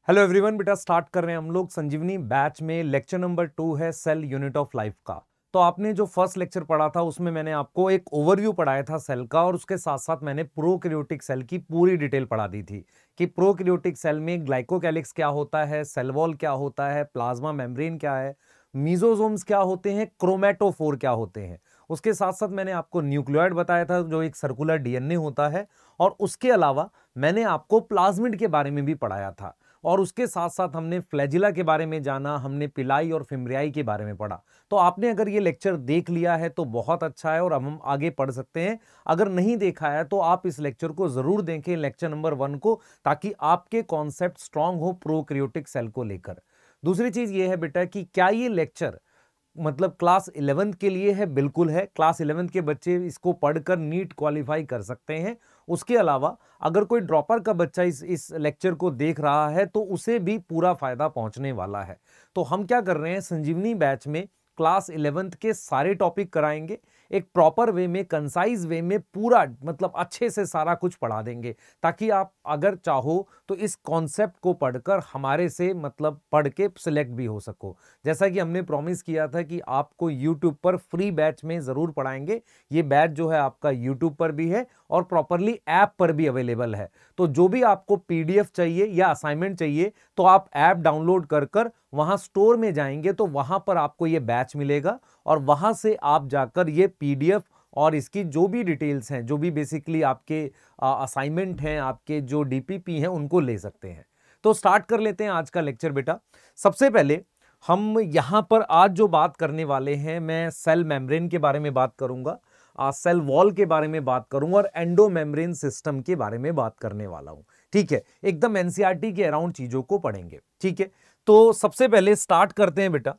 Hello everyone, बेटा start कर रहे हैं हम लोग संजीवनी बैच में। लेक्चर नंबर 2 है सेल यूनिट ऑफ लाइफ का। तो आपने जो फर्स्ट लेक्चर पढ़ा था उसमें मैंने आपको एक ओवरव्यू पढ़ाया था सेल का, और उसके साथ साथ मैंने प्रोकैरियोटिक सेल की पूरी डिटेल पढ़ा दी थी कि प्रोकैरियोटिक सेल में ग्लाइकोकैलिक्स क्या होता है, सेल वॉल क्या होता है, प्लाज्मा मेम्ब्रेन क्या है, मीजोसोम्स क्या होते हैं, क्रोमेटोफोर क्या होते हैं। उसके साथ साथ मैंने आपको न्यूक्लियोइड बताया था जो एक सर्कुलर डीएनए होता है, और उसके अलावा मैंने आपको प्लाज्मिड के बारे में भी पढ़ाया था। और उसके साथ साथ हमने फ्लैजिला के बारे में जाना, हमने पिलाई और फिम्ब्रियाई के बारे में पढ़ा। तो आपने अगर ये लेक्चर देख लिया है तो बहुत अच्छा है और अब हम आगे पढ़ सकते हैं। अगर नहीं देखा है तो आप इस लेक्चर को जरूर देखें, लेक्चर नंबर 1 को, ताकि आपके कॉन्सेप्ट स्ट्रांग हो प्रोकैरियोटिक सेल को लेकर। दूसरी चीज ये है बेटा कि क्या ये लेक्चर मतलब क्लास 11 के लिए है? बिल्कुल है। क्लास 11 के बच्चे इसको पढ़कर नीट क्वालिफाई कर सकते हैं। उसके अलावा अगर कोई ड्रॉपर का बच्चा इस लेक्चर को देख रहा है तो उसे भी पूरा फायदा पहुंचने वाला है। तो हम क्या कर रहे हैं, संजीवनी बैच में क्लास 11th के सारे टॉपिक कराएंगे, एक प्रॉपर वे में, कंसाइज वे में, पूरा मतलब अच्छे से सारा कुछ पढ़ा देंगे, ताकि आप अगर चाहो तो इस कॉन्सेप्ट को पढ़कर हमारे से मतलब पढ़ के सिलेक्ट भी हो सको। जैसा कि हमने प्रॉमिस किया था कि आपको यूट्यूब पर फ्री बैच में जरूर पढ़ाएंगे। ये बैच जो है आपका यूट्यूब पर भी है और प्रॉपरली ऐप पर भी अवेलेबल है। तो जो भी आपको पीडीएफ चाहिए या असाइनमेंट चाहिए तो आप ऐप डाउनलोड कर वहां स्टोर में जाएंगे तो वहां पर आपको ये बैच मिलेगा, और वहां से आप जाकर ये पीडीएफ और इसकी जो भी डिटेल्स हैं, जो भी बेसिकली आपके असाइनमेंट हैं, आपके जो डीपीपी हैं, उनको ले सकते हैं। तो स्टार्ट कर लेते हैं आज का लेक्चर बेटा। सबसे पहले हम यहां पर आज जो बात करने वाले हैं, मैं सेल मेम्ब्रेन के बारे में बात करूंगा, सेल वॉल के बारे में बात करूंगा, और एंडो मेम्ब्रेन सिस्टम के बारे में बात करने वाला हूं। ठीक है, एकदम एनसीईआरटी के अराउंड चीजों को पढ़ेंगे। ठीक है, तो सबसे पहले स्टार्ट करते हैं बेटा,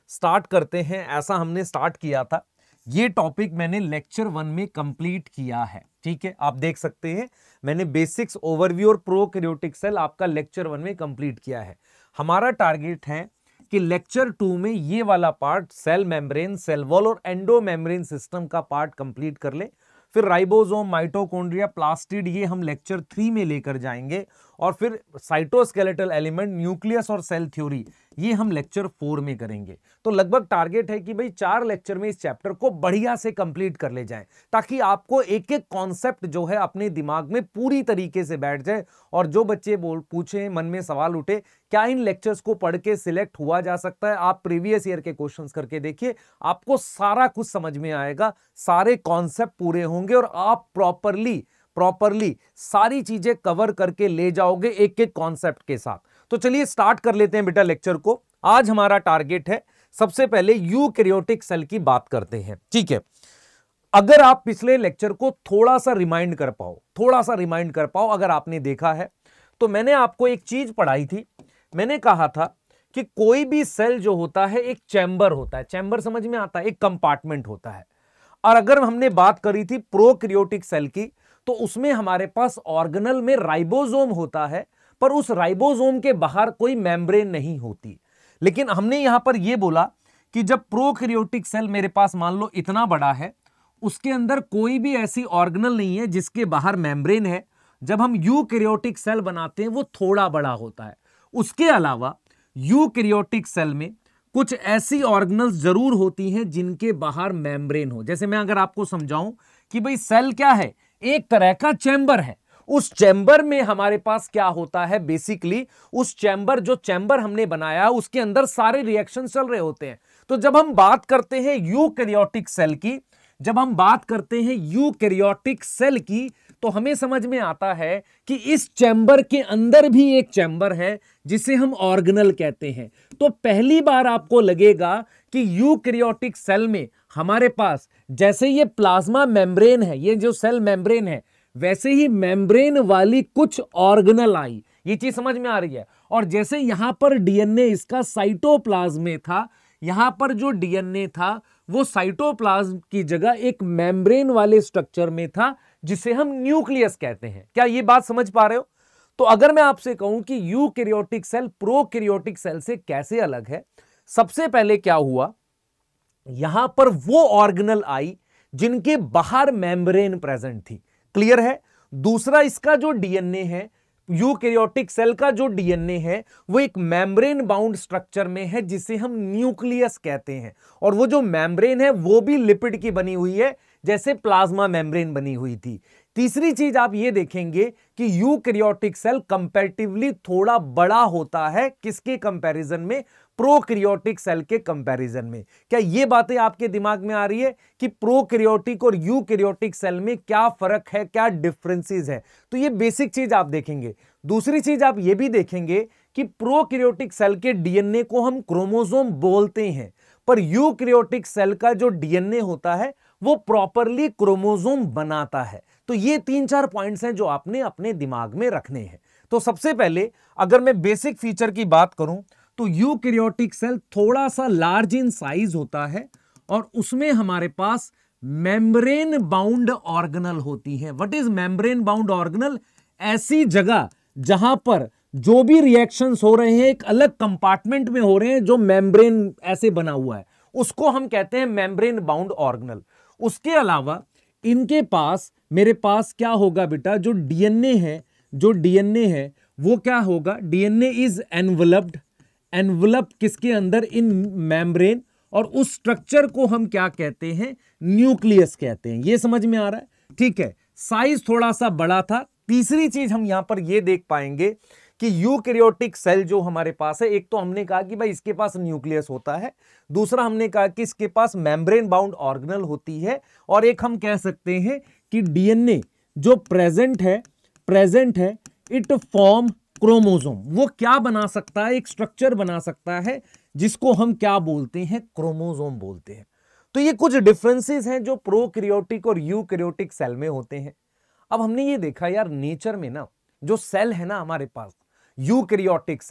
स्टार्ट करते हैं। ऐसा हमने स्टार्ट किया था, ये टॉपिक मैंने लेक्चर 1 में कंप्लीट किया है। ठीक है, आप देख सकते हैं मैंने बेसिक्स, ओवरव्यू और प्रोकैरियोटिक सेल आपका लेक्चर 1 में कंप्लीट किया है। हमारा टारगेट है कि लेक्चर 2 में ये वाला part, cell membrane, cell wall और एंडो मेम्ब्रेन सिस्टम का पार्ट कंप्लीट कर ले। फिर राइबोसोम, माइटोकॉन्ड्रिया, प्लास्टिड, ये हम लेक्चर 3 में लेकर जाएंगे, और फिर साइटोस्केलेटल एलिमेंट, न्यूक्लियस और सेल थ्योरी, ये हम लेक्चर 4 में करेंगे। तो लगभग टारगेट है कि भाई 4 लेक्चर में इस चैप्टर को बढ़िया से कंप्लीट कर ले जाएं, ताकि आपको एक एक कॉन्सेप्ट जो है अपने दिमाग में पूरी तरीके से बैठ जाए। और जो बच्चे पूछे, मन में सवाल उठे, क्या इन लेक्चर्स को पढ़ के सिलेक्ट हुआ जा सकता है, आप प्रीवियस ईयर के क्वेश्चंस करके देखिए, आपको सारा कुछ समझ में आएगा, सारे कॉन्सेप्ट पूरे होंगे और आप प्रॉपरली सारी चीजें कवर करके ले जाओगे एक एक कॉन्सेप्ट के साथ। तो चलिए स्टार्ट कर लेते हैं बेटा लेक्चर को। आज हमारा टारगेट है, सबसे पहले यूकैरियोटिक सेल की बात करते हैं। ठीक है, अगर आप पिछले लेक्चर को थोड़ा सा रिमाइंड कर पाओ, अगर आपने देखा है तो मैंने आपको एक चीज पढ़ाई थी। मैंने कहा था कि कोई भी सेल जो होता है एक चैम्बर होता है, चैम्बर समझ में आता है, एक कंपार्टमेंट होता है। और अगर हमने बात करी थी प्रोकैरियोटिक सेल की, तो उसमें हमारे पास ऑर्गेनल में राइबोसोम होता है, पर उस राइबोसोम के बाहर कोई मेम्ब्रेन नहीं होती। लेकिन हमने यहां पर यह बोला कि जब प्रोकैरियोटिक सेल मेरे पास मान लो इतना बड़ा है, उसके अंदर कोई भी ऐसी ऑर्गेनल नहीं है जिसके बाहर मेम्ब्रेन है। जब हम यूकैरियोटिक सेल बनाते हैं वो थोड़ा बड़ा होता है। उसके अलावा यूकैरियोटिक सेल में कुछ ऐसी ऑर्गेनल्स जरूर होती हैं जिनके बाहर मेम्ब्रेन हो। जैसे मैं अगर आपको समझाऊं कि भाई सेल क्या है, एक तरह का चैम्बर है। उस चैम्बर में हमारे पास क्या होता है, बेसिकली उस चैम्बर, जो चैम्बर हमने बनाया उसके अंदर सारे रिएक्शन चल रहे होते हैं। तो जब हम बात करते हैं यूकैरियोटिक सेल की, तो हमें समझ में आता है कि इस चैम्बर के अंदर भी एक चैम्बर है जिसे हम ऑर्गेनल कहते हैं। तो पहली बार आपको लगेगा कि यूकैरियोटिक सेल में हमारे पास जैसे ये प्लाज्मा मेम्ब्रेन है, ये जो सेल मेम्ब्रेन है, वैसे ही मेम्ब्रेन वाली कुछ ऑर्गेनल आई। ये चीज समझ में आ रही है। और जैसे यहां पर डीएनए इसका साइटोप्लाज्म में था, यहां पर जो डीएनए था वो साइटोप्लाज्म की जगह एक मेम्ब्रेन वाले स्ट्रक्चर में था जिसे हम न्यूक्लियस कहते हैं। क्या ये बात समझ पा रहे हो? तो अगर मैं आपसे कहूं कि यूकैरियोटिक सेल प्रोकैरियोटिक सेल से कैसे अलग है, सबसे पहले क्या हुआ, यहां पर वो ऑर्गेनल आई जिनके बाहर मेम्ब्रेन प्रेजेंट थी। क्लियर है? दूसरा, इसका जो डीएनए है, यूकैरियोटिक सेल का जो डीएनए है वो एक मेम्ब्रेन बाउंड स्ट्रक्चर में है जिसे हम न्यूक्लियस कहते हैं, और वो जो मेम्ब्रेन है वो भी लिपिड की बनी हुई है जैसे प्लाज्मा मेम्ब्रेन बनी हुई थी। तीसरी चीज आप ये देखेंगे कि यूकैरियोटिक सेल कंपैरेटिवली थोड़ा बड़ा होता है, किसके कंपैरिजन में? प्रोकैरियोटिक सेल के कंपैरिजन में। क्या ये बातें आपके दिमाग में आ रही है कि प्रोकैरियोटिक और यूकैरियोटिक सेल में क्या फर्क है, क्या डिफरेंसेस है? तो ये बेसिक चीज आप देखेंगे। दूसरी चीज आप ये भी देखेंगे कि प्रोकैरियोटिक सेल के डीएनए को हम क्रोमोसोम बोलते हैं, पर यूकैरियोटिक सेल का जो डीएनए होता है वो प्रॉपरली क्रोमोसोम बनाता है। तो ये 3-4 पॉइंट्स हैं जो आपने अपने दिमाग में रखने हैं। तो सबसे पहले अगर मैं बेसिक फीचर की बात करूं तो यूकैरियोटिक सेल थोड़ा सा लार्ज इन साइज होता है और उसमें हमारे पास मेम्ब्रेन बाउंड ऑर्गेनल होती है। What is membrane bound organelle? ऐसी जगह जहां पर जो भी रिएक्शंस हो रहे हैं एक अलग कंपार्टमेंट में हो रहे हैं, जो मेम्ब्रेन ऐसे बना हुआ है, उसको हम कहते हैं मेम्ब्रेन बाउंड ऑर्गेनल। उसके अलावा इनके पास, मेरे पास क्या होगा बेटा, जो डीएनए है वो क्या होगा? डीएनए इज एनवलप्ड, एनवलप किसके अंदर? इन मेम्ब्रेन, और उस स्ट्रक्चर को हम क्या कहते हैं? न्यूक्लियस कहते हैं। ये समझ में आ रहा है? ठीक है, साइज थोड़ा सा बड़ा था। तीसरी चीज हम यहां पर ये देख पाएंगे कि यूकैरियोटिक सेल जो हमारे पास है, एक तो हमने कहा कि भाई इसके पास न्यूक्लियस होता है, दूसरा हमने कहा कि इसके पास मेम्ब्रेन बाउंड ऑर्गेनल होती है, और एक हम कह सकते हैं कि डीएनए जो प्रेजेंट है इट फॉर्म क्रोमोसोम। वो क्या बना सकता है? एक स्ट्रक्चर बना सकता है जिसको हम क्या बोलते हैं? क्रोमोसोम बोलते हैं। तो ये कुछ डिफरेंसेस हैं जो प्रोकैरियोटिक और यूकैरियोटिक सेल में होते हैं। अब हमने ये देखा यार, नेचर में ना जो सेल है ना हमारे पास, यूकैरियोटिक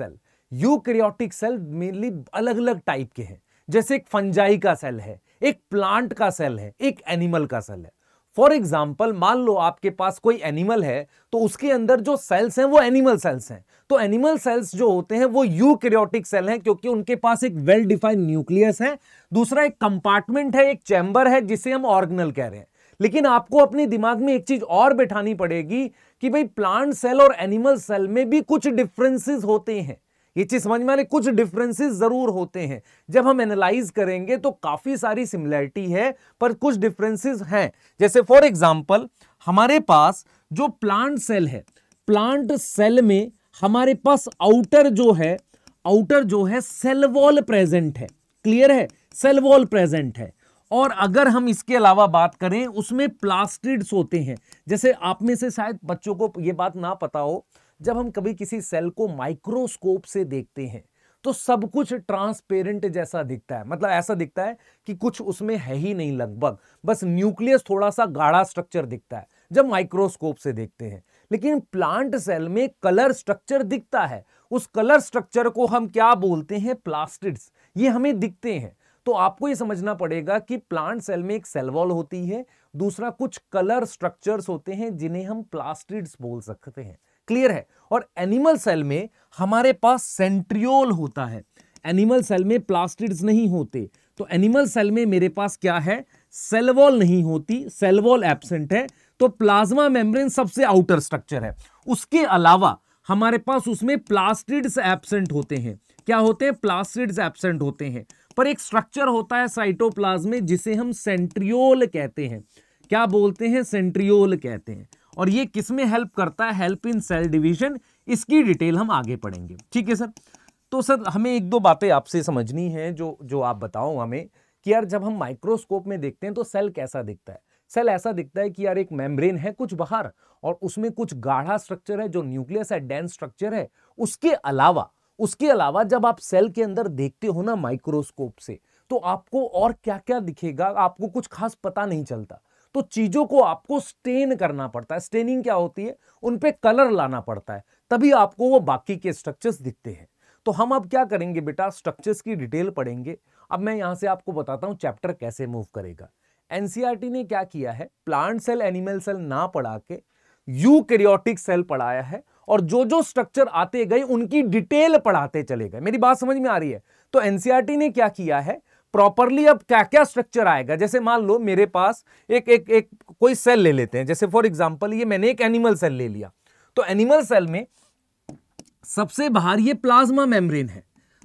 सेल मेनली अलग अलग टाइप के हैं। जैसे एक फंजाई का सेल है, एक प्लांट का सेल है, एक एनिमल का सेल है। फॉर एग्जाम्पल, मान लो आपके पास कोई एनिमल है तो उसके अंदर जो सेल्स हैं वो एनिमल सेल्स हैं। तो एनिमल सेल्स जो होते हैं वो यूकैरियोटिक सेल हैं, क्योंकि उनके पास एक वेल डिफाइंड न्यूक्लियस है, दूसरा एक कंपार्टमेंट है, एक चैम्बर है जिसे हम ऑर्गेनल कह रहे हैं। लेकिन आपको अपने दिमाग में एक चीज और बैठानी पड़ेगी कि भाई प्लांट सेल और एनिमल सेल में भी कुछ डिफरेंसेस होते हैं। ये चीज समझ में आ रही? कुछ डिफरेंसेस जरूर होते हैं। जब हम एनालाइज करेंगे तो काफी सारी सिमिलरिटी है पर कुछ डिफरेंसेस हैं। जैसे फॉर एग्जांपल, हमारे पास जो प्लांट सेल है, प्लांट सेल में हमारे पास आउटर जो है सेल वॉल प्रेजेंट है। क्लियर है? सेल वॉल प्रेजेंट है। और अगर हम इसके अलावा बात करें, उसमें प्लास्टिड्स होते हैं। जैसे आप में से शायद बच्चों को यह बात ना पता हो, जब हम कभी किसी सेल को माइक्रोस्कोप से देखते हैं तो सब कुछ ट्रांसपेरेंट जैसा दिखता है, मतलब ऐसा दिखता है कि कुछ उसमें है ही नहीं, लगभग बस न्यूक्लियस थोड़ा सा गाढ़ा स्ट्रक्चर दिखता है जब माइक्रोस्कोप से देखते हैं। लेकिन प्लांट सेल में कलर स्ट्रक्चर दिखता है, उस कलर स्ट्रक्चर को हम क्या बोलते हैं? प्लास्टिड्स। ये हमें दिखते हैं। तो आपको ये समझना पड़ेगा कि प्लांट सेल में एक सेल वॉल होती है, दूसरा कुछ कलर स्ट्रक्चर्स होते हैं जिन्हें हम प्लास्टिड्स बोल सकते हैं। क्लियर है? और एनिमल सेल में हमारे पास सेंट्रियोल होता है। एनिमल सेल में प्लास्टिड्स नहीं होते। तो एनिमल सेल में मेरे पास क्या है? सेल वॉल नहीं होती, सेल वॉल एब्सेंट है। तो प्लाज्मा मेम्ब्रेन सबसे आउटर स्ट्रक्चर है। उसके अलावा हमारे पास उसमें प्लास्टिड्स एब्सेंट होते हैं। क्या होते हैं? प्लास्टिड्स एब्सेंट होते हैं। पर एक स्ट्रक्चर होता है साइटोप्लाज्म में जिसे हम सेंट्रियोल कहते हैं। क्या बोलते हैं? सेंट्रियोल कहते हैं। और ये किस में हेल्प करता है? Help in cell division. इसकी डिटेल हम आगे पढ़ेंगे। ठीक है सर? तो सर हमें एक दो बातें आपसे समझनी है जो आप बताओ हमें कि यार जब हम माइक्रोस्कोप में देखते हैं तो सेल कैसा दिखता है? सेल ऐसा दिखता है कि यार एक मेम्ब्रेन है कुछ बाहर और उसमें कुछ गाढ़ा स्ट्रक्चर है जो न्यूक्लियस है, डेंस स्ट्रक्चर है। उसके अलावा जब आप सेल के अंदर देखते हो ना माइक्रोस्कोप से, तो आपको और क्या क्या दिखेगा आपको कुछ खास पता नहीं चलता। तो चीजों को आपको स्टेन करना पड़ता है। स्टेनिंग क्या होती है? उन पे कलर लाना पड़ता है, तभी आपको वो बाकी के स्ट्रक्चर्स दिखते हैं। तो हम अब क्या करेंगे बेटा? स्ट्रक्चर्स की डिटेल पढ़ेंगे। अब मैं यहां से आपको बताता हूं चैप्टर कैसे मूव करेगा। एनसीईआरटी ने क्या किया है? प्लांट सेल, एनिमल सेल ना पढ़ा के यूकैरियोटिक सेल पढ़ाया है, और जो जो स्ट्रक्चर आते गए उनकी डिटेल पढ़ाते चले गए। मेरी बात समझ में आ रही है? तो एनसीईआरटी ने क्या किया है प्रॉपरली, अब क्या क्या स्ट्रक्चर आएगा। जैसे मान लो मेरे पास एक कोई सेल ले लेते हैं, जैसे फॉर एग्जांपल ये मैंने एक एनिमल सेल ले लिया। तो एनिमल सेल में सबसे बाहर ये प्लाज्मा मेम्ब्रेन है।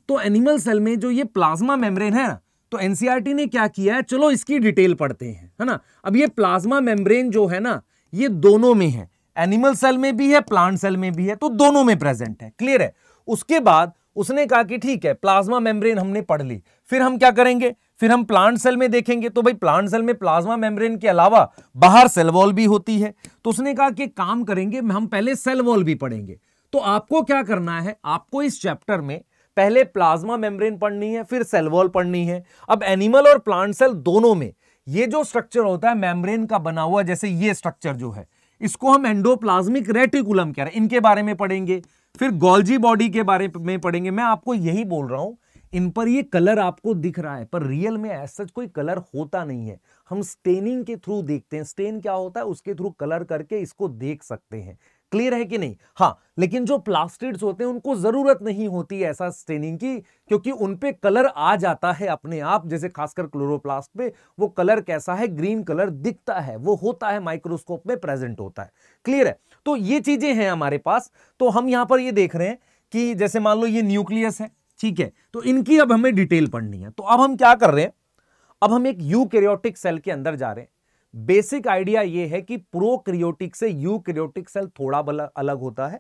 तो एनिमल सेल में जो ये प्लाज्मा मेम्ब्रेन है ना, तो एनसीईआरटी ने क्या किया है, चलो इसकी डिटेल पढ़ते हैं, है ना। अब ये प्लाज्मा मेम्ब्रेन जो है ना, ये दोनों में है, एनिमल सेल में भी है, प्लांट सेल में भी है, तो दोनों में प्रेजेंट है। क्लियर है। उसके बाद उसने कहा कि ठीक है, प्लाज्मा मेम्ब्रेन हमने पढ़ ली, फिर हम क्या करेंगे, फिर हम प्लांट सेल में देखेंगे। तो भाई प्लांट सेल में प्लाज्मा मेम्ब्रेन के अलावा बाहर सेल वॉल भी होती है। तो उसने कहा कि काम करेंगे, हम पहले सेल वॉल भी पढ़ेंगे। तो आपको क्या करना है, आपको इस चैप्टर में पहले प्लाज्मा मेम्ब्रेन पढ़नी है, फिर सेल वॉल पढ़नी है। अब एनिमल और प्लांट सेल दोनों में ये जो स्ट्रक्चर होता है मेम्ब्रेन का बना हुआ, जैसे ये स्ट्रक्चर जो है, इसको हम एंडोप्लाज्मिक रेटिकुलम कह रहे हैं, इनके बारे में पढ़ेंगे। फिर गोल्जी बॉडी के बारे में पढ़ेंगे। मैं आपको यही बोल रहा हूं, इन पर ये कलर आपको दिख रहा है, पर रियल में ऐसा कोई कलर होता नहीं है। हम स्टेनिंग के थ्रू देखते हैं, स्टेन क्या होता है, उसके थ्रू कलर करके इसको देख सकते हैं। क्लियर है कि नहीं। हाँ, लेकिन जो प्लास्टिड्स होते हैं उनको जरूरत नहीं होती है ऐसा स्टेनिंग की, क्योंकि उनपे कलर आ जाता है अपने आप। जैसे खासकर क्लोरोप्लास्ट पे वो कलर कैसा है, ग्रीन कलर दिखता है, वो होता है, माइक्रोस्कोप में प्रेजेंट होता है। क्लियर है। तो ये चीजें हैं हमारे पास। तो हम यहां पर ये देख रहे हैं कि जैसे मान लो ये न्यूक्लियस है, ठीक है, तो इनकी अब हमें डिटेल पढ़नी है। तो अब हम क्या कर रहे हैं, अब हम एक यूकैरियोटिक सेल के अंदर जा रहे हैं। बेसिक आइडिया यह है कि प्रोकैरियोटिक से यूकैरियोटिक सेल थोड़ा अलग होता है।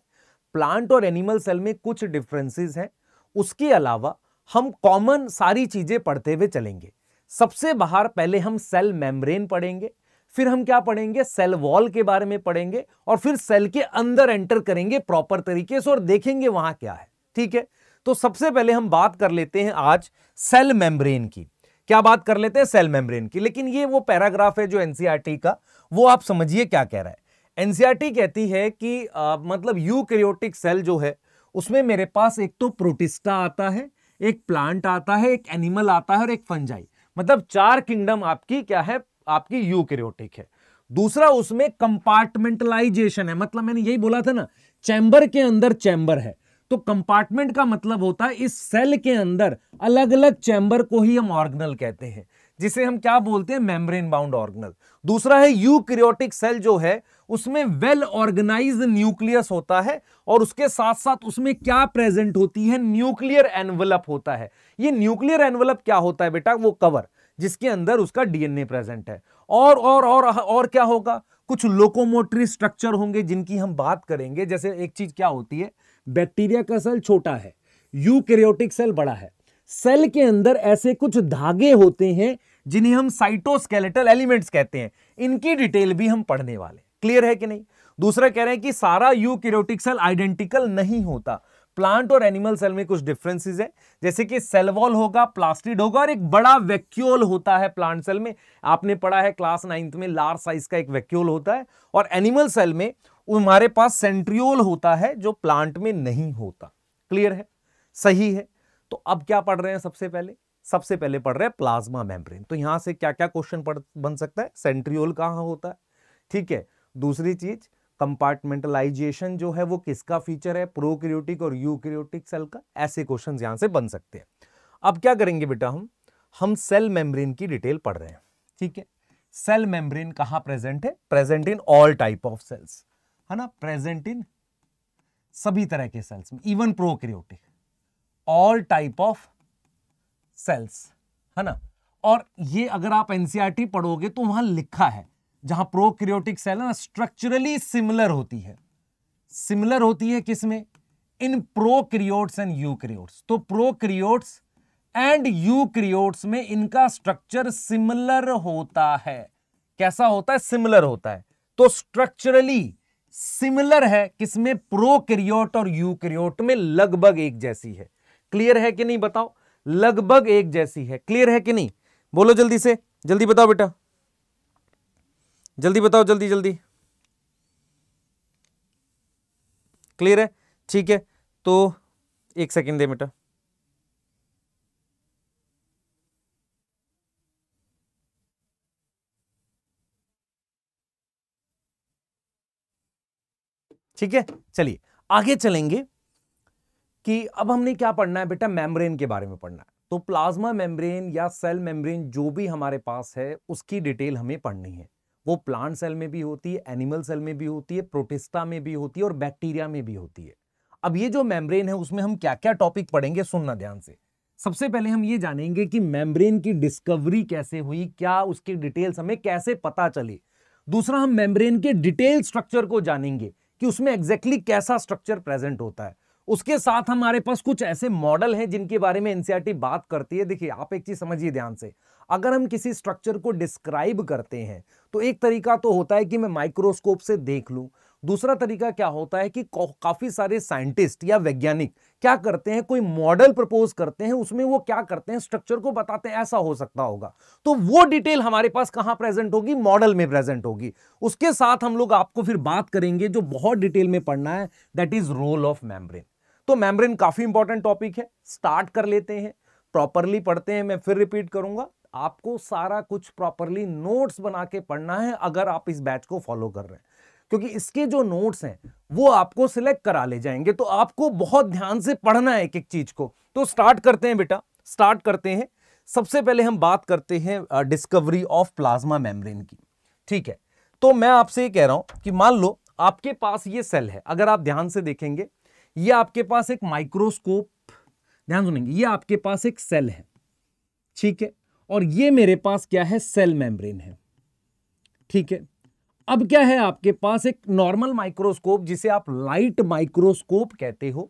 प्लांट और एनिमल सेल में कुछ डिफरेंसेस हैं। उसके अलावा हम कॉमन सारी चीजें पढ़ते हुए चलेंगे। सबसे बाहर पहले हम सेल मेम्ब्रेन पढ़ेंगे, फिर हम क्या पढ़ेंगे, सेल वॉल के बारे में पढ़ेंगे, और फिर सेल के अंदर एंटर करेंगे प्रॉपर तरीके से और देखेंगे वहां क्या है। ठीक है। तो सबसे पहले हम बात कर लेते हैं आज सेल मेम्ब्रेन की। क्या बात कर लेते हैं, सेल मेम्ब्रेन की। लेकिन ये वो पैराग्राफ है जो एनसीईआरटी का, वो आप समझिए क्या कह रहा है। एनसीईआरटी कहती है कि मतलब यूकैरियोटिक सेल जो है उसमें मेरे पास एक तो प्रोटिस्टा आता है, एक प्लांट आता है, एक एनिमल आता है और एक फंजाई। मतलब 4 किंगडम आपकी क्या है, आपकी यूकैरियोटिक है। दूसरा उसमें कंपार्टमेंटलाइजेशन है, मतलब मैंने यही बोला था ना, चैम्बर के अंदर चैम्बर है। तो कंपार्टमेंट का मतलब होता है इस सेल के अंदर अलग अलग चैम्बर को ही हम ऑर्गेनल कहते हैं, जिसे हम क्या बोलते हैं, मेम्ब्रेन बाउंड ऑर्गेनल। दूसरा है यूकैरियोटिक सेल जो है उसमें वेल ऑर्गेनाइज्ड न्यूक्लियस होता है, और उसके साथ साथ उसमें क्या प्रेजेंट होती है, न्यूक्लियर एनवलप होता है। ये न्यूक्लियर एनवलप क्या होता है बेटा, वो कवर जिसके अंदर उसका डीएनए प्रेजेंट है। और क्या होगा, कुछ लोकोमोटरी स्ट्रक्चर होंगे जिनकी हम बात करेंगे। जैसे एक चीज क्या होती है, बैक्टीरिया का सेल छोटा है, यूकैरियोटिक सेल बड़ा है। सेल के अंदर ऐसे कुछ धागे होते हैं जिन्हें हम साइटोस्केलेटल एलिमेंट्स कहते हैं। इनकी डिटेल भी हम पढ़ने वाले। क्लियर है कि नहीं। दूसरा कह रहे हैं कि सारा यूकैरियोटिक सेल आइडेंटिकल नहीं होता। प्लांट और एनिमल सेल में कुछ डिफरेंसेस है, जैसे कि सेल वॉल होगा, प्लास्टिड होगा, और एक बड़ा वैक्यूल होता है प्लांट सेल में। आपने पढ़ा है क्लास 9th में, लार्ज साइज का एक वैक्यूल होता है। और एनिमल सेल में हमारे पास सेंट्रियोल होता है, जो प्लांट में नहीं होता। क्लियर है, सही है। तो अब क्या पढ़ रहे हैं, सबसे पहले पढ़ रहे हैं प्लाज्मा मेम्ब्रेन। तो यहां से क्या क्या क्वेश्चन बन सकता है, सेंट्रियोल कहां होता है, ठीक है। दूसरी चीज, कंपार्टमेंटलाइजेशन जो है वो किसका फीचर है, प्रोकैरियोटिक और यूकैरियोटिक सेल का। ऐसे क्वेश्चंस यहां से बन सकते हैं। अब क्या करेंगे बेटा, हम सेल मेम्ब्रेन की डिटेल पढ़ रहे हैं, ठीक है। सेल मेम्ब्रेन कहां प्रेजेंट है, present in all type of cells, है ना, प्रेजेंट इन सभी तरह के सेल्स में, even prokaryotic, all type of cells, है ना। और ये अगर आप एनसीईआरटी पढ़ोगे तो वहां लिखा है, जहां प्रोकैरियोटिक सेल ना स्ट्रक्चरली सिमिलर होती है किसमें, इन प्रोकैरियोट्स एंड यूकैरियोट्स। तो प्रोकैरियोट्स एंड यूकैरियोट्स में इनका स्ट्रक्चर सिमिलर होता है। कैसा होता है, सिमिलर होता है। तो स्ट्रक्चरली सिमिलर है किसमें, प्रोकैरियोट और यूकैरियोट में लगभग एक जैसी है। क्लियर है कि नहीं, बताओ, लगभग एक जैसी है। क्लियर है कि नहीं, बोलो जल्दी से, जल्दी बताओ बेटा, जल्दी बताओ, जल्दी जल्दी। क्लियर है, ठीक है। तो एक सेकेंड दे बेटा। ठीक है, चलिए आगे चलेंगे कि अब हमने क्या पढ़ना है बेटा, मेम्ब्रेन के बारे में पढ़ना है। तो प्लाज्मा मेम्ब्रेन या सेल मेम्ब्रेन जो भी हमारे पास है उसकी डिटेल हमें पढ़नी है। वो प्लांट सेल में भी होती है, एनिमल सेल में भी होती है, प्रोटिस्टा में भी होती है और बैक्टीरिया में भी होती है। अब ये जो मेम्ब्रेन है उसमें हम क्या क्या टॉपिक पढ़ेंगे, सुनना ध्यान से। सबसे पहले हम ये जानेंगे कि मेम्ब्रेन की डिस्कवरी कैसे हुई, क्या उसकी डिटेल्स हमें कैसे पता चली। दूसरा, हम मेम्ब्रेन के डिटेल स्ट्रक्चर को जानेंगे कि उसमें एग्जैक्टली कैसा स्ट्रक्चर प्रेजेंट होता है। उसके साथ हमारे पास कुछ ऐसे मॉडल हैं जिनके बारे में एनसीईआरटी बात करती है। देखिए, आप एक चीज समझिए ध्यान से, अगर हम किसी स्ट्रक्चर को डिस्क्राइब करते हैं तो एक तरीका तो होता है कि मैं माइक्रोस्कोप से देख लूं, दूसरा तरीका क्या होता है कि काफी सारे साइंटिस्ट या वैज्ञानिक क्या करते हैं, कोई मॉडल प्रपोज करते हैं, उसमें वो क्या करते हैं, स्ट्रक्चर को बताते हैं ऐसा हो सकता होगा। तो वो डिटेल हमारे पास कहां प्रेजेंट होगी, मॉडल में प्रेजेंट होगी। उसके साथ हम लोग आपको फिर बात करेंगे जो बहुत डिटेल में पढ़ना है, that is role of membrane. तो मेम्ब्रेन काफी इंपॉर्टेंट टॉपिक है, स्टार्ट कर लेते हैं, प्रॉपरली पढ़ते हैं। मैं फिर रिपीट करूंगा, आपको सारा कुछ प्रॉपरली नोट्स बना के पढ़ना है अगर आप इस बैच को फॉलो कर रहे हैं, क्योंकि इसके जो नोट्स हैं वो आपको सिलेक्ट करा ले जाएंगे, तो आपको बहुत ध्यान से पढ़ना है एक एक चीज को। तो स्टार्ट करते हैं बेटा, स्टार्ट करते हैं। सबसे पहले हम बात करते हैं डिस्कवरी ऑफ प्लाज्मा मेम्ब्रेन की। ठीक है, तो मैं आपसे ये कह रहा हूं कि मान लो आपके पास ये सेल है, अगर आप ध्यान से देखेंगे, ये आपके पास एक माइक्रोस्कोप, ध्यान सुनेंगे, ये आपके पास एक सेल है, ठीक है, और ये मेरे पास क्या है, सेल मेम्ब्रेन है। ठीक है, अब क्या है, आपके पास एक नॉर्मल माइक्रोस्कोप जिसे आप लाइट माइक्रोस्कोप कहते हो,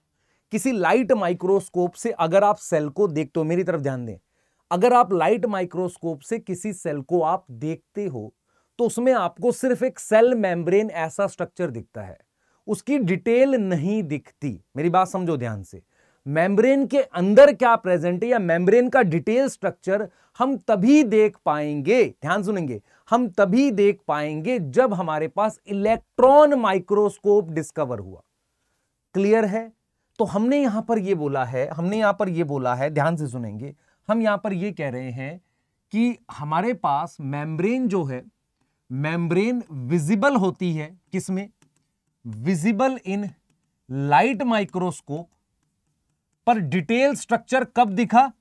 किसी लाइट माइक्रोस्कोप से अगर आप सेल को देखते हो, मेरी तरफ ध्यान दें, अगर आप लाइट माइक्रोस्कोप से किसी सेल को आप देखते हो तो उसमें आपको सिर्फ एक सेल मेम्ब्रेन ऐसा स्ट्रक्चर दिखता है, उसकी डिटेल नहीं दिखती। मेरी बात समझो ध्यान से, मेम्ब्रेन के अंदर क्या प्रेजेंट है या मेम्ब्रेन का डिटेल स्ट्रक्चर हम तभी देख पाएंगे, ध्यान सुनेंगे, हम तभी देख पाएंगे जब हमारे पास इलेक्ट्रॉन माइक्रोस्कोप डिस्कवर हुआ। क्लियर है? तो हमने यहां पर यह बोला है, ध्यान से सुनेंगे, हम यहां पर यह कह रहे हैं कि हमारे पास मेम्ब्रेन जो है, मेम्ब्रेन विजिबल होती है किसमें, विजिबल इन लाइट माइक्रोस्कोप, पर डिटेल स्ट्रक्चर कब दिखा,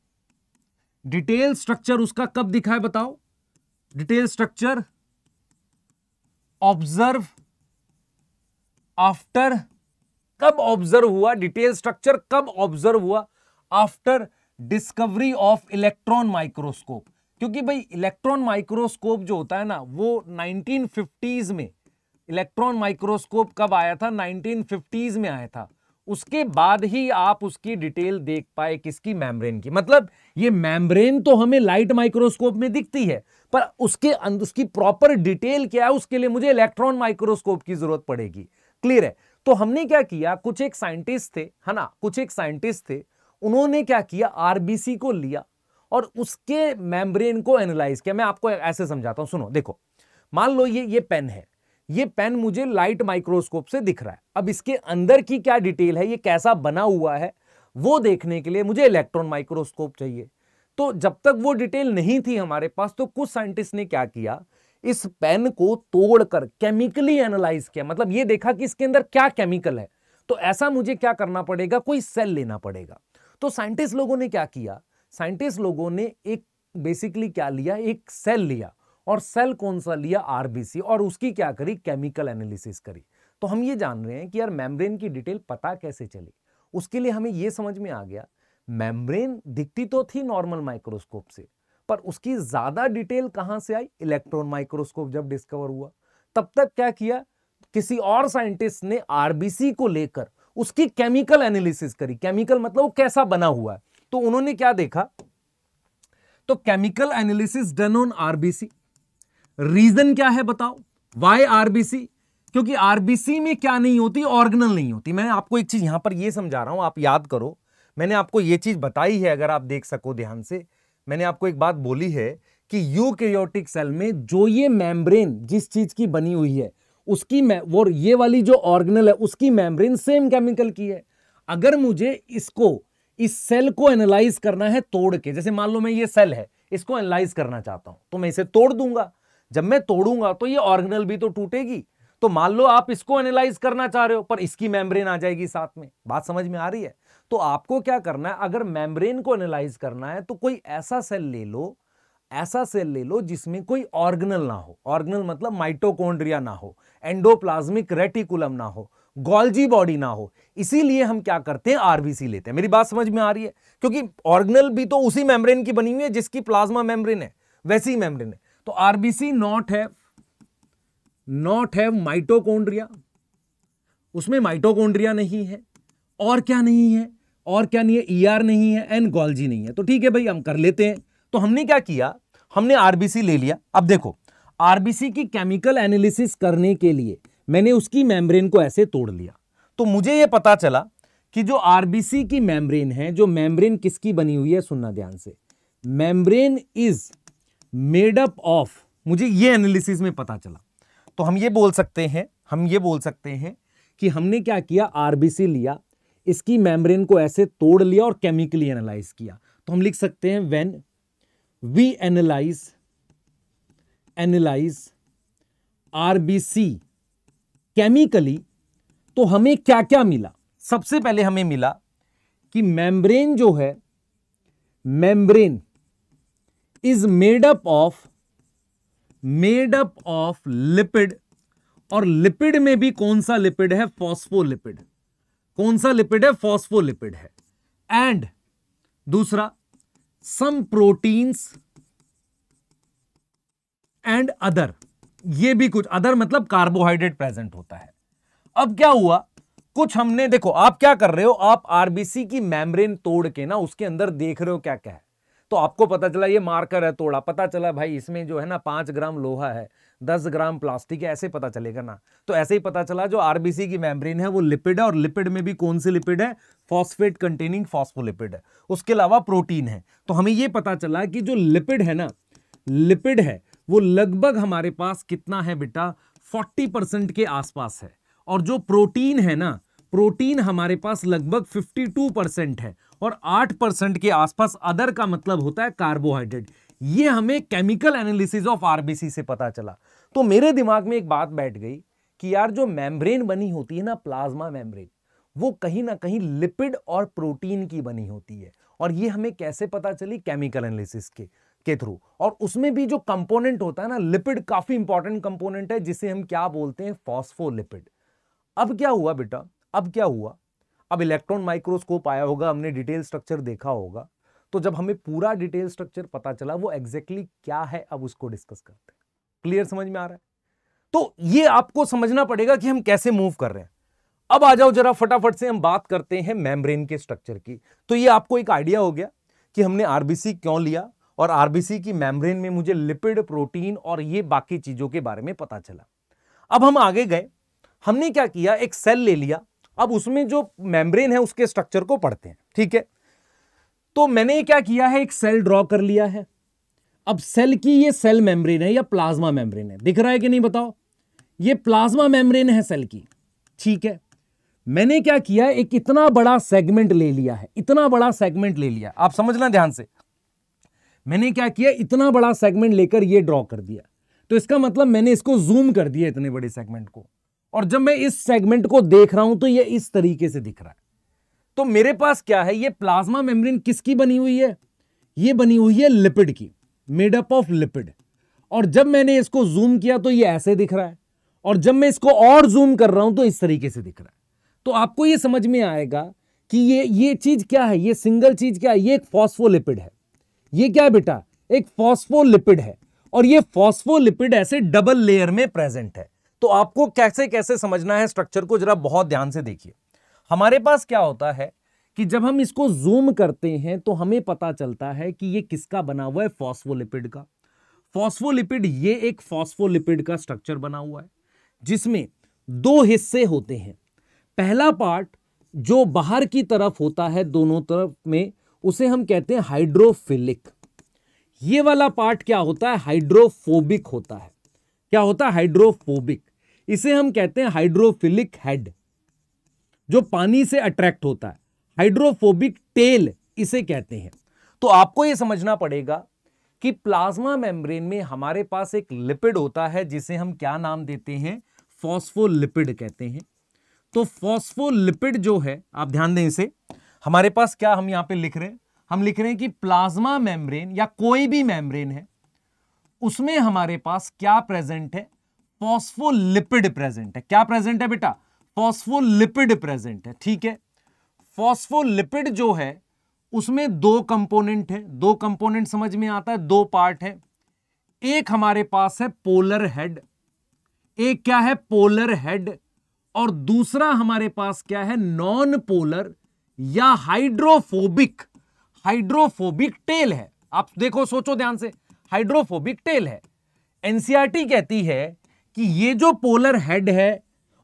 डिटेल स्ट्रक्चर उसका कब दिखा है बताओ, डिटेल स्ट्रक्चर ऑब्जर्व आफ्टर, कब ऑब्जर्व हुआ, डिटेल स्ट्रक्चर कब ऑब्जर्व हुआ, after discovery of electron microscope. क्योंकि भाई इलेक्ट्रॉन माइक्रोस्कोप जो होता है ना, वो 1950s में, इलेक्ट्रॉन माइक्रोस्कोप कब आया था, 1950s में आया था, उसके बाद ही आप उसकी डिटेल देख पाए, किसकी, मेम्ब्रेन की। मतलब ये मेम्ब्रेन तो हमें लाइट माइक्रोस्कोप में दिखती है, पर उसके अंदर उसकी प्रॉपर डिटेल क्या है, उसके लिए मुझे इलेक्ट्रॉन माइक्रोस्कोप की जरूरत पड़ेगी। क्लियर है? तो हमने क्या किया, कुछ एक साइंटिस्ट थे, है ना, कुछ एक साइंटिस्ट थे, उन्होंने क्या किया, आरबीसी को लिया और उसके मेम्ब्रेन को एनालाइज किया। मैं आपको ऐसे समझाता हूं, सुनो, देखो, मान लो ये पेन है, ये पेन मुझे लाइट माइक्रोस्कोप से दिख रहा है, अब इसके अंदर की क्या डिटेल है, ये कैसा बना हुआ है, वो देखने के लिए मुझे इलेक्ट्रॉन माइक्रोस्कोप चाहिए। तो जब तक वो डिटेल नहीं थी हमारे पास, तो कुछ साइंटिस्ट ने क्या किया, इस पेन को तोड़कर केमिकली एनालाइज किया, मतलब ये देखा कि इसके अंदर क्या केमिकल है। तो ऐसा मुझे क्या करना पड़ेगा, कोई सेल लेना पड़ेगा। तो साइंटिस्ट लोगों ने क्या किया, साइंटिस्ट लोगों ने एक बेसिकली क्या लिया, एक सेल लिया, और सेल कौन सा लिया, आरबीसी, और उसकी क्या करी, केमिकल एनालिसिस करी। तो हम ये जान रहे हैं कि यार मेम्ब्रेन की डिटेल पता कैसे चली। उसके लिए हमें यह समझ में आ गया, मेम्ब्रेन दिखती तो थी नॉर्मल माइक्रोस्कोप से, पर उसकी ज्यादा डिटेल कहां से आई, इलेक्ट्रॉन माइक्रोस्कोप जब डिस्कवर हुआ। तब तक क्या किया, किसी और साइंटिस्ट ने आरबीसी को लेकर उसकी केमिकल एनालिसिस करी। केमिकल मतलब वो कैसा बना हुआ है। तो उन्होंने क्या देखा, तो chemical analysis done on RBC. Reason क्या है बताओ, वाई आरबीसी, क्योंकि आरबीसी में क्या नहीं होती, ऑर्गेनल नहीं होती। मैं आपको एक चीज यहां पर यह समझा रहा हूं, आप याद करो, मैंने आपको यह चीज बताई है, अगर आप देख सको ध्यान से, मैंने आपको एक बात बोली है कि यूकैरियोटिक सेल में जो ये मेम्ब्रेन जिस चीज की बनी हुई है, उसकी वो ये वाली जो ऑर्गेनल है उसकी मेम्ब्रेन सेम केमिकल की है। अगर मुझे इसको, इस सेल को एनालाइज करना है तोड़ के, जैसे मान लो मैं ये सेल है, इसको एनालाइज करना चाहता हूं, तो मैं इसे तोड़ दूंगा। जब मैं तोड़ूंगा तो ये ऑर्गेनल भी तो टूटेगी। तो मान लो आप इसको एनालाइज करना चाह रहे हो, पर इसकी मेम्ब्रेन आ जाएगी साथ में। बात समझ में आ रही है? तो आपको क्या करना है, अगर मेम्ब्रेन को एनालाइज करना है तो कोई ऐसा सेल ले लो, ऐसा सेल ले लो जिसमें कोई ऑर्गेनल ना हो। ऑर्गेनल मतलब माइटोकॉन्ड्रिया ना हो, एंडोप्लाज्मिक रेटिकुलम ना हो, गोल्जी बॉडी ना हो, इसीलिए हम क्या करते हैं, आरबीसी लेते हैं। मेरी बात समझ में आ रही है? क्योंकि ऑर्गेनल भी तो उसी मेम्ब्रेन की बनी हुई है जिसकी प्लाज्मा मेम्ब्रेन है, वैसी ही मेम्ब्रेन है। तो आरबीसी नॉट हैव माइटोकॉन्ड्रिया, उसमें माइटोकॉन्ड्रिया नहीं है, और क्या नहीं है, और क्या नहीं है, ईआर नहीं है, एंड गोल्जी नहीं है। तो ठीक है भाई, हम कर लेते हैं। तो हमने क्या किया, हमने आरबीसी ले लिया। अब देखो, आरबीसी की केमिकल एनालिसिस करने के लिए मैंने उसकी मेम्ब्रेन को ऐसे तोड़ लिया, तो मुझे यह पता चला कि जो आरबीसी की मेम्ब्रेन है, जो मेम्ब्रेन किसकी बनी हुई है, सुनना ध्यान से, membrane is made up of, मुझे ये एनालिसिस में पता चला। तो हम ये बोल सकते हैं कि हमने क्या किया, आरबीसी लिया, इसकी मेम्ब्रेन को ऐसे तोड़ लिया और केमिकली एनालाइज किया। तो हम लिख सकते हैं when we analyse RBC chemically, तो हमें क्या क्या मिला। सबसे पहले हमें मिला कि मेम्ब्रेन जो है, membrane is made up of lipid, और लिपिड में भी कौन सा लिपिड है, फॉस्फोलिपिड। कौन सा लिपिड है, फॉस्फोलिपिड है। एंड दूसरा, सम प्रोटीन्स एंड अदर, ये भी कुछ अदर मतलब कार्बोहाइड्रेट प्रेजेंट होता है। अब क्या हुआ, कुछ हमने, देखो आप क्या कर रहे हो, आप आरबीसी की मेम्ब्रेन तोड़ के ना उसके अंदर देख रहे हो क्या क्या है। तो आपको पता चला ये मार्कर है, तोड़ा, पता चला भाई इसमें जो है ना 5 ग्राम लोहा है, 10 ग्राम प्लास्टिक है, ऐसे पता चलेगा ना। तो ऐसे ही पता चला जो आरबीसी की मेम्ब्रेन है वो लिपिड है, और लिपिड में भी कौन सी लिपिड है, फॉस्फेट कंटेनिंग फॉस्फोलिपिड है। उसके अलावा प्रोटीन है। तो हमें ये पता चला कि जो लिपिड है ना, लिपिड है वो लगभग हमारे पास कितना है बेटा, 40% के आसपास है। और जो प्रोटीन है ना, प्रोटीन हमारे पास लगभग 52% है, और 8% के आसपास अदर का मतलब होता है कार्बोहाइड्रेट। ये हमें केमिकल एनालिसिस ऑफ आरबीसी से पता चला। तो मेरे दिमाग में एक बात बैठ गई कि यार जो मेम्ब्रेन बनी होती है ना, प्लाज्मा मेम्ब्रेन, वो कहीं ना कहीं लिपिड और प्रोटीन की बनी होती है। और ये हमें कैसे पता चली, केमिकल एनालिसिस के थ्रू। और उसमें भी जो कंपोनेंट होता है ना, लिपिड काफी इंपॉर्टेंट कंपोनेंट है, जिसे हम क्या बोलते हैं, फॉस्फोलिपिड। अब क्या हुआ बेटा, अब क्या हुआ, अब इलेक्ट्रॉन माइक्रोस्कोप आया होगा, हमने डिटेल स्ट्रक्चर देखा होगा। तो जब हमें पूरा डिटेल स्ट्रक्चर पता चला वो एग्जैक्टली क्या है, अब उसको डिस्कस करते हैं। क्लियर, समझ में आ रहा है? तो ये आपको समझना पड़ेगा कि हम कैसे मूव कर रहे हैं। अब आ जाओ जरा फटाफट से हम बात करते हैं मेम्ब्रेन के स्ट्रक्चर की। तो ये आपको एक आइडिया हो गया कि हमने आरबीसी क्यों लिया, और आरबीसी की मेम्ब्रेन में मुझे लिपिड, प्रोटीन और ये बाकी चीजों के बारे में पता चला। अब हम आगे गए, हमने क्या किया, एक सेल ले लिया। अब उसमें जो मेम्ब्रेन है उसके स्ट्रक्चर को पढ़ते हैं, ठीक है। तो मैंने क्या किया है, एक सेल ड्रॉ कर लिया है। अब सेल की ये सेल मेम्ब्रेन है या प्लाज्मा मेम्ब्रेन है, दिख रहा है कि नहीं बताओ, ये प्लाज्मा मेम्ब्रेन है सेल की, ठीक है। मैंने क्या किया, एक इतना बड़ा सेगमेंट ले लिया है, इतना बड़ा सेगमेंट ले लिया, आप समझना ध्यान से। मैंने क्या किया, इतना बड़ा सेगमेंट लेकर ये ड्रॉ कर दिया। तो इसका मतलब मैंने इसको जूम कर दिया, इतने बड़े सेगमेंट को, और जब मैं इस सेगमेंट को देख रहा हूं तो ये इस तरीके से दिख रहा है। तो मेरे पास क्या है, ये प्लाज्मा मेम्ब्रेन किसकी बनी हुई है, ये बनी हुई है लिपिड की, मेड अप ऑफ लिपिड। और जब मैंने इसको जूम किया तो ये ऐसे दिख रहा है, और जब मैं इसको और जूम कर रहा हूं तो इस तरीके से दिख रहा है। तो आपको ये समझ में आएगा कि ये चीज क्या है, ये सिंगल चीज क्या है, ये एक फॉस्फोलिपिड है। ये क्या है बेटा, एक फॉस्फोलिपिड है, और ये फॉस्फोलिपिड ऐसे डबल लेयर में प्रेजेंट है। तो आपको कैसे कैसे समझना है स्ट्रक्चर को, जरा बहुत ध्यान से देखिए। हमारे पास क्या होता है कि जब हम इसको जूम करते हैं तो हमें पता चलता है कि ये किसका बना हुआ है, फॉस्फोलिपिड का। फॉस्फोलिपिड, ये एक फॉस्फोलिपिड का स्ट्रक्चर बना हुआ है जिसमें 2 हिस्से होते हैं। पहला पार्ट जो बाहर की तरफ होता है, दोनों तरफ में, उसे हम कहते हैं हाइड्रोफिलिक। ये वाला पार्ट क्या होता है, हाइड्रोफोबिक होता है। क्या होता है, हाइड्रोफोबिक। इसे हम कहते हैं हाइड्रोफिलिक हेड, जो पानी से अट्रैक्ट होता है। हाइड्रोफोबिक टेल इसे कहते हैं। तो आपको यह समझना पड़ेगा कि प्लाज्मा मेम्ब्रेन में हमारे पास एक लिपिड होता है जिसे हम क्या नाम देते हैं, फॉस्फोलिपिड कहते हैं। तो फॉस्फोलिपिड जो है, आप ध्यान दें इसे, हमारे पास क्या हम यहां पे लिख रहे हैं, हम लिख रहे हैं कि प्लाज्मा मेम्ब्रेन या कोई भी मेम्ब्रेन है उसमें हमारे पास क्या प्रेजेंट है, फॉस्फोलिपिड प्रेजेंट है। क्या प्रेजेंट है बेटा, फॉस्फोलिपिड प्रेजेंट है, ठीक है। फॉस्फोलिपिड जो है उसमें दो कंपोनेंट है, दो कंपोनेंट समझ में आता है, दो पार्ट है। एक हमारे पास है पोलर हेड, एक क्या है पोलर हेड, और दूसरा हमारे पास क्या है नॉन पोलर या हाइड्रोफोबिक टेल है। आप देखो सोचो ध्यान से, हाइड्रोफोबिक टेल है। एनसीईआरटी कहती है कि ये जो पोलर हेड है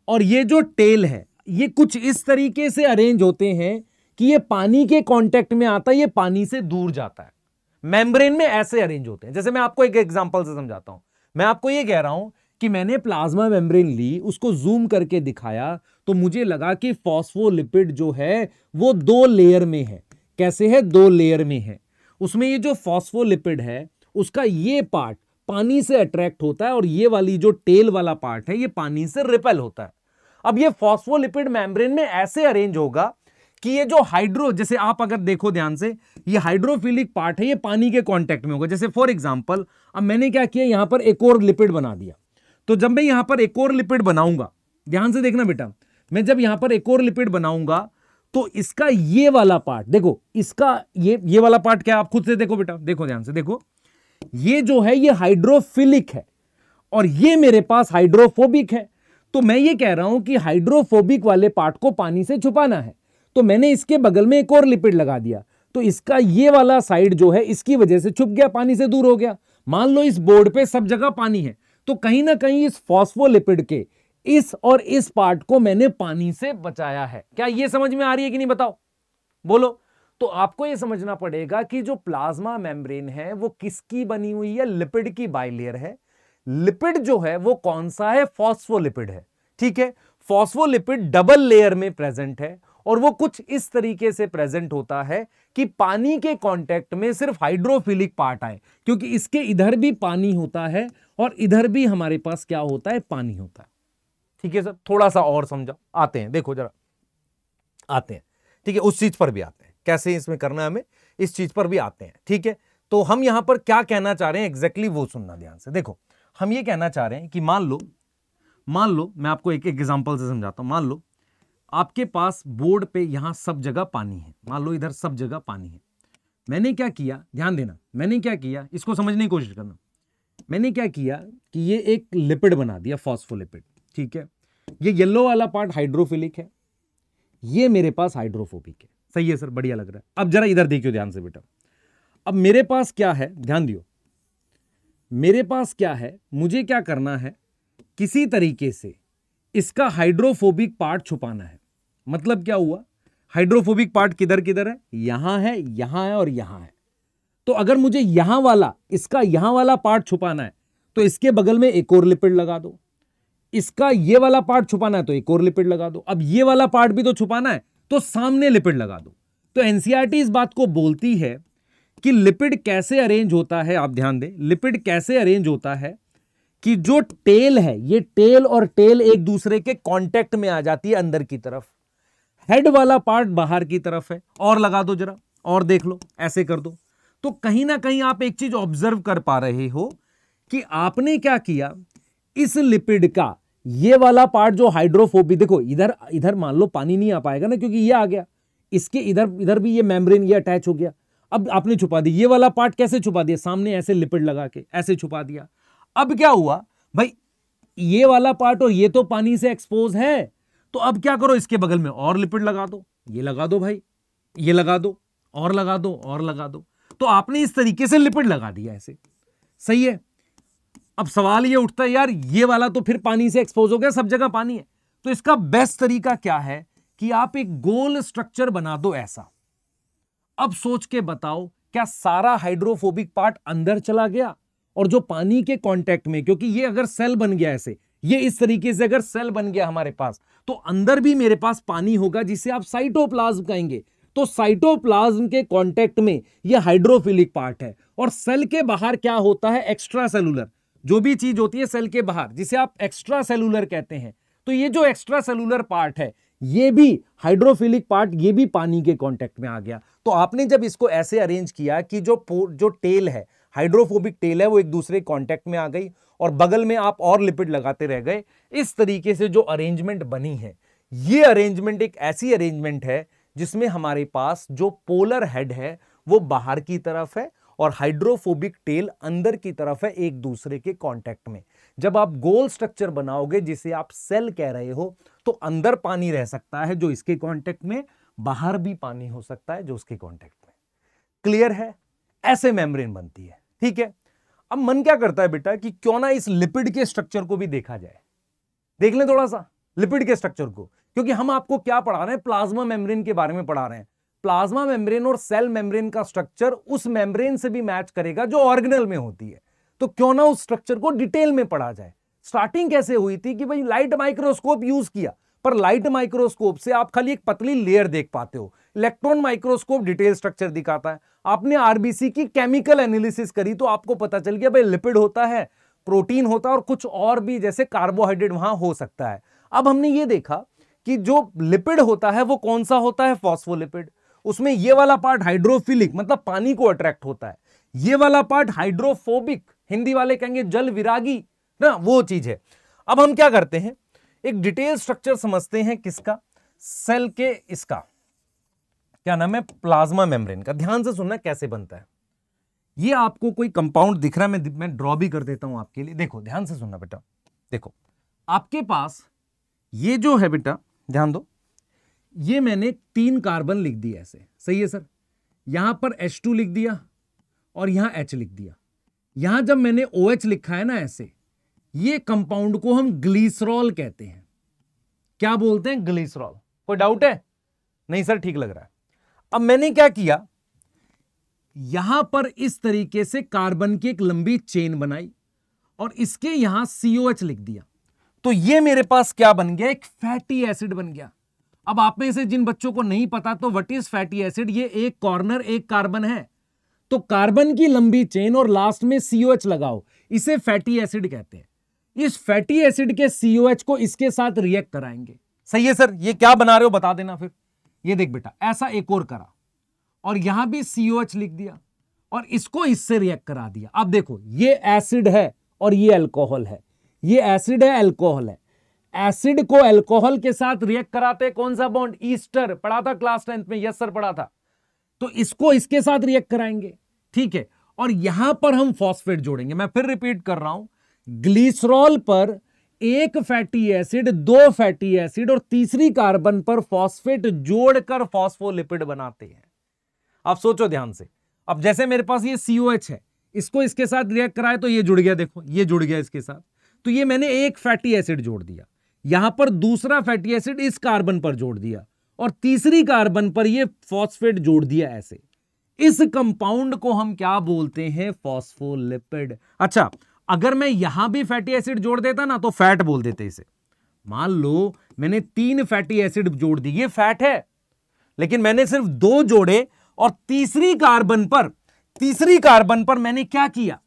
और ये जो टेल है ये कुछ इस तरीके से अरेंज होते हैं कि ये पानी के कांटेक्ट में आता है, ये पानी से दूर जाता है। मेम्ब्रेन में ऐसे अरेंज होते हैं। जैसे मैं आपको एक एग्जांपल से समझाता हूं। मैं आपको ये कह रहा हूं कि मैंने प्लाज्मा मेम्ब्रेन ली, उसको जूम करके दिखाया तो मुझे लगा कि फॉस्फोलिपिड जो है वो दो लेयर में है। कैसे है? दो लेयर में है। उसमें ये जो फॉस्फोलिपिड है उसका ये पार्ट पानी से अट्रैक्ट होता है और ये वाली जो टेल वाला पार्ट है ये पानी से रिपेल होता है। अब ये फॉस्फोलिपिड मेम्ब्रेन में ऐसे अरेंज होगा कि ये जो जैसे आप अगर देखो ध्यान से, ये हाइड्रोफिलिक पार्ट है, ये पानी के कांटेक्ट में होगा। जैसे फॉर एग्जांपल अब मैंने क्या किया, यहां पर एक और लिपिड बना दिया। तो जब मैं यहां पर एक और लिपिड बनाऊंगा, ध्यान से देखना बेटा, मैं जब यहां पर एक और लिपिड बनाऊंगा तो इसका ये वाला पार्ट देखो, इसका ये वाला पार्ट क्या है, आप खुद से देखो बेटा, देखो ध्यान से देखो, ये जो है ये हाइड्रोफिलिक है और ये मेरे पास हाइड्रोफोबिक है। तो मैं ये कह रहा हूं कि हाइड्रोफोबिक वाले पार्ट को पानी से छुपाना है, तो मैंने इसके बगल में एक और लिपिड लगा दिया। तो इसका ये वाला साइड जो है इसकी वजह से छुप गया, पानी से दूर हो गया। मान लो इस बोर्ड पे सब जगह पानी है, तो कहीं ना कहीं इस फॉस्फोलिपिड के इस और इस पार्ट को मैंने पानी से बचाया है। क्या ये समझ में आ रही है कि नहीं, बताओ, बोलो। तो आपको यह समझना पड़ेगा कि जो प्लाज्मा मेम्ब्रेन है वो किसकी बनी हुई है, लिपिड की बाइलेयर है। लिपिड जो है वो कौन सा है, फॉस्फोलिपिड है, ठीक है। फॉस्फोलिपिड डबल लेयर में प्रेजेंट है और वो कुछ इस तरीके से प्रेजेंट होता है कि पानी के कांटेक्ट में सिर्फ हाइड्रोफिलिक पार्ट आए, क्योंकि इसके इधर भी पानी होता है और इधर भी हमारे पास क्या होता है, पानी होता है। ठीक है सर, थोड़ा सा और समझो, आते हैं, देखो जरा आते हैं, ठीक है, उस चीज पर भी आते हैं, कैसे इसमें करना है हमें, इस चीज पर भी आते हैं, ठीक है। तो हम यहां पर क्या कहना चाह रहे हैं एग्जैक्टली वो सुनना ध्यान से। देखो हम ये कहना चाह रहे हैं कि मान लो मैं आपको एक एग्जांपल से समझाता हूं। मान लो आपके पास बोर्ड पे यहां सब जगह पानी है, मान लो इधर सब जगह पानी है। मैंने क्या किया, ध्यान देना, मैंने क्या किया, इसको समझने की कोशिश करना। मैंने क्या किया कि ये एक लिपिड बना दिया, फॉस्फोलिपिड, ठीक है। ये येलो वाला पार्ट हाइड्रोफिलिक है, ये मेरे पास हाइड्रोफोबिक है। सही है सर, बढ़िया लग रहा है। अब जरा इधर देखियो ध्यान से बेटा, अब मेरे पास क्या है, ध्यान दियो, मेरे पास क्या है, मुझे क्या करना है, किसी तरीके से इसका हाइड्रोफोबिक पार्ट छुपाना है। मतलब क्या हुआ, हाइड्रोफोबिक पार्ट किधर किधर है, यहां है, यहां है और यहां है। तो अगर मुझे यहां वाला, इसका यहां वाला पार्ट छुपाना है तो इसके बगल में एक और लिपिड लगा दो। इसका ये वाला पार्ट छुपाना है तो एक और लिपिड लगा दो। अब ये वाला पार्ट भी तो छुपाना है तो सामने लिपिड लगा दो। तो एनसीईआरटी इस बात को बोलती है कि लिपिड कैसे अरेंज होता है, आप ध्यान दें, लिपिड कैसे अरेंज होता है कि जो टेल है, ये टेल और टेल एक दूसरे के कांटेक्ट में आ जाती है अंदर की तरफ, हेड वाला पार्ट बाहर की तरफ है। और लगा दो जरा, और देख लो, ऐसे कर दो। तो कहीं ना कहीं आप एक चीज ऑब्जर्व कर पा रहे हो कि आपने क्या किया, इस लिपिड का ये वाला पार्ट जो हाइड्रोफोबिक, देखो इधर इधर मान लो पानी नहीं आ पाएगा ना, क्योंकि ये आ गया, इसके इधर इधर भी ये मेम्ब्रेन ये अटैच हो गया। अब आपने छुपा दी, ये वाला पार्ट कैसे छुपा दिया, सामने ऐसे लिपिड लगा के ऐसे छुपा दिया। अब क्या हुआ भाई, ये वाला पार्ट और ये तो पानी से एक्सपोज है, तो अब क्या करो, इसके बगल में और लिपिड लगा दो, ये लगा दो भाई, ये लगा दो, और लगा दो, और लगा दो। तो आपने इस तरीके से लिपिड लगा दिया ऐसे, सही है। अब सवाल ये उठता है, यार ये वाला तो फिर पानी से एक्सपोज हो गया, सब जगह पानी है, तो इसका बेस्ट तरीका क्या है कि आप एक गोल स्ट्रक्चर बना दो ऐसा। अब सोच के बताओ, क्या सारा हाइड्रोफोबिक पार्ट अंदर चला गया और जो पानी के कांटेक्ट में, क्योंकि ये अगर सेल बन गया ऐसे, ये इस तरीके से अगर सेल बन गया हमारे पास, तो अंदर भी मेरे पास पानी होगा जिसे आप साइटोप्लाज्म कहेंगे। तो साइटोप्लाज्म के कांटेक्ट में ये हाइड्रोफिलिक पार्ट है और सेल के बाहर क्या होता है, एक्स्ट्रा सेलुलर, जो भी चीज होती है सेल के बाहर जिसे आप एक्स्ट्रा सेलुलर कहते हैं। तो ये जो एक्स्ट्रा सेलुलर पार्ट है, ये भी हाइड्रोफिलिक पार्ट, ये भी पानी के कांटेक्ट में आ गया। तो आपने जब इसको ऐसे अरेंज किया कि जो टेल है, हाइड्रोफोबिक टेल है, वो एक दूसरे कांटेक्ट में आ गई और बगल में आप और लिपिड लगाते रह गए, इस तरीके से जो अरेंजमेंट बनी है, ये अरेंजमेंट एक ऐसी अरेंजमेंट है जिसमें हमारे पास जो पोलर हेड है वो बाहर की तरफ है और हाइड्रोफोबिक टेल अंदर की तरफ है, एक दूसरे के कांटेक्ट में। जब आप गोल स्ट्रक्चर बनाओगे जिसे आप सेल कह रहे हो, तो अंदर पानी रह सकता है जो इसके कांटेक्ट में, बाहर भी पानी हो सकता है जो उसके कांटेक्ट में। क्लियर है? ऐसे मेम्ब्रेन बनती है। ठीक है, अब मन क्या करता है बेटा कि क्यों ना इस लिपिड के स्ट्रक्चर को भी देखा जाए। देख लें थोड़ा सा लिपिड के स्ट्रक्चर को, क्योंकि हम आपको क्या पढ़ा रहे हैं, प्लाज्मा मेम्ब्रेन के बारे में पढ़ा रहे हैं। प्लाज्मा मेम्ब्रेन और सेल मेम्ब्रेन का स्ट्रक्चर उस मेम्ब्रेन से भी मैच करेगा जो ऑर्गेनल में होती है, तो क्यों ना उस स्ट्रक्चर को डिटेल में पढ़ा जाए। स्टार्टिंग कैसे हुई थी कि भाई लाइट माइक्रोस्कोप यूज किया, पर लाइट माइक्रोस्कोप से आप खाली एक पतली लेयर देख पाते हो, इलेक्ट्रॉन माइक्रोस्कोप डिटेल स्ट्रक्चर दिखाता है। आपने आरबीसी की केमिकल एनालिसिस करी तो आपको पता चल गया भाई लिपिड होता है, प्रोटीन होता है और कुछ और भी जैसे कार्बोहाइड्रेट वहां हो सकता है। अब हमने ये देखा कि जो लिपिड होता है वो कौन सा होता है, फॉस्फोलिपिड। उसमें ये वाला पार्ट हाइड्रोफिलिक मतलब पानी को अट्रैक्ट होता है, ये वाला पार्ट हाइड्रोफोबिक, हिंदी वाले कहेंगे जल विरागी ना, वो चीज है। अब हम क्या करते हैं, एक डिटेल स्ट्रक्चर समझते हैं किसका, सेल के, इसका क्या नाम है, प्लाज्मा मेम्ब्रेन का। ध्यान से सुनना कैसे बनता है। ये आपको कोई कंपाउंड दिख रहा है, मैं ड्रॉ भी कर देता हूं आपके लिए। देखो ध्यान से सुनना बेटा, देखो आपके पास ये जो है बेटा, ध्यान दो, ये मैंने 3 कार्बन लिख दिया ऐसे, सही है सर। यहां पर H2 लिख दिया और यहां H लिख दिया। यहां जब मैंने OH लिखा है ना ऐसे, ये कंपाउंड को हम ग्लिसरॉल कहते हैं। क्या बोलते हैं, ग्लिसरॉल। कोई डाउट है? नहीं सर, ठीक लग रहा है। अब मैंने क्या किया, यहां पर इस तरीके से कार्बन की एक लंबी चेन बनाई और इसके यहां COH लिख दिया, तो ये मेरे पास क्या बन गया, एक फैटी एसिड बन गया। अब आप में से जिन बच्चों को नहीं पता तो व्हाट इज फैटी एसिड, ये एक कॉर्नर एक कार्बन है, तो कार्बन की लंबी चेन और लास्ट में COH लगाओ, इसे फैटी एसिड कहते हैं। इस फैटी एसिड के COH को इसके साथ रिएक्ट कराएंगे। सही है सर, ये क्या बना रहे हो बता देना फिर। ये देख बेटा, ऐसा एक और करा और यहां भी COH लिख दिया और इसको इससे रिएक्ट करा दिया। अब देखो ये एसिड है और ये अल्कोहल है, ये एसिड है अल्कोहल है। एसिड को अल्कोहल के साथ रिएक्ट कराते कौन सा बॉन्ड, ईस्टर, पढ़ा था क्लास 10th में, यस सर पढ़ा था। तो इसको इसके साथ रिएक्ट कराएंगे, ठीक है। और यहां पर हम फॉस्फेट जोड़ेंगे। मैं फिर रिपीट कर रहा हूं, ग्लिसरॉल पर एक फैटी एसिड, 2 फैटी एसिड और तीसरी कार्बन पर फॉस्फेट जोड़कर फॉस्फोलिपिड बनाते हैं। आप सोचो ध्यान से। अब जैसे मेरे पास ये COH है, इसको इसके साथ रिएक्ट कराए तो ये जुड़ गया, देखो ये जुड़ गया इसके साथ, तो ये मैंने एक फैटी एसिड जोड़ दिया। यहां पर दूसरा फैटी एसिड इस कार्बन पर जोड़ दिया और तीसरी कार्बन पर ये फॉस्फेट जोड़ दिया ऐसे। इस कंपाउंड को हम क्या बोलते हैं, फॉस्फोलिपिड। अच्छा, अगर मैं यहां भी फैटी एसिड जोड़ देता ना तो फैट बोल देते इसे। मान लो मैंने 3 फैटी एसिड जोड़ दी, ये फैट है, लेकिन मैंने सिर्फ 2 जोड़े और तीसरी कार्बन पर मैंने क्या किया,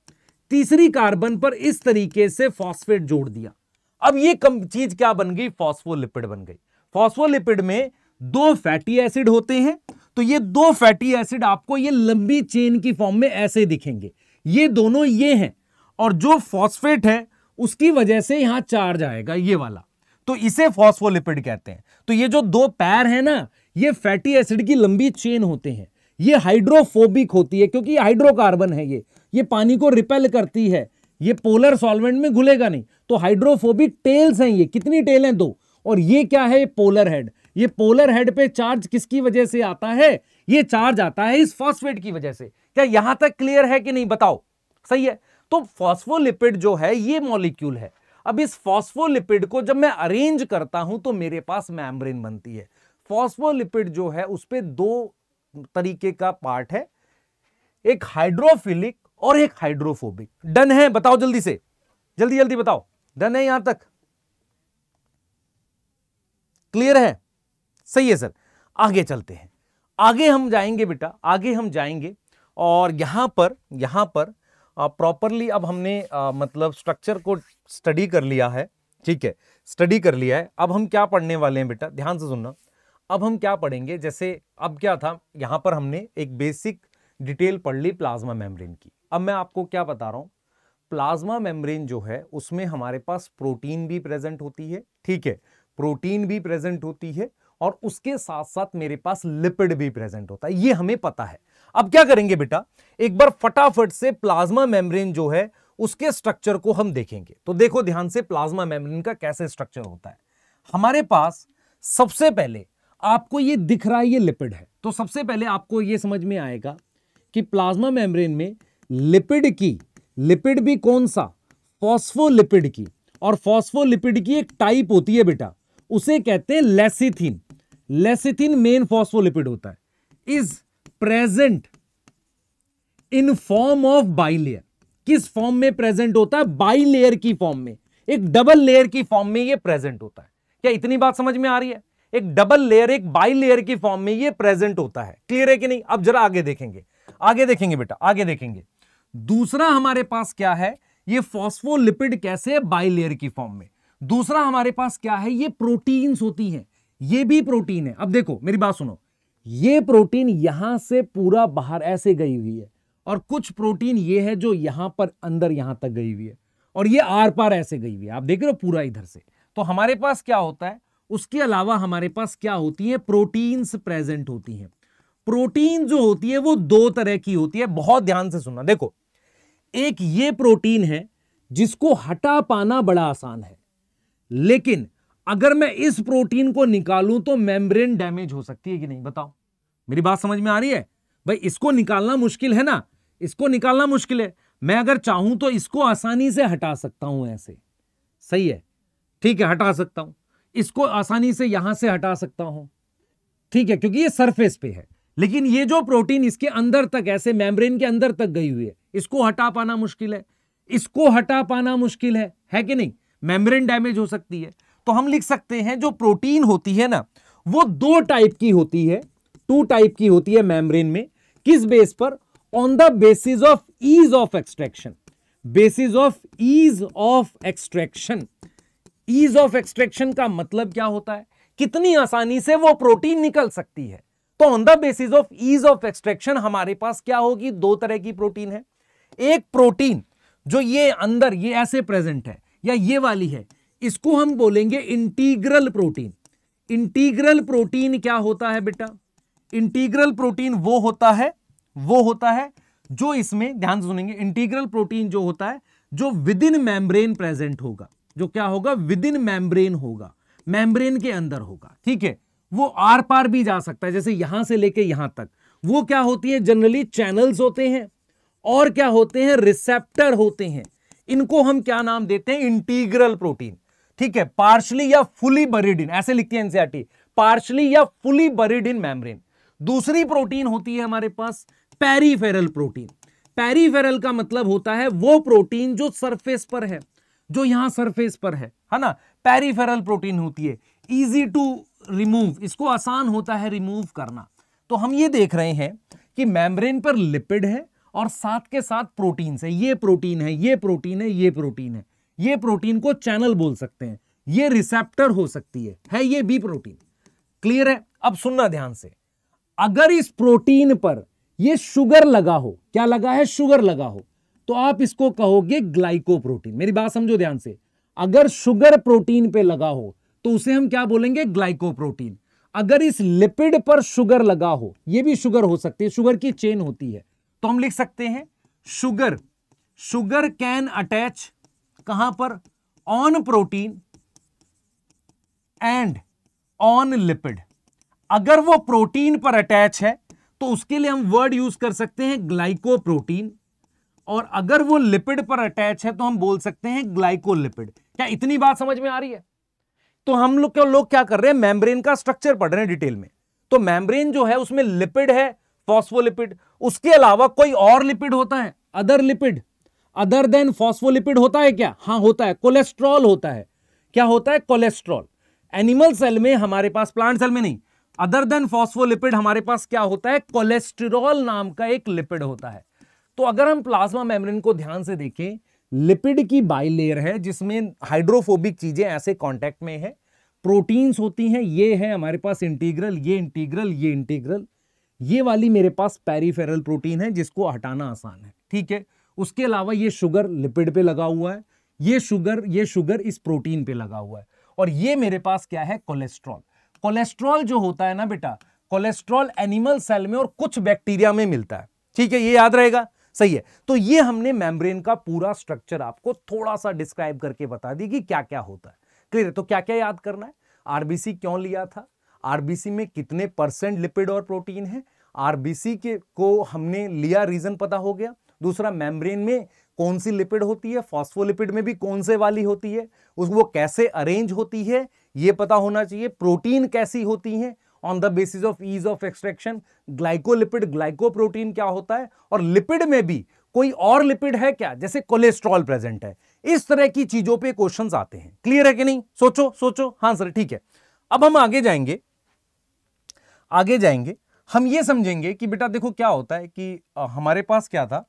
तीसरी कार्बन पर इस तरीके से फॉस्फेट जोड़ दिया। अब ये चीज क्या बन गई, फॉस्फोलिपिड बन गई। फॉस्फोलिपिड में 2 फैटी एसिड होते हैं, तो ये 2 फैटी एसिड आपको ये लंबी चेन की फॉर्म में ऐसे दिखेंगे। ये दोनों ये हैं और जो फॉस्फेट है उसकी वजह से यहां चार्ज आएगा ये वाला, तो इसे फॉस्फोलिपिड कहते हैं। तो ये जो 2 पैर है ना, ये फैटी एसिड की लंबी चेन होते हैं। ये हाइड्रोफोबिक होती है क्योंकि हाइड्रोकार्बन है, ये पानी को रिपेल करती है, ये पोलर सॉल्वेंट में घुलेगा नहीं, तो हाइड्रोफोबिक टेल्स हैं। ये कितनी टेल हैं, 2। और ये क्या है, पोलर हेड। ये पोलर हेड पे चार्ज किसकी वजह से आता है, ये चार्ज आता है इस फॉस्फेट की वजह से। क्या यहां तक क्लियर है कि नहीं, बताओ। सही है। तो फॉस्फोलिपिड जो है ये मॉलिक्यूल है। अब इस फॉस्फोलिपिड को जब मैं अरेंज करता हूं तो मेरे पास मेम्ब्रेन बनती है। फॉस्फोलिपिड जो है उस पे 2 तरीके का पार्ट है, एक हाइड्रोफिलिक और एक हाइड्रोफोबिक। डन है, बताओ जल्दी से, जल्दी जल्दी बताओ, डन है यहां तक, क्लियर है? सही है सर। आगे चलते हैं, आगे हम जाएंगे बेटा, आगे हम जाएंगे और यहां पर प्रॉपरली अब हमने मतलब स्ट्रक्चर को स्टडी कर लिया है, ठीक है, स्टडी कर लिया है। अब हम क्या पढ़ने वाले हैं बेटा, ध्यान से सुनना। अब हम क्या पढ़ेंगे, जैसे अब क्या था, यहां पर हमने एक बेसिक डिटेल पढ़ ली प्लाज्मा मेम्ब्रेन की। अब मैं आपको क्या बता रहा हूं, प्लाज्मा मेम्ब्रेन जो है उसमें हमारे पास प्रोटीन भी प्रेजेंट होती है, ठीक है। प्रोटीन भी प्रेजेंट होती है और उसके साथ साथ मेरे पास लिपिड भी प्रेजेंट होता है, ये हमें पता है। अब क्या करेंगे बेटा, एक बार फटाफट से प्लाज्मा मेम्ब्रेन जो है उसके स्ट्रक्चर को हम देखेंगे। तो देखो ध्यान से प्लाज्मा मेम्ब्रेन का कैसे स्ट्रक्चर होता है। हमारे पास सबसे पहले आपको ये दिख रहा है, ये लिपिड है। तो सबसे पहले आपको ये समझ में आएगा कि प्लाज्मा मेम्ब्रेन में लिपिड भी कौन सा, फॉस्फोलिपिड की, और फॉस्फोलिपिड की एक टाइप होती है बेटा, उसे कहते हैं लेसिथिन। लेसिथिन मेन फॉस्फोलिपिड होता है, is present in form of bilayer. किस फॉर्म में प्रेजेंट होता है? बाइलेयर की फॉर्म में, एक डबल लेयर की फॉर्म में ये प्रेजेंट होता है। क्या इतनी बात समझ में आ रही है? एक डबल लेयर, एक बाइलेयर की फॉर्म में ये प्रेजेंट होता है। क्लियर है कि नहीं? अब जरा आगे देखेंगे, आगे देखेंगे बेटा, आगे देखेंगे। दूसरा हमारे पास क्या है, ये फॉस्फोलिपिड कैसे है? बाइलेयर की फॉर्म में। दूसरा हमारे पास क्या है? ये प्रोटीन्स होती हैं, ये भी प्रोटीन है। अब देखो मेरी बात सुनो, ये प्रोटीन यहां से पूरा बाहर ऐसे गई हुई है, और कुछ प्रोटीन ये है जो यहां पर अंदर यहां तक गई हुई है, और ये आर पार ऐसे गई हुई है। आप देख रहे हो पूरा इधर से। तो हमारे पास क्या होता है, उसके अलावा हमारे पास क्या होती है? प्रोटीन्स प्रेजेंट होती हैं। प्रोटीन जो होती है वो दो तरह की होती है, बहुत ध्यान से सुनना। देखो, एक ये प्रोटीन है जिसको हटा पाना बड़ा आसान है, लेकिन अगर मैं इस प्रोटीन को निकालूं तो मेम्ब्रेन डैमेज हो सकती है कि नहीं? बताओ, मेरी बात समझ में आ रही है? भाई इसको निकालना मुश्किल है ना, इसको निकालना मुश्किल है। मैं अगर चाहूं तो इसको आसानी से हटा सकता हूं, ऐसे, सही है, ठीक है, हटा सकता हूं इसको आसानी से, यहां से हटा सकता हूं, ठीक है, क्योंकि ये सरफेस पे है। लेकिन ये जो प्रोटीन इसके अंदर तक, ऐसे मेम्ब्रेन के अंदर तक गई हुई है, इसको हटा पाना मुश्किल है, इसको हटा पाना मुश्किल है कि नहीं? मेम्ब्रेन डैमेज हो सकती है। तो हम लिख सकते हैं जो प्रोटीन होती है ना, वो दो टाइप की होती है, टू टाइप की होती है मेम्ब्रेन में। किस बेस पर? On the basis of ease of extraction. Basis of ease of extraction. Ease of extraction का मतलब क्या होता है? कितनी आसानी से वो प्रोटीन निकल सकती है। तो on the basis of ease of extraction हमारे पास क्या होगी? दो तरह की प्रोटीन है। एक प्रोटीन जो ये अंदर ये ऐसे प्रेजेंट है, या ये वाली है, इसको हम बोलेंगे इंटीग्रल प्रोटीन। इंटीग्रल प्रोटीन क्या होता है बेटा? इंटीग्रल प्रोटीन वो होता है जो, इसमें ध्यान से सुनेंगे, इंटीग्रल प्रोटीन जो होता है जो विद इन मेम्ब्रेन प्रेजेंट होगा। जो क्या होगा? विद इन मेम्ब्रेन होगा, मेम्ब्रेन के अंदर होगा, ठीक है। वो आर पार भी जा सकता है, जैसे यहां से लेके यहां तक। वो क्या होती है? जनरली चैनल्स होते हैं, और क्या होते हैं? रिसेप्टर होते हैं। इनको हम क्या नाम देते हैं? इंटीग्रल प्रोटीन, ठीक है। पार्शली या फुली बरीड इन, ऐसे लिखती है एनसीईआरटी, पार्शली या फुली बरीड इन मेम्ब्रेन। दूसरी प्रोटीन होती है हमारे पास पेरिफेरल प्रोटीन। पेरिफेरल का मतलब होता है वो प्रोटीन जो सरफेस पर है, जो यहां सरफेस पर है ना, पेरिफेरल प्रोटीन होती है। इजी टू रिमूव, इसको आसान होता है रिमूव करना। तो हम ये देख रहे हैं कि मेम्ब्रेन पर लिपिड है और साथ के साथ प्रोटीन है। ये प्रोटीन है, ये प्रोटीन है, ये प्रोटीन है। ये प्रोटीन को चैनल बोल सकते हैं, ये रिसेप्टर हो सकती है ये भी प्रोटीन। क्लियर है? अब सुनना ध्यान से, अगर इस प्रोटीन पर ये शुगर लगा हो, क्या लगा है? शुगर लगा हो, तो आप इसको कहोगे ग्लाइकोप्रोटीन। मेरी बात समझो ध्यान से, अगर शुगर प्रोटीन पे लगा हो तो उसे हम क्या बोलेंगे? ग्लाइकोप्रोटीन। अगर इस लिपिड पर शुगर लगा हो, ये भी शुगर हो सकती है, शुगर की चेन होती है, तो हम लिख सकते हैं शुगर कैन अटैच कहां पर? On protein and on lipid. अगर वो प्रोटीन पर अटैच है तो उसके लिए हम वर्ड यूज कर सकते हैं ग्लाइकोप्रोटीन, और अगर वो लिपिड पर अटैच है तो हम बोल सकते हैं ग्लाइकोलिपिड। क्या इतनी बात समझ में आ रही है? तो हम लोग क्या कर रहे हैं? मेम्ब्रेन का स्ट्रक्चर पढ़ रहे हैं डिटेल में। तो मेम्ब्रेन जो है उसमें लिपिड है, फॉस्फोलिपिड, उसके अलावा कोई और लिपिड होता है? Other lipid other than phospholipid होता है क्या? हां होता है, कोलेस्ट्रॉल होता है। क्या होता है? कोलेस्ट्रॉल। एनिमल सेल में हमारे पास, प्लांट सेल में नहीं, अदर देन फॉस्फोलिपिड हमारे पास क्या होता है? कोलेस्टेरॉल नाम का एक लिपिड होता है। तो अगर हम प्लाज्मा मेम्ब्रेन को ध्यान से देखें, लिपिड की बाइलेयर है जिसमें हाइड्रोफोबिक चीजें ऐसे कांटेक्ट में है, प्रोटीन्स होती हैं, ये है हमारे पास इंटीग्रल, ये इंटीग्रल, ये इंटीग्रल, ये वाली मेरे पास पेरिफेरल प्रोटीन है जिसको हटाना आसान है, ठीक है। उसके अलावा ये शुगर लिपिड पे लगा हुआ है, ये शुगर इस प्रोटीन पे लगा हुआ है, और ये मेरे पास क्या है, कोलेस्ट्रॉल। कोलेस्ट्रॉल जो होता है ना बेटा, कोलेस्ट्रॉल एनिमल सेल में और कुछ बैक्टीरिया में मिलता है, ठीक है, ये याद रहेगा, सही है। तो ये हमने मेम्ब्रेन का पूरा स्ट्रक्चर आपको थोड़ा सा डिस्क्राइब करके बता दी कि क्या क्या होता है, क्लियर है। तो क्या क्या याद करना है, आरबीसी क्यों लिया था, आरबीसी में कितने % लिपिड और प्रोटीन है, आरबीसी के को हमने लिया, रीजन पता हो गया। दूसरा, मेम्ब्रेन में कौन सी लिपिड होती है, फॉस्फोलिपिड में भी कौन से वाली होती है, वो कैसे अरेंज होती है ये पता होना चाहिए। प्रोटीन कैसी होती है on the basis of ease of extraction, glycolipid glycoprotein क्या होता है, और लिपिड में भी कोई और लिपिड है क्या, जैसे कोलेस्ट्रॉल प्रेजेंट है। इस तरह की चीजों पे क्वेश्चंस आते हैं, क्लियर है कि नहीं, सोचो सोचो, हाँ सर ठीक है। अब हम आगे जाएंगे, हम ये समझेंगे कि बेटा देखो क्या होता है कि हमारे पास क्या था,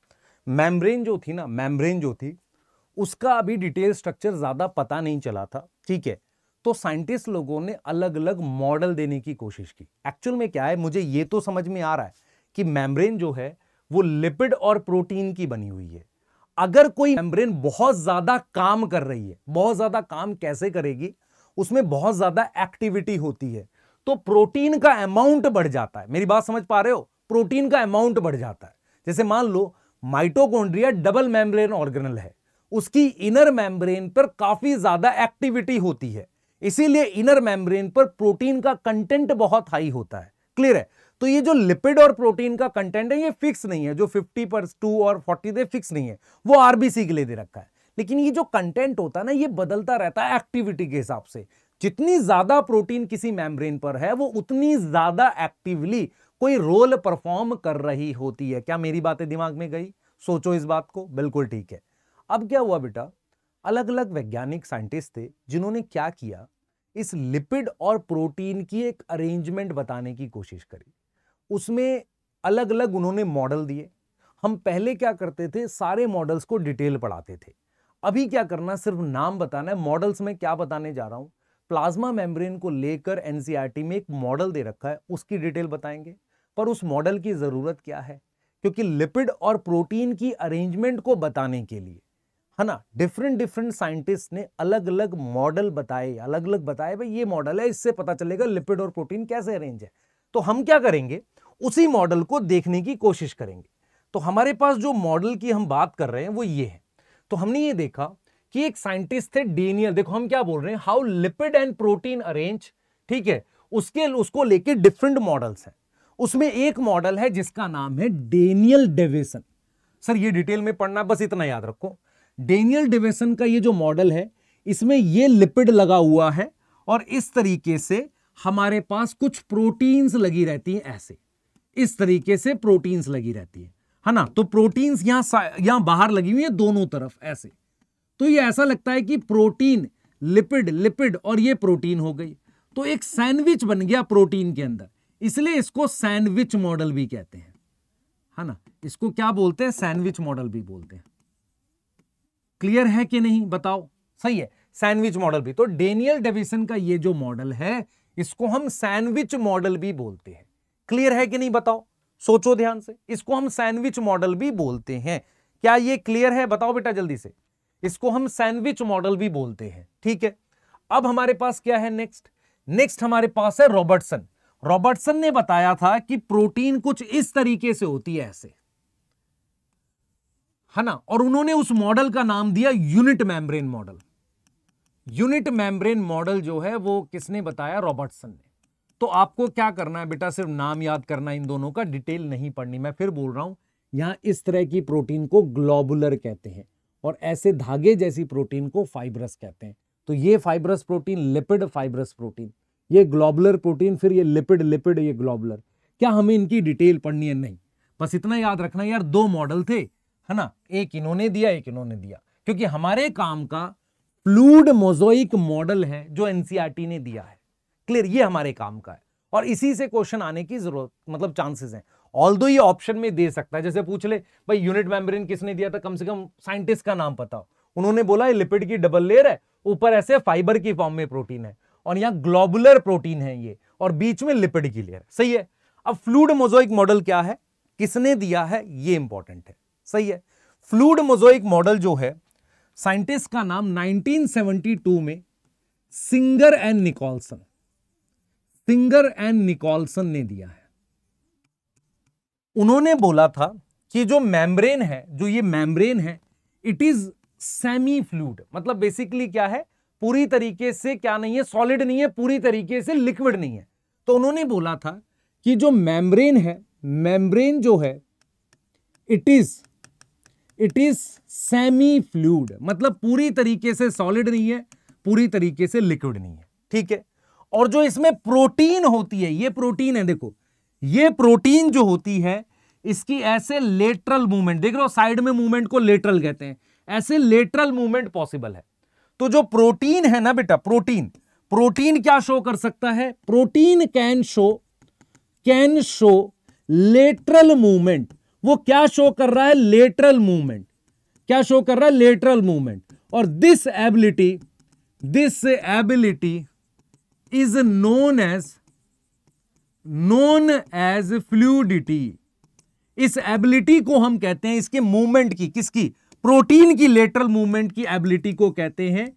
मेम्ब्रेन जो थी ना, मेम्ब्रेन जो थी उसका अभी डिटेल स्ट्रक्चर ज्यादा पता नहीं चला था, ठीक है। तो साइंटिस्ट लोगों ने अलग अलग मॉडल देने की कोशिश की। एक्चुअल में क्या है, मुझे ये तो समझ में आ रहा है कि मेम्ब्रेन जो है वो लिपिड और प्रोटीन की बनी हुई है। अगर कोई मेम्ब्रेन बहुत ज्यादा काम कर रही है, बहुत ज्यादा काम कैसे करेगी, उसमें बहुत ज्यादा एक्टिविटी होती है, तो प्रोटीन का अमाउंट बढ़ जाता है। मेरी बात समझ पा रहे हो, प्रोटीन का अमाउंट बढ़ जाता है। जैसे मान लो माइटोकॉन्ड्रिया डबल मेम्ब्रेन ऑर्गेनल है, उसकी इनर मेम्ब्रेन पर काफी ज्यादा एक्टिविटी होती है, इसीलिए इनर मेम्ब्रेन पर प्रोटीन का कंटेंट बहुत हाई होता है, क्लियर है। तो ये जो लिपिड और प्रोटीन का कंटेंट है ये फिक्स नहीं है, जो 50% और 40 दे फिक्स नहीं है, वो आरबीसी के लिए दे रखा है। लेकिन ये जो कंटेंट होता है ना, ये बदलता रहता है एक्टिविटी के हिसाब से। जितनी ज्यादा प्रोटीन किसी मेम्ब्रेन पर है, वो उतनी ज्यादा एक्टिवली कोई रोल परफॉर्म कर रही होती है। क्या मेरी बातें दिमाग में गई, सोचो इस बात को, बिल्कुल ठीक है। अब क्या हुआ बेटा, अलग अलग वैज्ञानिक साइंटिस्ट थे जिन्होंने क्या किया, इस लिपिड और प्रोटीन की एक अरेंजमेंट बताने की कोशिश करी। उसमें अलग अलग उन्होंने मॉडल दिए। हम पहले क्या करते थे, सारे मॉडल्स को डिटेल पढ़ाते थे। अभी क्या करना, सिर्फ नाम बताना है। मॉडल्स में क्या बताने जा रहा हूं, प्लाज्मा मेम्ब्रेन को लेकर एनसीईआरटी में एक मॉडल दे रखा है, उसकी डिटेल बताएंगे। पर उस मॉडल की जरूरत क्या है, क्योंकि लिपिड और प्रोटीन की अरेंजमेंट को बताने के लिए, है ना, डिफरेंट साइंटिस्ट ने अलग अलग मॉडल बताए, भाई ये मॉडल है, इससे पता चलेगा लिपिड और प्रोटीन कैसे अरेंज है। तो हम क्या करेंगे, उसी मॉडल को देखने की कोशिश करेंगे। तो हमारे पास जो मॉडल की हम बात कर रहे हैं वो ये है। तो हमने ये देखा कि एक साइंटिस्ट थे डेनियल, देखो हम क्या बोल रहे हैं, how lipid and protein arrange, ठीक है, उसको लेके डिफरेंट मॉडल्स हैं। उसमें एक मॉडल है जिसका नाम है डेनियल डेविसन। सर ये डिटेल में पढ़ना, बस इतना याद रखो, डेनियल डेविसन का ये जो मॉडल है, इसमें ये लिपिड लगा हुआ है और इस तरीके से हमारे पास कुछ प्रोटीन्स लगी रहती हैं, ऐसे इस तरीके से प्रोटीन्स लगी रहती है ना। तो प्रोटीन्स यहां बाहर लगी हुई है दोनों तरफ ऐसे। तो ये ऐसा लगता है कि प्रोटीन लिपिड और ये प्रोटीन हो गई, तो एक सैंडविच बन गया प्रोटीन के अंदर, इसलिए इसको सैंडविच मॉडल भी कहते हैं, है ना। इसको क्या बोलते हैं, सैंडविच मॉडल भी बोलते हैं। क्लियर है कि नहीं बताओ, सही है, सैंडविच मॉडल भी। तो डेनियल डेविसन का ये जो मॉडल है, इसको हम सैंडविच मॉडल भी बोलते हैं। क्लियर है कि नहीं बताओ, सोचो ध्यान से, इसको हम सैंडविच मॉडल भी बोलते हैं। क्या ये क्लियर है, बताओ बेटा जल्दी से। इसको हम सैंडविच मॉडल भी बोलते हैं, ठीक है। अब हमारे पास क्या है, नेक्स्ट हमारे पास है रॉबर्टसन ने बताया था कि प्रोटीन कुछ इस तरीके से होती है, ऐसे, है ना। और उन्होंने उस मॉडल का नाम दिया unit membrane model. Unit membrane model जो है वो किसने बताया, रॉबर्टसन ने। तो आपको क्या करना है बेटा, सिर्फ नाम याद करना, इन दोनों का डिटेल नहीं पढ़नी। मैं फिर बोल रहा हूं, यहां इस तरह की प्रोटीन को ग्लोबुलर कहते हैं और ऐसे धागे जैसी प्रोटीन को फाइब्रस कहते हैं। तो ये fibrous protein lipid fibrous protein, ये ग्लोबुलर प्रोटीन, फिर ये लिपिड ये ग्लोबुलर। क्या हमें इनकी डिटेल पढ़नी है, नहीं, बस इतना याद रखना यार, दो मॉडल थे, है ना, एक इन्होंने दिया एक इन्होंने दिया, क्योंकि हमारे काम का फ्लूइड मोज़ाइक मॉडल है जो एनसीईआरटी ने दिया है। क्लियर, ये हमारे काम का है और इसी से क्वेश्चन आने की जरूरत, मतलब चांसेस हैं। ऑल्दो ये ऑप्शन में दे सकता है, जैसे पूछ ले भाई यूनिट मेम्ब्रेन किसने दिया था, कम से कम साइंटिस्ट का नाम पता हो। उन्होंने बोला ये लिपिड की डबल लेयर है, ऊपर ऐसे फाइबर की फॉर्म में प्रोटीन है और यहां ग्लोबुलर प्रोटीन है ये, और बीच में लिपिड की लेयर, सही है। अब फ्लूइड मोज़ाइक मॉडल क्या है, किसने दिया है, ये इंपॉर्टेंट है, सही है। फ्लूइड मोज़ाइक मॉडल जो है, साइंटिस्ट का नाम 1972 में Singer and Nicolson, Singer and Nicolson ने दिया है। उन्होंने बोला था कि जो मेम्ब्रेन है, जो ये मेम्ब्रेन है, इट इज सेमी फ्लूइड, मतलब बेसिकली क्या है, पूरी तरीके से क्या नहीं है, सॉलिड नहीं है, पूरी तरीके से लिक्विड नहीं है। तो उन्होंने बोला था कि जो मेम्ब्रेन है, मेम्ब्रेन जो है इट इज सेमी फ्लूइड, मतलब पूरी तरीके से सॉलिड नहीं है, पूरी तरीके से लिक्विड नहीं है, ठीक है। और जो इसमें प्रोटीन होती है, ये प्रोटीन है, देखो ये प्रोटीन जो होती है, इसकी ऐसे लेटरल मूवमेंट, देख रहे हो साइड में मूवमेंट को लेटरल कहते हैं, ऐसे लेटरल मूवमेंट पॉसिबल है। तो जो प्रोटीन है ना बेटा, प्रोटीन क्या शो कर सकता है, protein can show lateral movement. वो क्या शो कर रहा है, लेटरल मूवमेंट, क्या शो कर रहा है, लेटरल मूवमेंट। और this ability is known as fluidity. इस एबिलिटी को हम कहते हैं, इसके मूवमेंट की, किसकी, प्रोटीन की लेटरल मूवमेंट की एबिलिटी को कहते हैं,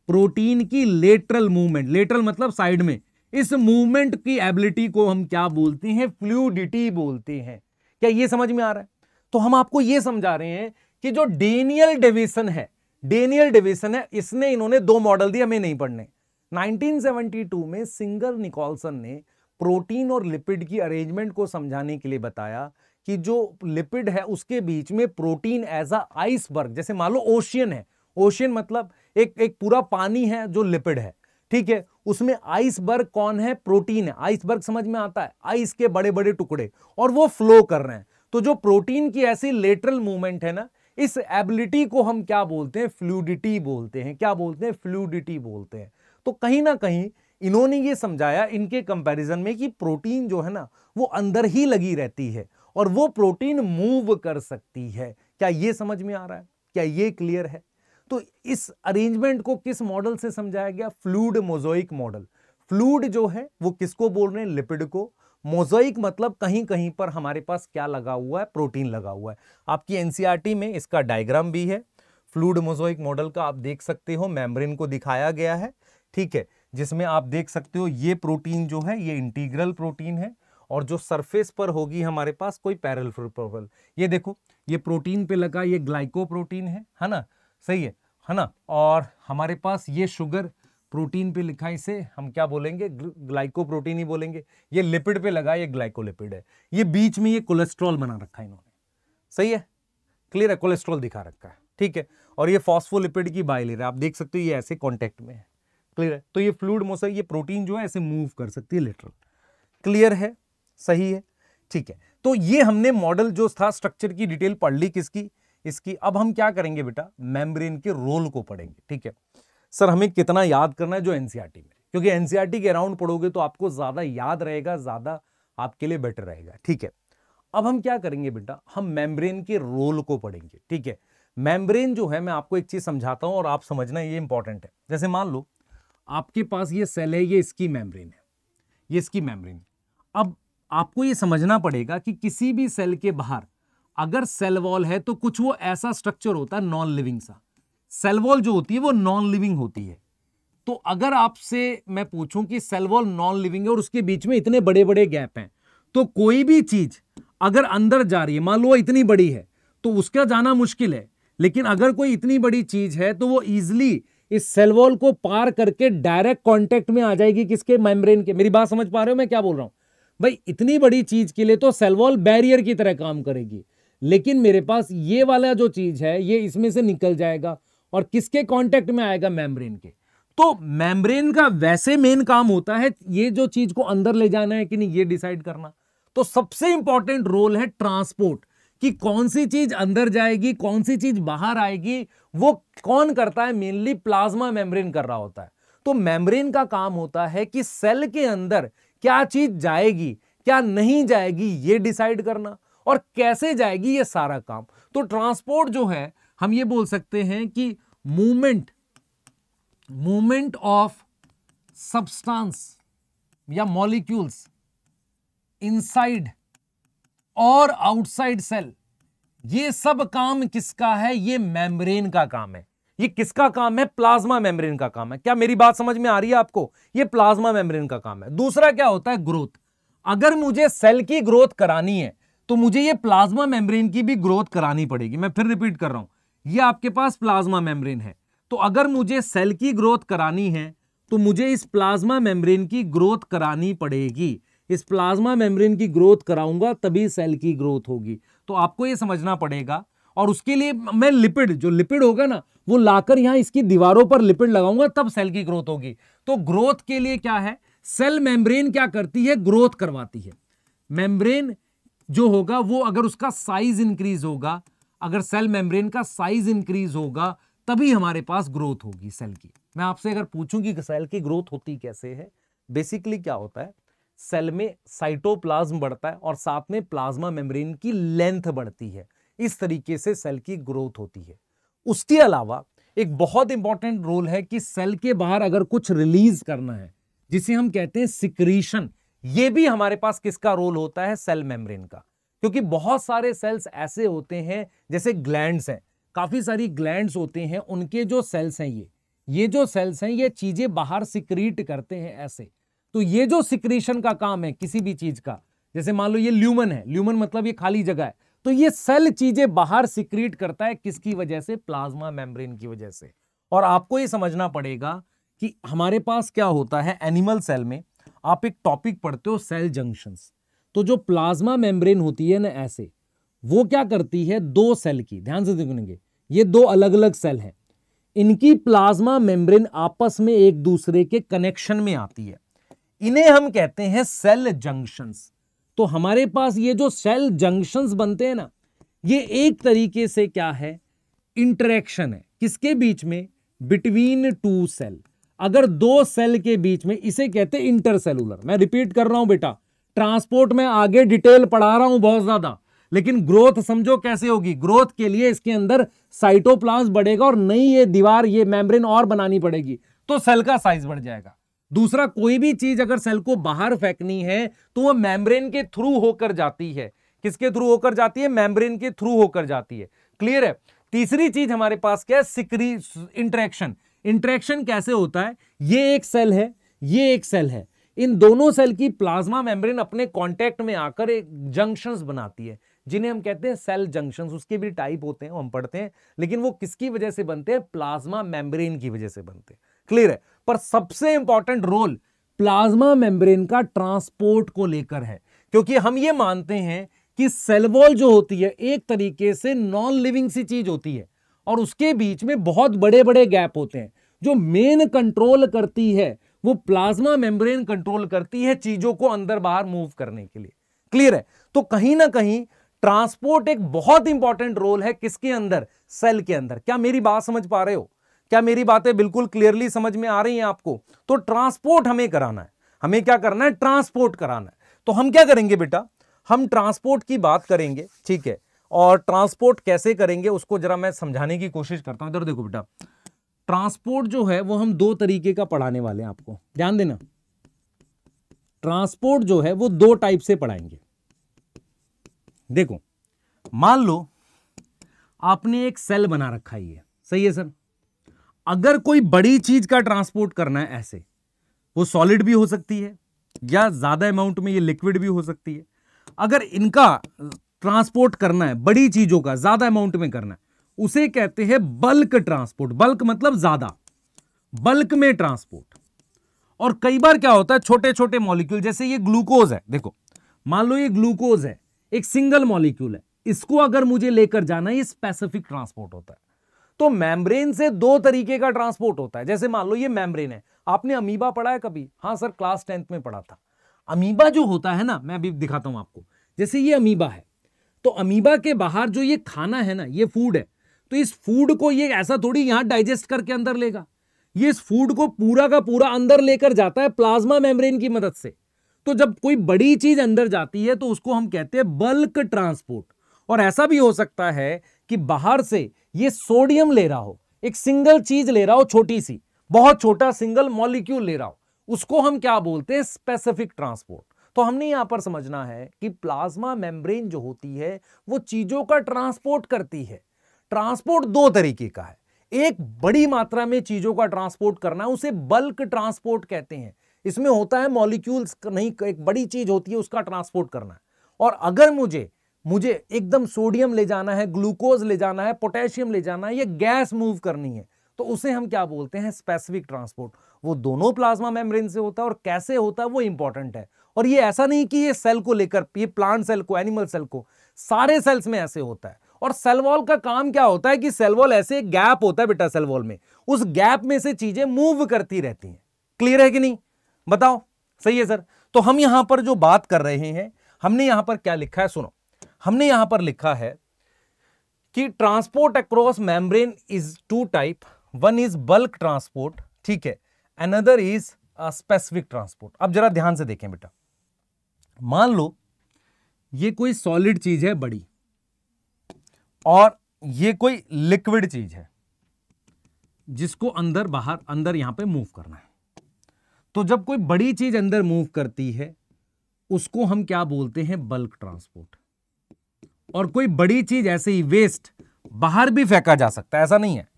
प्रोटीन की लेटरल मूवमेंट, लेटरल मतलब साइड में, इस मूवमेंट की एबिलिटी को हम क्या बोलते हैं, फ्लूइडिटी बोलते हैं। क्या ये समझ में आ रहा है? तो हम आपको ये समझा रहे हैं कि जो डेनियल डेविसन है, इसने, इन्होंने दो मॉडल दिए, हमें नहीं पढ़ने। 1972 में सिंगर निकोलसन ने प्रोटीन और लिपिड की अरेंजमेंट को समझाने के लिए बताया कि जो लिपिड है उसके बीच में प्रोटीन एज अ आइसबर्ग, जैसे मान लो ओशियन है, ओशियन मतलब एक पूरा पानी है जो लिपिड है, ठीक है, उसमें आइसबर्ग कौन है, प्रोटीन है। आइसबर्ग समझ में आता है, आइस के बड़े बड़े टुकड़े, और वो फ्लो कर रहे हैं। तो जो प्रोटीन की ऐसी लेटरल मूवमेंट है ना, इस एबिलिटी को हम क्या बोलते हैं, फ्लूइडिटी बोलते हैं। क्या बोलते हैं, फ्लूइडिटी बोलते हैं। तो कहीं ना कहीं इन्होंने ये समझाया इनके कंपैरिजन में कि प्रोटीन जो है ना वो अंदर ही लगी रहती है और वो प्रोटीन मूव कर सकती है। क्या ये समझ में आ रहा है? क्या ये क्लियर है? तो इस अरेंजमेंट को किस मॉडल से समझाया गया, फ्लूइड मोज़ाइक मॉडल। फ्लूइड जो है वो किसको बोल रहे हैं, लिपिड को। मोज़ाइक मतलब कहीं कहीं पर हमारे पास क्या लगा हुआ है, प्रोटीन लगा हुआ है। आपकी एनसीईआरटी में इसका डायग्राम भी है फ्लूइड मोज़ाइक मॉडल का, आप देख सकते हो, मेम्ब्रेन को दिखाया गया है, ठीक है, जिसमें आप देख सकते हो ये प्रोटीन जो है ये इंटीग्रल प्रोटीन है, और जो सरफेस पर होगी हमारे पास कोई पैरेलल। ये देखो ये प्रोटीन पे लगा, ये ग्लाइकोप्रोटीन है ना, सही है ना। और हमारे पास ये शुगर प्रोटीन पे लिखा, इसे हम क्या बोलेंगे, ग्लाइकोप्रोटीन ही बोलेंगे। ये लिपिड पे लगा, ये ग्लाइकोलिपिड है। ये बीच में ये कोलेस्ट्रॉल बना रखा है इन्होंने, सही है, क्लियर है, कोलेस्ट्रॉल दिखा रखा है, ठीक है। और ये फॉस्फोलिपिड की बाइलेयर है, आप देख सकते हो ये ऐसे कॉन्टेक्ट में है, क्लियर है। तो ये फ्लूइड मोज़ाइक, ये प्रोटीन जो है ऐसे मूव कर सकती है लेटरल, क्लियर है, सही है, ठीक है। तो ये हमने मॉडल जो था, स्ट्रक्चर की डिटेल पढ़ ली किसकी, इसकी। अब हम क्या करेंगे बेटा, मेम्ब्रेन के रोल को पढ़ेंगे, ठीक है। सर हमें कितना याद करना है, जो एनसीईआरटी में, क्योंकि एनसीईआरटी के अराउंड पढ़ोगे तो आपको ज्यादा याद रहेगा, ज्यादा आपके लिए बेटर रहेगा, ठीक है। अब हम क्या करेंगे बेटा, हम मेम्ब्रेन के रोल को पढ़ेंगे, ठीक है। मेम्ब्रेन जो है, मैं आपको एक चीज समझाता हूं और आप समझना, ये इंपॉर्टेंट है। जैसे मान लो आपके पास ये सेल है, ये इसकी मेम्ब्रेन है, ये इसकी मेम्ब्रेन। अब आपको ये समझना पड़ेगा कि किसी भी सेल के बाहर अगर सेल वॉल है तो कुछ वो ऐसा स्ट्रक्चर होता है नॉन लिविंग सा। सेल वॉल जो होती है वो नॉन लिविंग होती है। तो अगर आपसे मैं पूछूं कि सेल वॉल नॉन लिविंग है और उसके बीच में इतने बड़े बड़े गैप हैं, तो कोई भी चीज अगर अंदर जा रही है, मान लो इतनी बड़ी है तो उसका जाना मुश्किल है, लेकिन अगर कोई इतनी बड़ी चीज है तो वो इजिली इस सेल वॉल को पार करके डायरेक्ट कांटेक्ट में आ जाएगी, किसके, मेम्ब्रेन के। मेरी बात समझ पा रहे हो मैं क्या बोल रहा हूं भाई? इतनी बड़ी चीज के लिए तो सेल वॉल बैरियर की तरह काम करेगी, लेकिन मेरे पास ये वाला जो चीज है ये इसमें से निकल जाएगा और किसके कांटेक्ट में आएगा, मेम्ब्रेन के। तो मेम्ब्रेन का वैसे मेन काम होता है ये जो चीज को अंदर ले जाना है कि नहीं, ये डिसाइड करना। तो सबसे इंपॉर्टेंट रोल है ट्रांसपोर्ट, कि कौन सी चीज अंदर जाएगी, कौन सी चीज बाहर आएगी, वो कौन करता है, मेनली प्लाज्मा मेम्ब्रेन कर रहा होता है। तो मेम्ब्रेन का काम होता है कि सेल के अंदर क्या चीज जाएगी, क्या नहीं जाएगी, ये डिसाइड करना, और कैसे जाएगी, ये सारा काम। तो ट्रांसपोर्ट जो है, हम ये बोल सकते हैं कि मूवमेंट ऑफ सब्सटेंस या मॉलिक्यूल्स इनसाइड और आउटसाइड सेल, ये सब काम किसका है, ये मेम्ब्रेन का काम है। ये किसका काम है? प्लाज्मा मेम्ब्रेन का काम है। क्या मेरी बात समझ में आ रही है आपको? ये प्लाज्मा मेम्ब्रेन का काम है। दूसरा क्या होता है? ग्रोथ। अगर मुझे सेल की ग्रोथ करानी है तो मुझे ये प्लाज्मा मेम्ब्रेन की भी ग्रोथ करानी पड़ेगी। मैं फिर रिपीट कर रहा हूं, ये आपके पास प्लाज्मा मेम्ब्रेन है, तो अगर मुझे सेल की ग्रोथ करानी है तो मुझे इस प्लाज्मा मेम्ब्रेन की ग्रोथ करानी पड़ेगी। इस प्लाज्मा मेम्ब्रेन की ग्रोथ कराऊंगा तभी सेल की ग्रोथ होगी। तो आपको ये समझना पड़ेगा, और उसके लिए मैं लिपिड, जो लिपिड होगा ना, वो लाकर यहां इसकी दीवारों पर लिपिड लगाऊंगा, तब सेल की ग्रोथ होगी। तो ग्रोथ के लिए क्या है? सेल मेम्ब्रेन क्या करती है? ग्रोथ करवाती है। मेम्ब्रेन जो होगा वो अगर उसका साइज इंक्रीज होगा, अगर सेल मेम्ब्रेन का साइज इंक्रीज होगा तभी हमारे पास ग्रोथ होगी सेल की। मैं आपसे अगर पूछूं कि सेल की ग्रोथ होती कैसे है, बेसिकली क्या होता है, सेल में साइटोप्लाज्म बढ़ता है और साथ में प्लाज्मा मेम्ब्रेन की लेंथ बढ़ती है। इस तरीके से सेल की ग्रोथ होती है। उसके अलावा एक बहुत इंपॉर्टेंट रोल है कि सेल के बाहर अगर कुछ रिलीज करना है, जिसे हम कहते हैं सिक्रीशन, ये भी हमारे पास किसका रोल होता है? सेल मेम्ब्रेन का। क्योंकि बहुत सारे सेल्स ऐसे होते हैं, जैसे ग्लैंड्स हैं, काफी सारी ग्लैंड्स होते हैं, उनके जो सेल्स हैं, ये जो सेल्स हैं, ये चीजें बाहर सिक्रीट करते हैं ऐसे। तो ये जो सिक्रीशन का काम है किसी भी चीज का, जैसे मान लो ये ल्यूमन है, ल्यूमन मतलब ये खाली जगह है, तो ये सेल चीजें बाहर सिक्रीट करता है, किसकी वजह से? प्लाज्मा मेम्ब्रेन की वजह से। और आपको ये समझना पड़ेगा कि हमारे पास क्या होता है एनिमल सेल में, आप एक टॉपिक पढ़ते हो सेल जंक्शंस, तो जो प्लाज्मा मेम्ब्रेन होती है ना ऐसे, वो क्या करती है? दो सेल की, ध्यान से देखेंगे, ये दो अलग अलग सेल हैं, इनकी प्लाज्मा मेम्ब्रेन आपस में एक दूसरे के कनेक्शन में आती है, इन्हें हम कहते हैं सेल जंक्शंस। तो हमारे पास ये जो सेल जंक्शंस बनते हैं ना, ये एक तरीके से क्या है? इंटरेक्शन है। किसके बीच में? Between two cell. अगर दो सेल के बीच में, इसे कहते हैं इंटरसेलुलर। मैं रिपीट कर रहा हूं बेटा, ट्रांसपोर्ट में आगे डिटेल पढ़ा रहा हूं बहुत ज्यादा, लेकिन ग्रोथ समझो कैसे होगी। ग्रोथ के लिए इसके अंदर साइटोप्लाज्म बढ़ेगा और नई ये दीवार, ये मेम्ब्रेन और बनानी पड़ेगी, तो सेल का साइज बढ़ जाएगा। दूसरा, कोई भी चीज अगर सेल को बाहर फेंकनी है तो वो मेम्ब्रेन के थ्रू होकर जाती है। किसके थ्रू होकर जाती है? मेम्ब्रेन के थ्रू होकर जाती है। क्लियर है? तीसरी चीज हमारे पास क्या है? इंटरेक्शन। इंटरेक्शन कैसे होता है? ये एक सेल है, ये एक सेल है, इन दोनों सेल की प्लाज्मा मेम्ब्रेन अपने कांटेक्ट में आकर एक जंक्शंस बनाती है, जिन्हें हम कहते हैं सेल जंक्शंस। उसके भी टाइप होते हैं, हम पढ़ते हैं, लेकिन वो किसकी वजह से बनते हैं? प्लाज्मा मेम्ब्रेन की वजह से बनते हैं। क्लियर है? पर सबसे इंपॉर्टेंट रोल प्लाज्मा मेम्ब्रेन का ट्रांसपोर्ट को लेकर है, क्योंकि हम ये मानते हैं कि सेल वॉल जो होती है एक तरीके से नॉन लिविंग सी चीज होती है, और उसके बीच में बहुत बड़े बड़े गैप होते हैं। जो मेन कंट्रोल करती है वो प्लाज्मा मेम्ब्रेन कंट्रोल करती है चीजों को अंदर बाहर मूव करने के लिए। क्लियर है? तो कहीं ना कहीं ट्रांसपोर्ट एक बहुत इंपॉर्टेंट रोल है किसके अंदर? सेल के अंदर। क्या मेरी बात समझ पा रहे हो? क्या मेरी बातें बिल्कुल क्लियरली समझ में आ रही हैं आपको? तो ट्रांसपोर्ट हमें कराना है, हमें क्या करना है? ट्रांसपोर्ट कराना है। तो हम क्या करेंगे बेटा? हम ट्रांसपोर्ट की बात करेंगे, ठीक है, और ट्रांसपोर्ट कैसे करेंगे उसको जरा मैं समझाने की कोशिश करता हूं। इधर देखो बेटा, ट्रांसपोर्ट जो है वो हम दो तरीके का पढ़ाने वाले हैं, आपको ध्यान देना। ट्रांसपोर्ट जो है वो दो टाइप से पढ़ाएंगे। देखो, मान लो आपने एक सेल बना रखा है, ये सही है सर। अगर कोई बड़ी चीज का ट्रांसपोर्ट करना है ऐसे, वो सॉलिड भी हो सकती है या ज्यादा अमाउंट में ये लिक्विड भी हो सकती है। अगर इनका ट्रांसपोर्ट करना है, बड़ी चीजों का ज्यादा अमाउंट में करना है, उसे कहते हैं बल्क ट्रांसपोर्ट। बल्क मतलब ज्यादा, बल्क में ट्रांसपोर्ट। और कई बार क्या होता है, छोटे छोटे मॉलिक्यूल, जैसे ये ग्लूकोज है, देखो मान लो ये ग्लूकोज है, एक सिंगल मॉलिक्यूल है, इसको अगर मुझे लेकर जाना है, ये स्पेसिफिक ट्रांसपोर्ट होता है। तो मेम्ब्रेन से दो तरीके का ट्रांसपोर्ट होता है। जैसे मान लो ये मेम्ब्रेन है, आपने अमीबा पढ़ा है कभी? हाँ सर, क्लास 10th में पढ़ा था। अमीबा जो होता है ना, मैं अभी दिखाता हूं आपको। जैसे ये अमीबा है, तो अमीबा के बाहर जो ये खाना है ना, ये फूड है, तो इस फूड को ये ऐसा थोड़ी यहां डाइजेस्ट करके अंदर लेगा, ये इस फूड को पूरा का पूरा अंदर लेकर जाता है प्लाज्मा मेम्ब्रेन की मदद से। तो जब कोई बड़ी चीज अंदर जाती है तो उसको हम कहते हैं बल्क ट्रांसपोर्ट। और ऐसा भी हो सकता है कि बाहर से ये सोडियम ले रहा हो, एक सिंगल चीज ले रहा हो, छोटी सी, बहुत छोटा सिंगल मॉलिक्यूल ले रहा हो, उसको हम क्या बोलते हैं? Specific transport. तो हमने यहां पर समझना है कि प्लाज्मा मेम्ब्रेन जो होती है वो चीजों का ट्रांसपोर्ट करती है। ट्रांसपोर्ट दो तरीके का है, एक बड़ी मात्रा में चीजों का ट्रांसपोर्ट करना है, उसे बल्क ट्रांसपोर्ट कहते हैं। इसमें होता है मॉलिक्यूल्स नहीं, एक बड़ी चीज होती है उसका ट्रांसपोर्ट करना है। और अगर मुझे एकदम सोडियम ले जाना है, ग्लूकोज ले जाना है, पोटेशियम ले जाना है, ये गैस मूव करनी है, तो उसे हम क्या बोलते हैं? Specific transport. वो दोनों प्लाज्मा मेम्ब्रेन से होता है, और कैसे होता है वो इंपॉर्टेंट है। और ये ऐसा नहीं कि ये सेल को लेकर, ये प्लांट सेल को, एनिमल सेल को, सारे सेल्स में ऐसे होता है। और सेल वॉल का काम क्या होता है कि सेल वॉल ऐसे गैप होता है बेटा सेल वॉल में, उस गैप में से चीजें मूव करती रहती हैं। क्लियर है कि नहीं? बताओ। सही है सर। तो हम यहां पर जो बात कर रहे हैं, हमने यहां पर क्या लिखा है? सुनो, हमने यहां पर लिखा है कि transport across membrane is two type, one is bulk transport, ठीक है, अनदर इज स्पेसिफिक ट्रांसपोर्ट। अब जरा ध्यान से देखें बेटा, मान लो ये कोई सॉलिड चीज है बड़ी, और ये कोई लिक्विड चीज है जिसको अंदर बाहर, अंदर यहां पे मूव करना है। तो जब कोई बड़ी चीज अंदर मूव करती है उसको हम क्या बोलते हैं? Bulk transport. और कोई बड़ी चीज ऐसे ही वेस्ट बाहर भी फेंका जा सकता है, ऐसा नहीं है।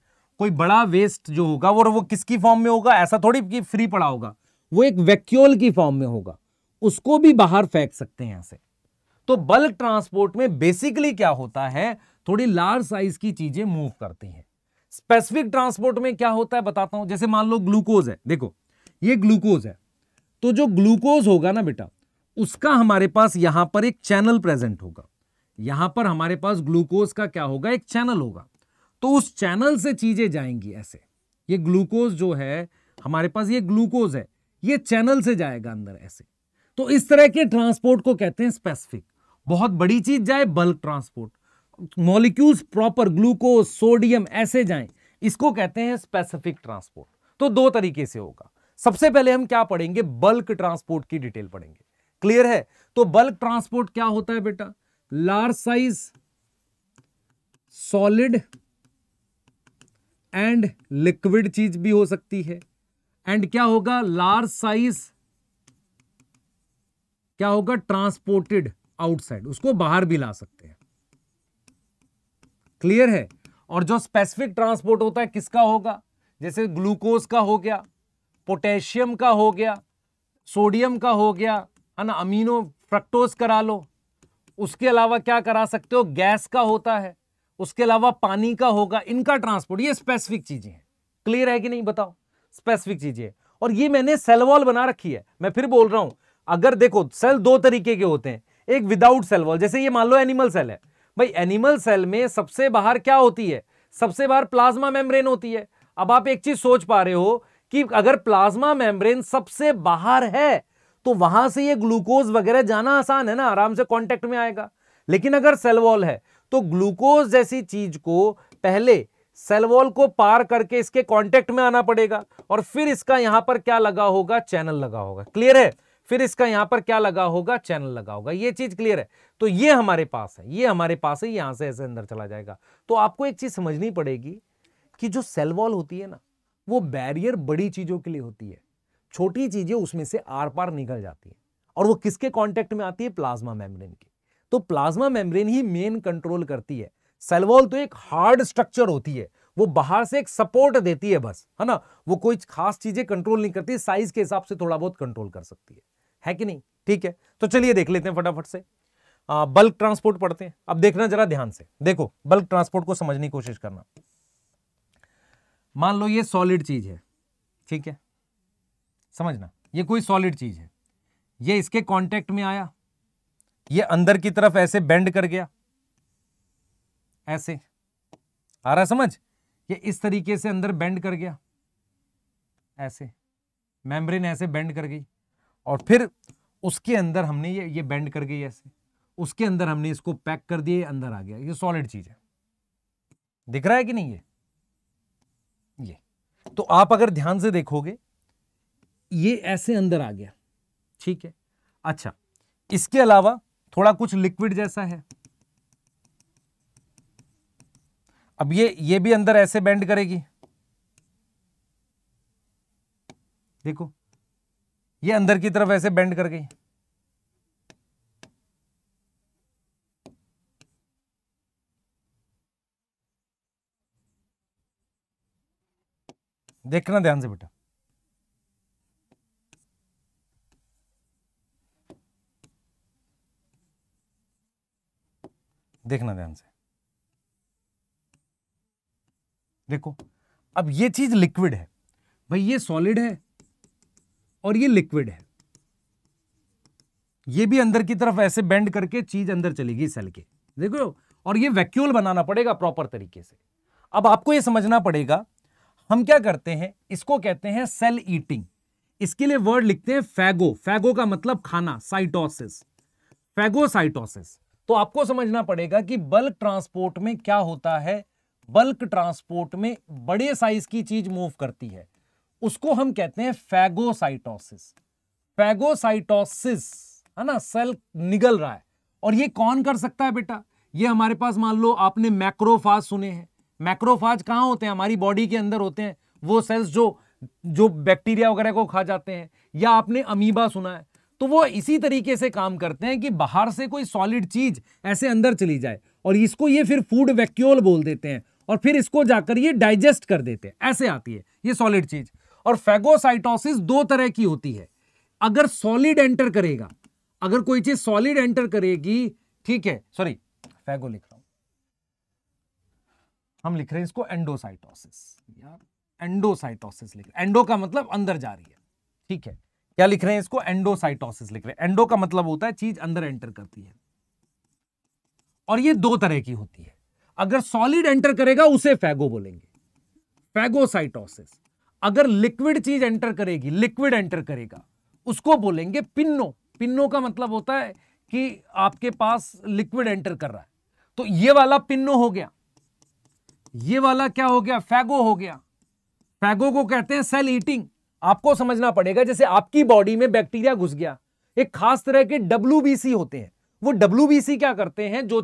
कोई बड़ा वेस्ट जो होगा वो किसकी फॉर्म में होगा? ऐसा थोड़ी कि फ्री पड़ा होगा, वो एक वैक्यूल की फॉर्म में होगा, उसको भी बाहर फेंक सकते हैं ऐसे। तो बल्क ट्रांसपोर्ट में बेसिकली क्या होता है? थोड़ी लार्ज साइज की चीजें मूव करती हैं। स्पेसिफिक ट्रांसपोर्ट में क्या होता है बताता हूं। जैसे मान लो ग्लूकोज है, देखो ये ग्लूकोज है, तो जो ग्लूकोज होगा ना बेटा, उसका हमारे पास यहां पर एक चैनल प्रेजेंट होगा। यहां पर हमारे पास ग्लूकोज का क्या होगा? एक चैनल होगा। तो उस चैनल से चीजें जाएंगी ऐसे। ये ग्लूकोज जो है हमारे पास, ये ग्लूकोज है, ये चैनल से जाएगा अंदर ऐसे। तो इस तरह के ट्रांसपोर्ट को कहते हैं स्पेसिफिक। बहुत बड़ी चीज जाए, bulk transport. Molecules proper, glucose, sodium ऐसे जाएं, इसको कहते हैं स्पेसिफिक ट्रांसपोर्ट। तो दो तरीके से होगा। सबसे पहले हम क्या पढ़ेंगे? बल्क ट्रांसपोर्ट की डिटेल पढ़ेंगे। क्लियर है? तो बल्क ट्रांसपोर्ट क्या होता है बेटा? Large size solid and liquid चीज भी हो सकती है। एंड क्या होगा? लार्ज साइज क्या होगा? ट्रांसपोर्टेड आउटसाइड, उसको बाहर भी ला सकते हैं। क्लियर है? और जो स्पेसिफिक ट्रांसपोर्ट होता है किसका होगा? जैसे ग्लूकोज का हो गया, पोटेशियम का हो गया, सोडियम का हो गया, है ना, अमीनो फ्रक्टोज करा लो। उसके अलावा क्या करा सकते हो? गैस का होता है, उसके अलावा पानी का होगा। इनका ट्रांसपोर्ट, ये स्पेसिफिक चीजें हैं। क्लियर है कि नहीं? बताओ। स्पेसिफिक चीजें। और ये मैंने सेल वॉल बना रखी है। मैं फिर बोल रहा हूं, अगर देखो सेल दो तरीके के होते हैं, एक विदाउट सेल वॉल, जैसे ये मान लो एनिमल सेल है भाई। एनिमल सेल में सबसे बाहर क्या होती है? सबसे बाहर प्लाज्मा मेम्ब्रेन होती है। अब आप एक चीज सोच पा रहे हो कि अगर प्लाज्मा मेम्ब्रेन सबसे बाहर है तो वहां से ये ग्लूकोज वगैरह जाना आसान है ना, आराम से कांटेक्ट में आएगा। लेकिन अगर सेल वॉल है तो ग्लूकोज जैसी चीज को पहले सेल वॉल को पार करके इसके कांटेक्ट में आना पड़ेगा, और फिर इसका यहां पर क्या लगा होगा? चैनल लगा होगा। क्लियर है? फिर इसका यहां पर क्या लगा होगा? चैनल लगा होगा। ये चीज क्लियर है? तो ये हमारे पास है, ये हमारे पास है, यहां से ऐसे अंदर चला जाएगा। तो आपको एक चीज समझनी पड़ेगी कि जो सेल वॉल होती है ना, वो बैरियर बड़ी चीजों के लिए होती है, छोटी चीजें उसमें से आर पार निकल जाती है। और वो किसके कांटेक्ट में आती है? प्लाज्मा मेम्ब्रेन के। तो प्लाज्मा मेम्ब्रेन ही मेन कंट्रोल करती है। सेल वॉल तो एक हार्ड स्ट्रक्चर होती है, वो बाहर से एक सपोर्ट देती है बस, है ना। वो कोई खास चीजें कंट्रोल नहीं करती, साइज के हिसाब से थोड़ा बहुत कंट्रोल कर सकती है कि नहीं? ठीक है, तो चलिए देख लेते हैं फटाफट से। बल्क ट्रांसपोर्ट पढ़ते हैं। अब देखना जरा ध्यान से, देखो बल्क ट्रांसपोर्ट को समझने की कोशिश करना। मान लो ये सॉलिड चीज है, ठीक है, समझना, ये कोई सॉलिड चीज है, ये इसके कांटेक्ट में आया, ये अंदर की तरफ ऐसे बेंड कर गया, ऐसे आ रहा समझ? ये इस तरीके से अंदर बेंड कर गया, ऐसे मेम्ब्रेन ऐसे बेंड कर गई, और फिर उसके अंदर हमने ये बेंड कर गई ऐसे, उसके अंदर हमने इसको पैक कर दिया, ये अंदर आ गया। ये सॉलिड चीज है, दिख रहा है कि नहीं? ये तो आप अगर ध्यान से देखोगे ये ऐसे अंदर आ गया, ठीक है। अच्छा, इसके अलावा थोड़ा कुछ लिक्विड जैसा है। अब ये भी अंदर ऐसे बेंड करेगी, देखो ये अंदर की तरफ ऐसे बेंड कर गई। देखना ध्यान से बेटा, देखना ध्यान से। देखो अब ये चीज लिक्विड है भाई, ये सॉलिड है और ये लिक्विड है, ये भी अंदर की तरफ ऐसे बेंड करके चीज अंदर चलेगी सेल के, देखो। और ये वैक्यूल बनाना पड़ेगा प्रॉपर तरीके से। अब आपको ये समझना पड़ेगा हम क्या करते हैं, इसको कहते हैं सेल ईटिंग। इसके लिए वर्ड लिखते हैं फैगो, फैगो का मतलब खाना, साइटोसिस, फैगोसाइटोसिस। तो आपको समझना पड़ेगा कि बल्क ट्रांसपोर्ट में क्या होता है, बल्क ट्रांसपोर्ट में बड़े साइज की चीज मूव करती है, उसको हम कहते हैं फैगोसाइटोसिस। फैगोसाइटोसिस है ना, सेल निगल रहा है। और ये कौन कर सकता है बेटा, ये हमारे पास मान लो आपने मैक्रोफाज सुने हैं। मैक्रोफाज कहां होते हैं, हमारी बॉडी के अंदर होते हैं, वो सेल्स जो बैक्टीरिया वगैरह को खा जाते हैं। या आपने अमीबा सुना है, तो वो इसी तरीके से काम करते हैं कि बाहर से कोई सॉलिड चीज ऐसे अंदर चली जाए और इसको ये फिर फूड वैक्यूल बोल देते हैं और फिर इसको जाकर ये डाइजेस्ट कर देते हैं, ऐसे आती है ये सॉलिड चीज। और फैगोसाइटोसिस दो तरह की होती है। अगर सॉलिड एंटर करेगा, अगर कोई चीज सॉलिड एंटर करेगी, ठीक है, सॉरी फैगो लिख रहा हूं, हम लिख रहे हैं इसको एंडोसाइटोसिस, यार एंडोसाइटोसिस लिख रहे हैं, एंडो का मतलब अंदर जा रही है, ठीक है। क्या लिख रहे हैं इसको, एंडोसाइटोसिस लिख रहे हैं। एंडो का मतलब होता है चीज अंदर एंटर करती है। और ये दो तरह की होती है। अगर सॉलिड एंटर करेगा उसे फैगो बोलेंगे, फैगोसाइटोसिस। अगर लिक्विड चीज एंटर करेगी, लिक्विड एंटर करेगा, उसको बोलेंगे पिन्नो। पिन्नो का मतलब होता है कि आपके पास लिक्विड एंटर कर रहा है। तो ये वाला पिन्नो हो गया, ये वाला क्या हो गया, फैगो हो गया। फैगो को कहते हैं सेल ईटिंग। आपको समझना पड़ेगा, जैसे आपकी बॉडी में बैक्टीरिया घुस गया, एक खास तरह के WBC होते हैं। वो WBC क्या करते हैं, जो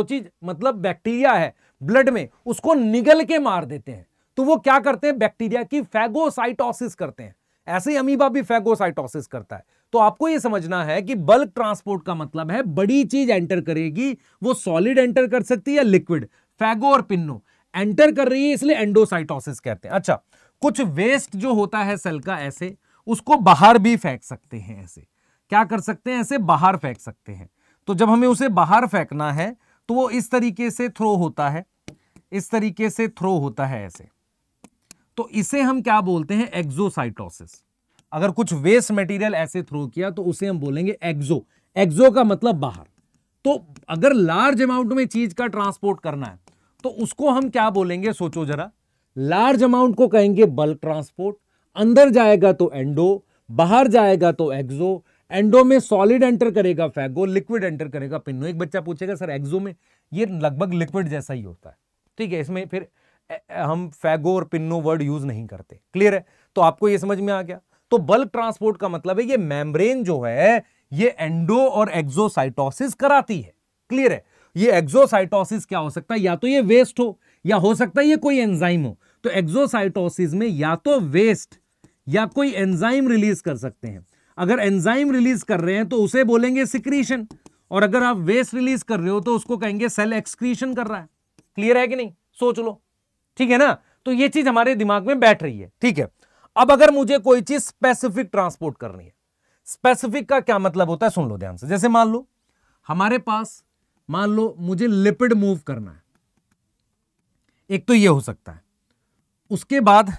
चीज मतलब बैक्टीरिया है ब्लड में, उसको निगल के मार देते हैं। तो वो क्या करते हैं, बैक्टीरिया की फैगोसाइटोसिस करते हैं। ऐसे ही अमीबा भी फैगोसाइटोसिस करता है। तो आपको यह समझना है कि बल्क ट्रांसपोर्ट का मतलब है बड़ी चीज एंटर करेगी, वो सॉलिड एंटर कर सकती है या लिक्विड। फैगो और पिन्नो एंटर कर रही है, इसलिए एंडोसाइटोसिस कहते हैं। अच्छा, कुछ वेस्ट जो होता है सेल का ऐसे, उसको बाहर भी फेंक सकते हैं। ऐसे क्या कर सकते हैं, ऐसे बाहर फेंक सकते हैं। तो जब हमें उसे बाहर फेंकना है तो वो इस तरीके से थ्रो होता है, इस तरीके से थ्रो होता है ऐसे। तो इसे हम क्या बोलते हैं, एक्सोसाइटोसिस। अगर कुछ वेस्ट मटेरियल ऐसे थ्रो किया तो उसे हम बोलेंगे एक्सो। एक्सो का मतलब बाहर। तो अगर लार्ज अमाउंट में चीज का ट्रांसपोर्ट करना है तो उसको हम क्या बोलेंगे, सोचो जरा। लार्ज अमाउंट को कहेंगे बल्क ट्रांसपोर्ट। अंदर जाएगा तो एंडो, बाहर जाएगा तो एक्सो। एंडो में सॉलिड एंटर करेगा फैगो, लिक्विड एंटर करेगा पिन्नो। एक बच्चा पूछेगा सर एक्सो में, ये लगभग लिक्विड जैसा ही होता है, ठीक है, इसमें फिर हम फैगो और पिन्नो वर्ड यूज नहीं करते। क्लियर है, तो आपको ये समझ में आ गया। तो बल्क ट्रांसपोर्ट का मतलब है ये मेम्ब्रेन जो है ये एंडो और एक्सोसाइटोसिस कराती है। क्लियर है, ये एक्सोसाइटोसिस क्या हो सकता है, या तो ये वेस्ट हो या हो सकता है ये कोई एंजाइम हो। तो एक्सोसाइटोसिस में या तो वेस्ट या कोई एंजाइम रिलीज कर सकते हैं। अगर एंजाइम रिलीज कर रहे हैं तो उसे बोलेंगे सिक्रीशन, और अगर आप वेस्ट रिलीज कर रहे हो तो उसको कहेंगे सेल एक्सक्रीशन कर रहा है। क्लियर है कि नहीं, सोच लो, ठीक है ना। तो ये चीज हमारे दिमाग में बैठ रही है, ठीक है। अब अगर मुझे कोई चीज स्पेसिफिक ट्रांसपोर्ट करनी है, स्पेसिफिक का क्या मतलब होता है, सुन लो ध्यान से। जैसे मान लो हमारे पास, मान लो मुझे लिपिड मूव करना है, एक तो ये हो सकता है। उसके बाद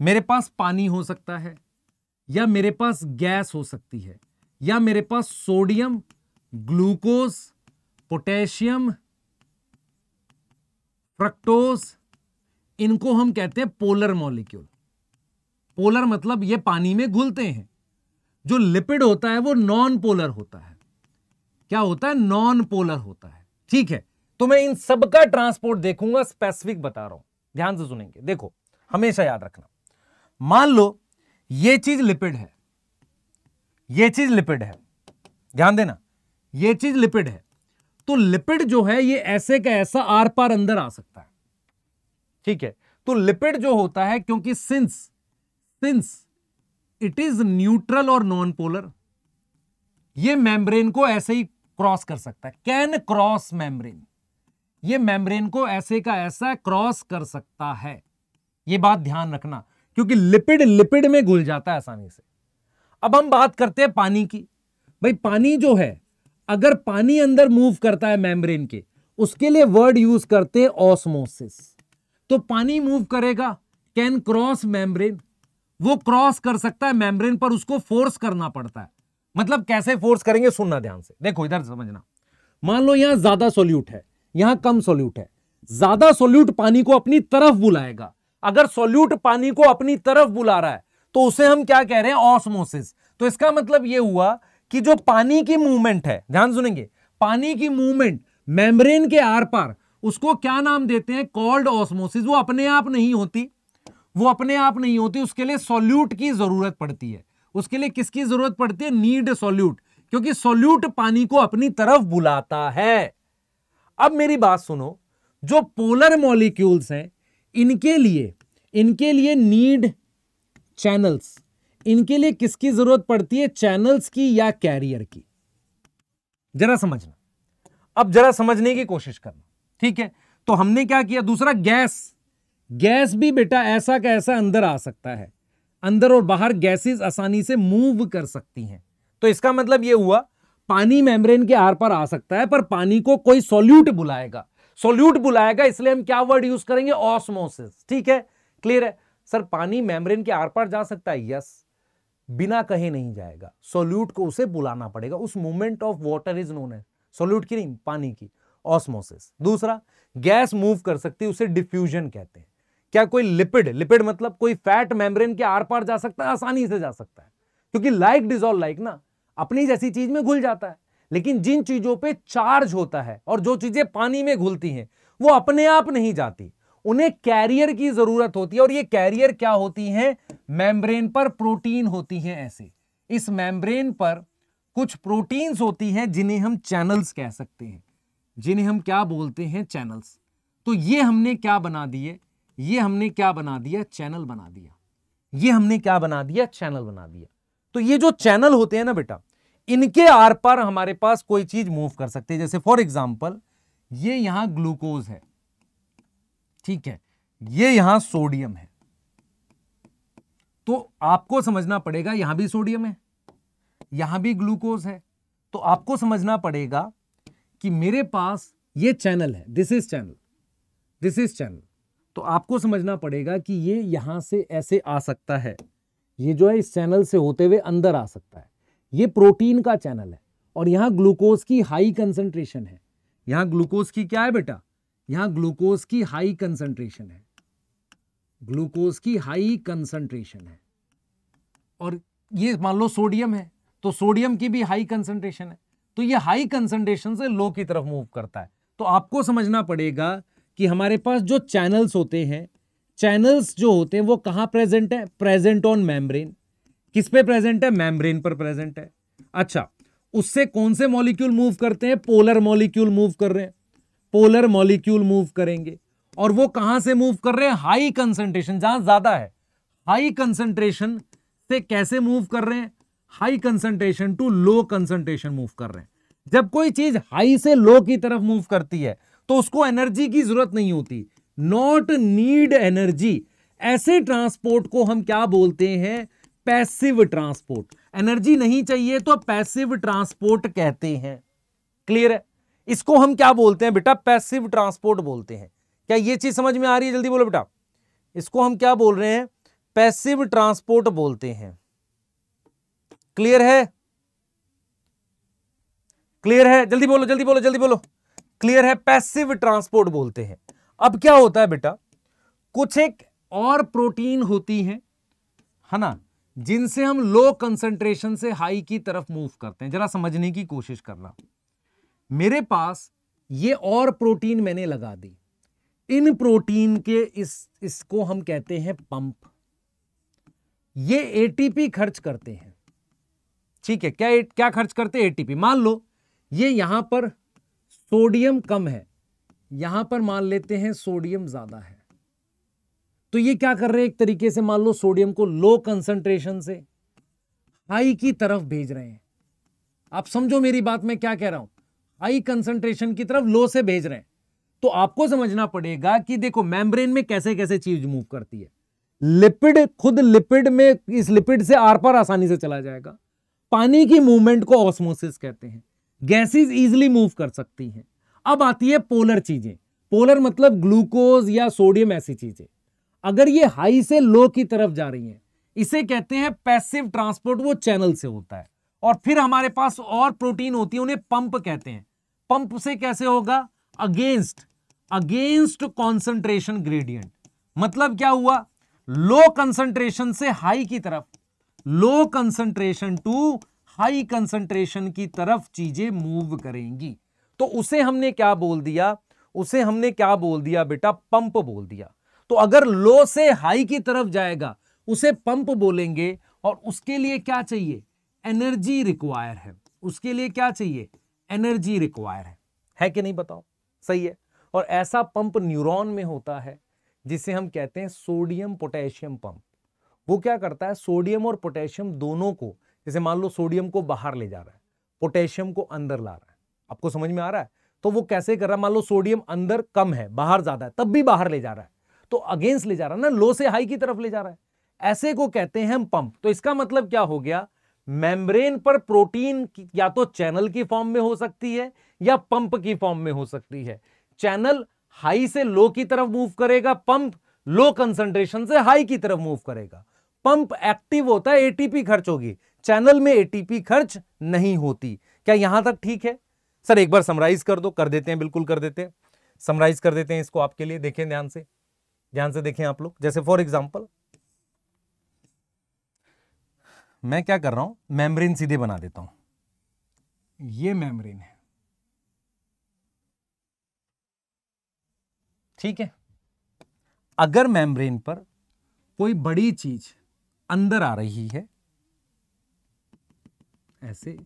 मेरे पास पानी हो सकता है, या मेरे पास गैस हो सकती है, या मेरे पास सोडियम, ग्लूकोज, पोटेशियम, फ्रक्टोज, इनको हम कहते हैं पोलर मॉलिक्यूल। पोलर मतलब ये पानी में घुलते हैं। जो लिपिड होता है वो नॉन पोलर होता है। क्या होता है, नॉन पोलर होता है, ठीक है। तो मैं इन सबका ट्रांसपोर्ट देखूंगा, स्पेसिफिक बता रहा हूं, ध्यान से सुनेंगे। देखो हमेशा याद रखना, मान लो ये चीज लिपिड है, ये चीज लिपिड है, ध्यान देना, ये चीज लिपिड है। तो लिपिड जो है ये ऐसे का ऐसा आर पार अंदर आ सकता है, ठीक है। तो लिपिड जो होता है, क्योंकि सिंस इट इज न्यूट्रल और नॉन पोलर, ये मेम्ब्रेन को ऐसे ही क्रॉस कर सकता है, कैन क्रॉस मेम्ब्रेन। ये मेम्ब्रेन को ऐसे का ऐसा क्रॉस कर सकता है, ये बात ध्यान रखना, क्योंकि लिपिड लिपिड में घुल जाता है आसानी से। अब हम बात करते हैं पानी की। भाई पानी जो है, अगर पानी अंदर मूव करता है मेम्ब्रेन के, उसके लिए वर्ड यूज करते हैं ऑस्मोसिस। तो पानी मूव करेगा, कैन क्रॉस मेम्ब्रेन, वो क्रॉस कर सकता है मेम्ब्रेन पर, उसको फोर्स करना पड़ता है। मतलब कैसे फोर्स करेंगे, सुनना ध्यान से, देखो इधर समझना। मान लो यहां ज्यादा सोल्यूट है, यहां कम सोल्यूट है। ज्यादा सोल्यूट पानी को अपनी तरफ बुलाएगा। अगर सोल्यूट पानी को अपनी तरफ बुला रहा है तो उसे हम क्या कह रहे हैं, ऑस्मोसिस। तो इसका मतलब यह हुआ कि जो पानी की मूवमेंट है, ध्यान सुनेंगे, पानी की मूवमेंट मेम्ब्रेन के आर पार, उसको क्या नाम देते हैं, कॉल्ड ऑस्मोसिस। वो अपने आप नहीं होती, वो अपने आप नहीं होती, उसके लिए सोल्यूट की जरूरत पड़ती है। उसके लिए किसकी जरूरत पड़ती है, नीड सोल्यूट, क्योंकि सोल्यूट पानी को अपनी तरफ बुलाता है। अब मेरी बात सुनो, जो पोलर मॉलिक्यूल्स हैं, इनके लिए नीड चैनल्स। इनके लिए किसकी जरूरत पड़ती है, चैनल्स की या कैरियर की। जरा समझना, अब जरा समझने की कोशिश करना, ठीक है। तो हमने क्या किया, दूसरा गैस भी बेटा ऐसा का ऐसा अंदर आ सकता है। अंदर और बाहर गैसेस आसानी से मूव कर सकती हैं। तो इसका मतलब यह हुआ, पानी मेम्ब्रेन के आर पार आ सकता है, पर पानी को कोई सोल्यूट बुलाएगा, इसलिए हम क्या वर्ड यूज करेंगे, ऑस्मोसिस। ठीक है, क्लियर है। सर पानी मेम्ब्रेन के आर पार जा सकता है, यस, बिना कहे नहीं जाएगा, सोल्यूट को उसे बुलाना पड़ेगा। उस movement of water is known है, सोल्यूट की नहीं, पानी की, ऑस्मोसिस। दूसरा, गैस मूव कर सकती है, उसे डिफ्यूजन कहते हैं। क्या कोई लिपिड मतलब कोई फैट मेम्ब्रेन के आर पार जा सकता है, आसानी से जा सकता है, क्योंकि लाइक डिसॉल्व लाइक ना, अपनी जैसी चीज में घुल जाता है। लेकिन जिन चीजों पे चार्ज होता है और जो चीजें पानी में घुलती हैं, वो अपने आप नहीं जाती, उन्हें कैरियर की जरूरत होती है। और ये कैरियर क्या होती हैं, मेम्ब्रेन पर प्रोटीन होती हैं। ऐसे इस मेम्ब्रेन पर कुछ प्रोटीन्स होती हैं जिन्हें हम चैनल्स कह सकते हैं, जिन्हें हम क्या बोलते हैं, चैनल्स। तो ये हमने क्या बना दिए, चैनल बना दिया। तो ये जो चैनल होते हैं ना बेटा, इनके आर पार हमारे पास कोई चीज मूव कर सकती है। जैसे फॉर एग्जांपल, ये यहां ग्लूकोज है, ठीक है, ये यहां सोडियम है। तो आपको समझना पड़ेगा, यहां भी सोडियम है, यहां भी ग्लूकोज है। तो आपको समझना पड़ेगा कि मेरे पास ये चैनल है, दिस इज चैनल। तो आपको समझना पड़ेगा कि ये यहां से ऐसे आ सकता है, ये जो है इस चैनल से होते हुए अंदर आ सकता है। ये प्रोटीन का चैनल है, और यहां ग्लूकोज की हाई कंसंट्रेशन है। यहां ग्लूकोज की क्या है बेटा, यहां ग्लूकोज की हाई कंसंट्रेशन है। और ये मान लो सोडियम है, तो सोडियम की भी हाई कंसंट्रेशन है। तो ये हाई कंसंट्रेशन से लो की तरफ मूव करता है। तो आपको समझना पड़ेगा कि हमारे पास जो चैनल्स होते हैं, चैनल्स जो होते हैं वो कहां प्रेजेंट है, प्रेजेंट ऑन मेम्ब्रेन। किस पे प्रेजेंट है, मेम्ब्रेन पर प्रेजेंट है। अच्छा, उससे कौन से मॉलिक्यूल मूव करते हैं, पोलर मॉलिक्यूल मूव कर रहे हैं, पोलर मॉलिक्यूल मूव करेंगे। और वो कहां से मूव कर रहे हैं, हाई कंसंट्रेशन, जहां ज्यादा है, हाई कंसंट्रेशन से कैसे मूव कर रहे हैं, high concentration to low concentration move कर रहे हैं। जब कोई चीज हाई से लो की तरफ मूव करती है तो उसको एनर्जी की जरूरत नहीं होती, नॉट नीड एनर्जी। ऐसे ट्रांसपोर्ट को हम क्या बोलते हैं, पैसिव ट्रांसपोर्ट। एनर्जी नहीं चाहिए तो पैसिव ट्रांसपोर्ट कहते हैं। क्लियर है, इसको हम क्या बोलते हैं बेटा, पैसिव ट्रांसपोर्ट बोलते हैं। क्या ये चीज समझ में आ रही है, जल्दी बोलो बेटा। इसको हम क्या बोल रहे हैं, पैसिव ट्रांसपोर्ट बोलते हैं। क्लियर है, जल्दी बोलो। क्लियर है, पैसिव ट्रांसपोर्ट बोलते हैं। अब क्या होता है बेटा, कुछ एक और प्रोटीन होती है ना, जिनसे हम लो कंसंट्रेशन से हाई की तरफ मूव करते हैं। जरा समझने की कोशिश करना। मेरे पास ये और प्रोटीन मैंने लगा दी, इन प्रोटीन के इसको हम कहते हैं पंप। ये एटीपी खर्च करते हैं, ठीक है। क्या खर्च करते हैं, एटीपी। मान लो ये यहां पर सोडियम कम है, यहां पर मान लेते हैं सोडियम ज्यादा है। तो ये क्या कर रहे हैं, एक तरीके से मान लो सोडियम को लो कंसंट्रेशन से हाई की तरफ भेज रहे हैं। आप समझो मेरी बात, मैं क्या कह रहा हूं, हाई कंसंट्रेशन की तरफ लो से भेज रहे हैं। तो आपको समझना पड़ेगा कि देखो मेम्ब्रेन में कैसे कैसे चीज मूव करती है। लिपिड खुद लिपिड में, इस लिपिड से आर पार आसानी से चला जाएगा। पानी की मूवमेंट को ऑस्मोसिस कहते हैं। गैसेस इजीली मूव कर सकती हैं। अब आती है पोलर चीजें। पोलर मतलब ग्लूकोज या सोडियम, ऐसी चीजें अगर ये हाई से लो की तरफ जा रही हैं, इसे कहते हैं पैसिव ट्रांसपोर्ट, वो चैनल से होता है। और फिर हमारे पास और प्रोटीन होती है, उन्हें पंप कहते हैं। पंप से कैसे होगा? Against concentration gradient. मतलब क्या हुआ? लो कंसंट्रेशन से हाई की तरफ, low concentration to high concentration की तरफ चीजें मूव करेंगी। तो उसे हमने क्या बोल दिया? उसे हमने क्या बोल दिया बेटा? पंप बोल दिया। तो अगर लो से हाई की तरफ जाएगा उसे पंप बोलेंगे। और उसके लिए क्या चाहिए? एनर्जी रिक्वायर है। उसके लिए क्या चाहिए? एनर्जी रिक्वायर है कि नहीं? बताओ। सही है। और ऐसा पंप न्यूरॉन में होता है जिसे हम कहते हैं सोडियम पोटेशियम पंप। वो क्या करता है? सोडियम और पोटेशियम दोनों को, जैसे मान लो सोडियम को बाहर ले जा रहा है, पोटेशियम को अंदर ला रहा है। आपको समझ में आ रहा है? तो वो कैसे कर रहा है? मान लो सोडियम अंदर कम है, बाहर ज्यादा है, तब भी बाहर ले जा रहा है। तो अगेंस्ट ले जा रहा है ना, लो से हाई की तरफ ले जा रहा है। ऐसे को कहते हैं हम पंप। तो इसका मतलब क्या हो गया? मेम्ब्रेन पर प्रोटीन या तो चैनल की फॉर्म में हो सकती है या पंप की फॉर्म में हो सकती है। चैनल हाई से लो की तरफ मूव करेगा, पंप लो कंसंट्रेशन से हाई की तरफ मूव करेगा। पंप एक्टिव होता है, एटीपी खर्च होगी। चैनल में एटीपी खर्च नहीं होती। क्या यहां तक ठीक है? सर एक बार समराइज कर दो। कर देते हैं, बिल्कुल कर देते हैं। समराइज कर देते हैं इसको आपके लिए। देखें ध्यान से, ध्यान से देखें आप लोग। जैसे फॉर एग्जांपल मैं क्या कर रहा हूं, मेम्ब्रेन सीधे बना देता हूं। ये मेम्ब्रेन है, ठीक है। अगर मेम्ब्रेन पर कोई बड़ी चीज अंदर आ रही है ऐसे,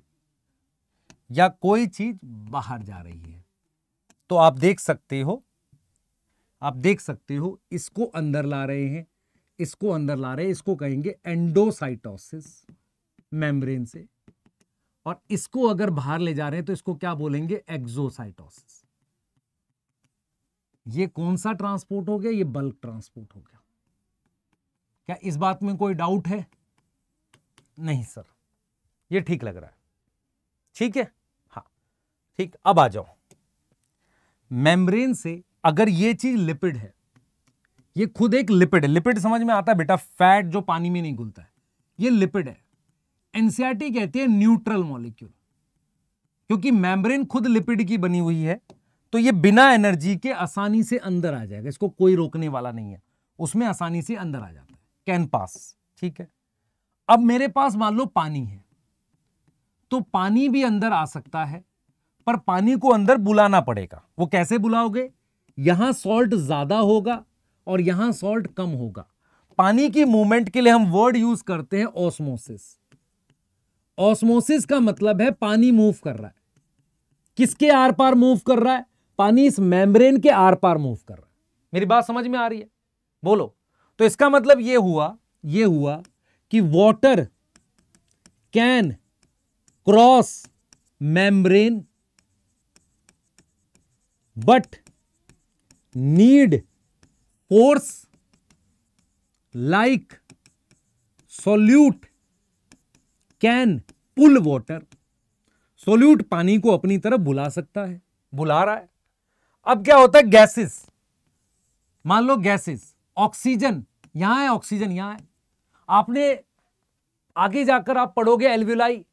या कोई चीज बाहर जा रही है, तो आप देख सकते हो, इसको अंदर ला रहे हैं, इसको अंदर ला रहे हैं, इसको कहेंगे एंडोसाइटोसिस मेम्ब्रेन से। और इसको अगर बाहर ले जा रहे हैं तो इसको क्या बोलेंगे? एक्सोसाइटोसिस। ये कौन सा ट्रांसपोर्ट हो गया? ये बल्क ट्रांसपोर्ट हो गया। क्या इस बात में कोई डाउट है? नहीं सर, ये ठीक लग रहा है। ठीक है, हाँ ठीक। अब आ जाओ, मेम्ब्रेन से अगर ये चीज लिपिड है, ये खुद एक लिपिड है। लिपिड समझ में आता है बेटा? फैट जो पानी में नहीं घुलता है, ये लिपिड है। एनसीईआरटी कहती है न्यूट्रल मॉलिक्यूल, क्योंकि मेम्ब्रेन खुद लिपिड की बनी हुई है। तो ये बिना एनर्जी के आसानी से अंदर आ जाएगा, इसको कोई रोकने वाला नहीं है, उसमें आसानी से अंदर आ जाता है, कैन पास। ठीक है। अब मेरे पास मान लो पानी है, तो पानी भी अंदर आ सकता है, पर पानी को अंदर बुलाना पड़ेगा। वो कैसे बुलाओगे? यहां सॉल्ट ज्यादा होगा और यहां सॉल्ट कम होगा। पानी की मूवमेंट के लिए हम वर्ड यूज करते हैं ऑस्मोसिस। ऑस्मोसिस का मतलब है पानी मूव कर रहा है। किसके आर पार मूव कर रहा है? पानी इस मेम्ब्रेन के आर पार मूव कर रहा है। मेरी बात समझ में आ रही है? बोलो। तो इसका मतलब ये हुआ कि water can cross membrane but need force like solute can pull water. Solute पानी को अपनी तरफ बुला सकता है, बुला रहा है। अब क्या होता है? गैसेस, मान लो गैसेस, ऑक्सीजन यहां है, ऑक्सीजन यहां है। आपने आगे जाकर आप पढ़ोगे एल्वियोलाई,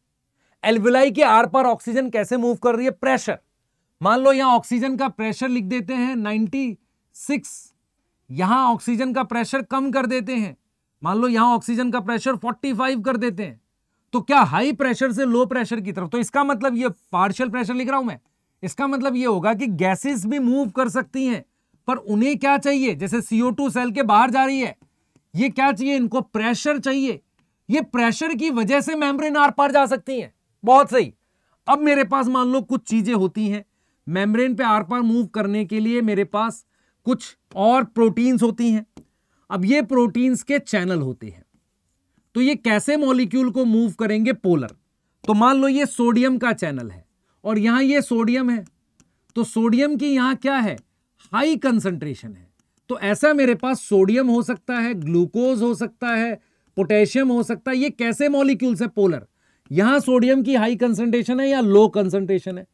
एल्वियोलाई के आर पार ऑक्सीजन कैसे मूव कर रही है? प्रेशर। मान लो यहां ऑक्सीजन का प्रेशर लिख देते हैं 96, यहां ऑक्सीजन का प्रेशर कम कर देते हैं, मान लो यहां ऑक्सीजन का प्रेशर 45 कर देते हैं। तो क्या हाई प्रेशर से लो प्रेशर की तरफ। तो इसका मतलब ये पार्शियल प्रेशर लिख रहा हूं मैं, इसका मतलब ये होगा कि गैसेस भी मूव कर सकती हैं, पर उन्हें क्या चाहिए? जैसे CO2 सेल के बाहर जा रही है, ये क्या चाहिए? इनको प्रेशर चाहिए। ये प्रेशर की वजह से मेम्ब्रेन आर पार जा सकती हैं। बहुत सही। अब मेरे पास मान लो कुछ चीजें होती हैं मेम्ब्रेन पे आर पार मूव करने के लिए, मेरे पास कुछ और प्रोटीन्स होती हैं। अब ये प्रोटीन्स के चैनल होते हैं, तो ये कैसे मॉलिक्यूल को मूव करेंगे? पोलर। तो मान लो ये सोडियम का चैनल है और यहां ये सोडियम है, तो सोडियम की यहां क्या है? हाई कंसंट्रेशन है, तो ऐसा मेरे पास सोडियम हो सकता है, ग्लूकोज हो सकता है, पोटेशियम हो सकता है। ये कैसे मॉलिक्यूल्स है? पोलर। यहां सोडियम की हाई कंसंट्रेशन है या लो कंसंट्रेशन है,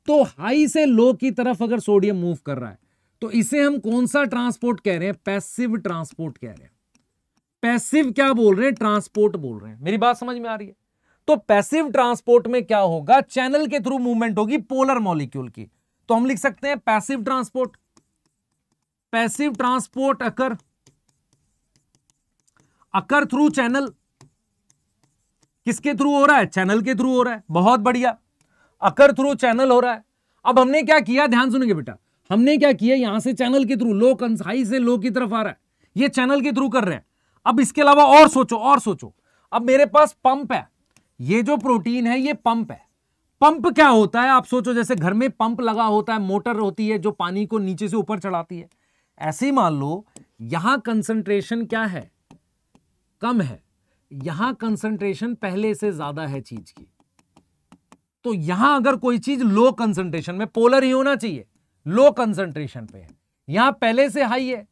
तो हाई से लो की तरफ अगर सोडियम मूव कर रहा है तो इसे हम कौन सा ट्रांसपोर्ट कह रहे हैं? पैसिव ट्रांसपोर्ट कह रहे हैं। पैसिव क्या बोल रहे हैं? ट्रांसपोर्ट बोल रहे हैं। मेरी बात समझ में आ रही है? तो पैसिव ट्रांसपोर्ट में क्या होगा? चैनल के थ्रू मूवमेंट होगी पोलर मॉलिक्यूल की। तो हम लिख सकते हैं पैसिव ट्रांसपोर्ट। पैसिव ट्रांसपोर्ट अकर थ्रू चैनल। किसके थ्रू हो रहा है? चैनल के थ्रू हो रहा है। बहुत बढ़िया, अकर थ्रू चैनल हो रहा है। अब हमने क्या किया, ध्यान सुनेंगे बेटा, हमने क्या किया, यहां से चैनल के थ्रू लो, हाई से लो की तरफ आ रहा है, ये चैनल के थ्रू कर रहे हैं। अब इसके अलावा और सोचो। अब मेरे पास पंप है, ये जो प्रोटीन है ये पंप है। पंप क्या होता है? आप सोचो, जैसे घर में पंप लगा होता है, मोटर होती है जो पानी को नीचे से ऊपर चढ़ाती है। ऐसे ही मान लो यहां कंसंट्रेशन क्या है? कम है। यहां कंसंट्रेशन पहले से ज्यादा है चीज की। तो यहां अगर कोई चीज लो कंसंट्रेशन में, पोलर ही होना चाहिए, लो कंसंट्रेशन पे है, यहां पहले से हाई है,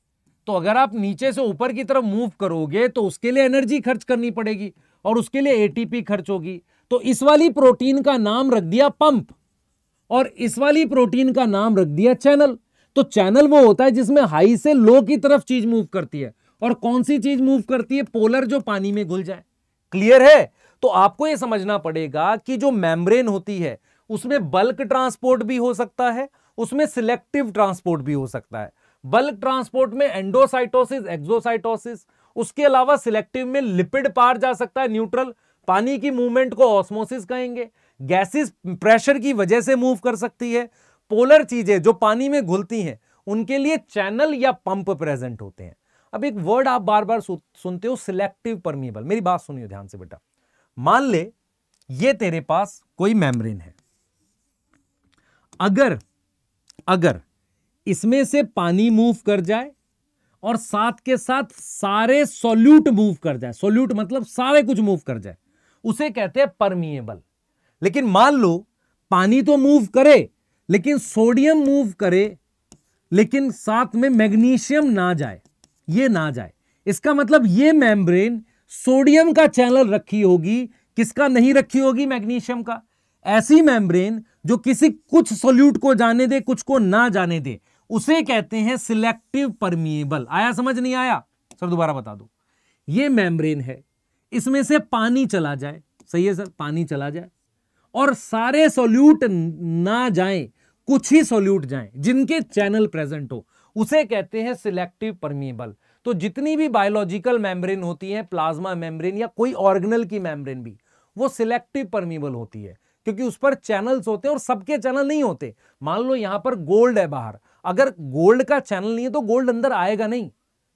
तो अगर आप नीचे से ऊपर की तरफ मूव करोगे तो उसके लिए एनर्जी खर्च करनी पड़ेगी और उसके लिए एटीपी खर्च होगी। तो इस वाली प्रोटीन का नाम रख दिया पंप और इस वाली प्रोटीन का नाम रख दिया चैनल। तो चैनल वो होता है जिसमें हाई से लो की तरफ चीज मूव करती है। और कौन सी चीज मूव करती है? पोलर, जो पानी में घुल जाए। क्लियर है? तो आपको यह समझना पड़ेगा कि जो मेम्ब्रेन होती है उसमें बल्क ट्रांसपोर्ट भी हो सकता है, उसमें सिलेक्टिव ट्रांसपोर्ट भी हो सकता है। बल्क ट्रांसपोर्ट में एंडोसाइटोसिस, एक्सोसाइटोसिस, उसके अलावा सिलेक्टिव में लिपिड पार जा सकता है, न्यूट्रल, पानी की मूवमेंट को ऑस्मोसिस कहेंगे, गैसेस प्रेशर की वजह से मूव कर सकती है। पोलर चीजें जो पानी में घुलती हैं उनके लिए चैनल या पंप प्रेजेंट होते हैं। अब एक वर्ड आप बार बार सुनते हो, सिलेक्टिव परमिएबल। मेरी बात सुनिए ध्यान से बेटा। मान ले ये तेरे पास कोई मेम्ब्रेन है, अगर इसमें से पानी मूव कर जाए और साथ के साथ सारे सॉल्यूट मूव कर जाए, सॉल्यूट मतलब सारे कुछ मूव कर जाए, उसे कहते हैं परमिएबल। लेकिन मान लो पानी तो मूव करे लेकिन सोडियम मूव करे, लेकिन साथ में मैग्नीशियम ना जाए, ये ना जाए, इसका मतलब ये मेम्ब्रेन सोडियम का चैनल रखी होगी, किसका नहीं रखी होगी? मैग्नीशियम का। ऐसी मेम्ब्रेन जो किसी कुछ सॉल्यूट को जाने दे, कुछ को ना जाने दे, उसे कहते हैं सिलेक्टिव परमिएबल। आया समझ? नहीं आया? सर दोबारा बता दो। ये मेम्ब्रेन है, इसमें से पानी चला जाए, सही है सर, पानी चला जाए और सारे सॉल्यूट ना जाएं, कुछ ही सॉल्यूट जाएं जिनके चैनल प्रेजेंट हो, उसे कहते हैं सिलेक्टिव परमिएबल। तो जितनी भी बायोलॉजिकल मेम्ब्रेन होती है, प्लाज्मा मेम्ब्रेन या कोई ऑर्गेनल की मेम्ब्रेन भी, वो सिलेक्टिव परमिएबल होती है क्योंकि उस पर चैनल्स होते हैं और सबके चैनल नहीं होते। मान लो यहां पर गोल्ड है बाहर, अगर गोल्ड का चैनल नहीं है तो गोल्ड अंदर आएगा नहीं।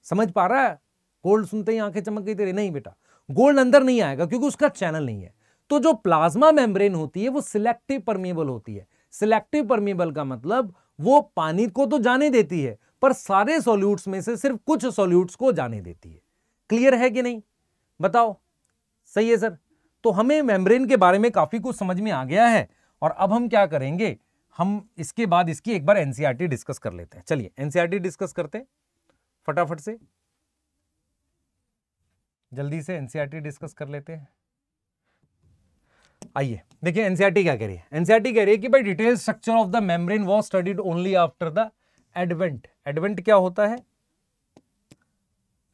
समझ पा रहा है? गोल्ड सुनते ही आंखें चमक गई तेरी? नहीं बेटा, गोल्ड अंदर नहीं आएगा क्योंकि उसका चैनल नहीं है। तो जो प्लाज्मा मेम्ब्रेन होती है वो सिलेक्टिव परमिएबल होती है। सिलेक्टिव परमिएबल का मतलब वो पानी को तो जाने देती है पर सारे सॉल्यूट्स में से सिर्फ कुछ सॉल्यूट्स को जाने देती है। क्लियर है कि नहीं? बताओ। सही है सर। तो हमें मेम्ब्रेन के बारे में काफी कुछ समझ में आ गया है और अब हम क्या करेंगे, हम इसके बाद इसकी एक बार एनसीईआरटी डिस्कस कर लेते हैं। चलिए एनसीईआरटी डिस्कस करते हैं फटाफट से, जल्दी से एनसीईआरटी डिस्कस कर लेते हैं। आइए देखिए एनसीईआरटी क्या कह रही है। एनसीईआरटी कह रही है कि भाई detail structure of the membrane was studied only after the advent. Advent क्या होता है?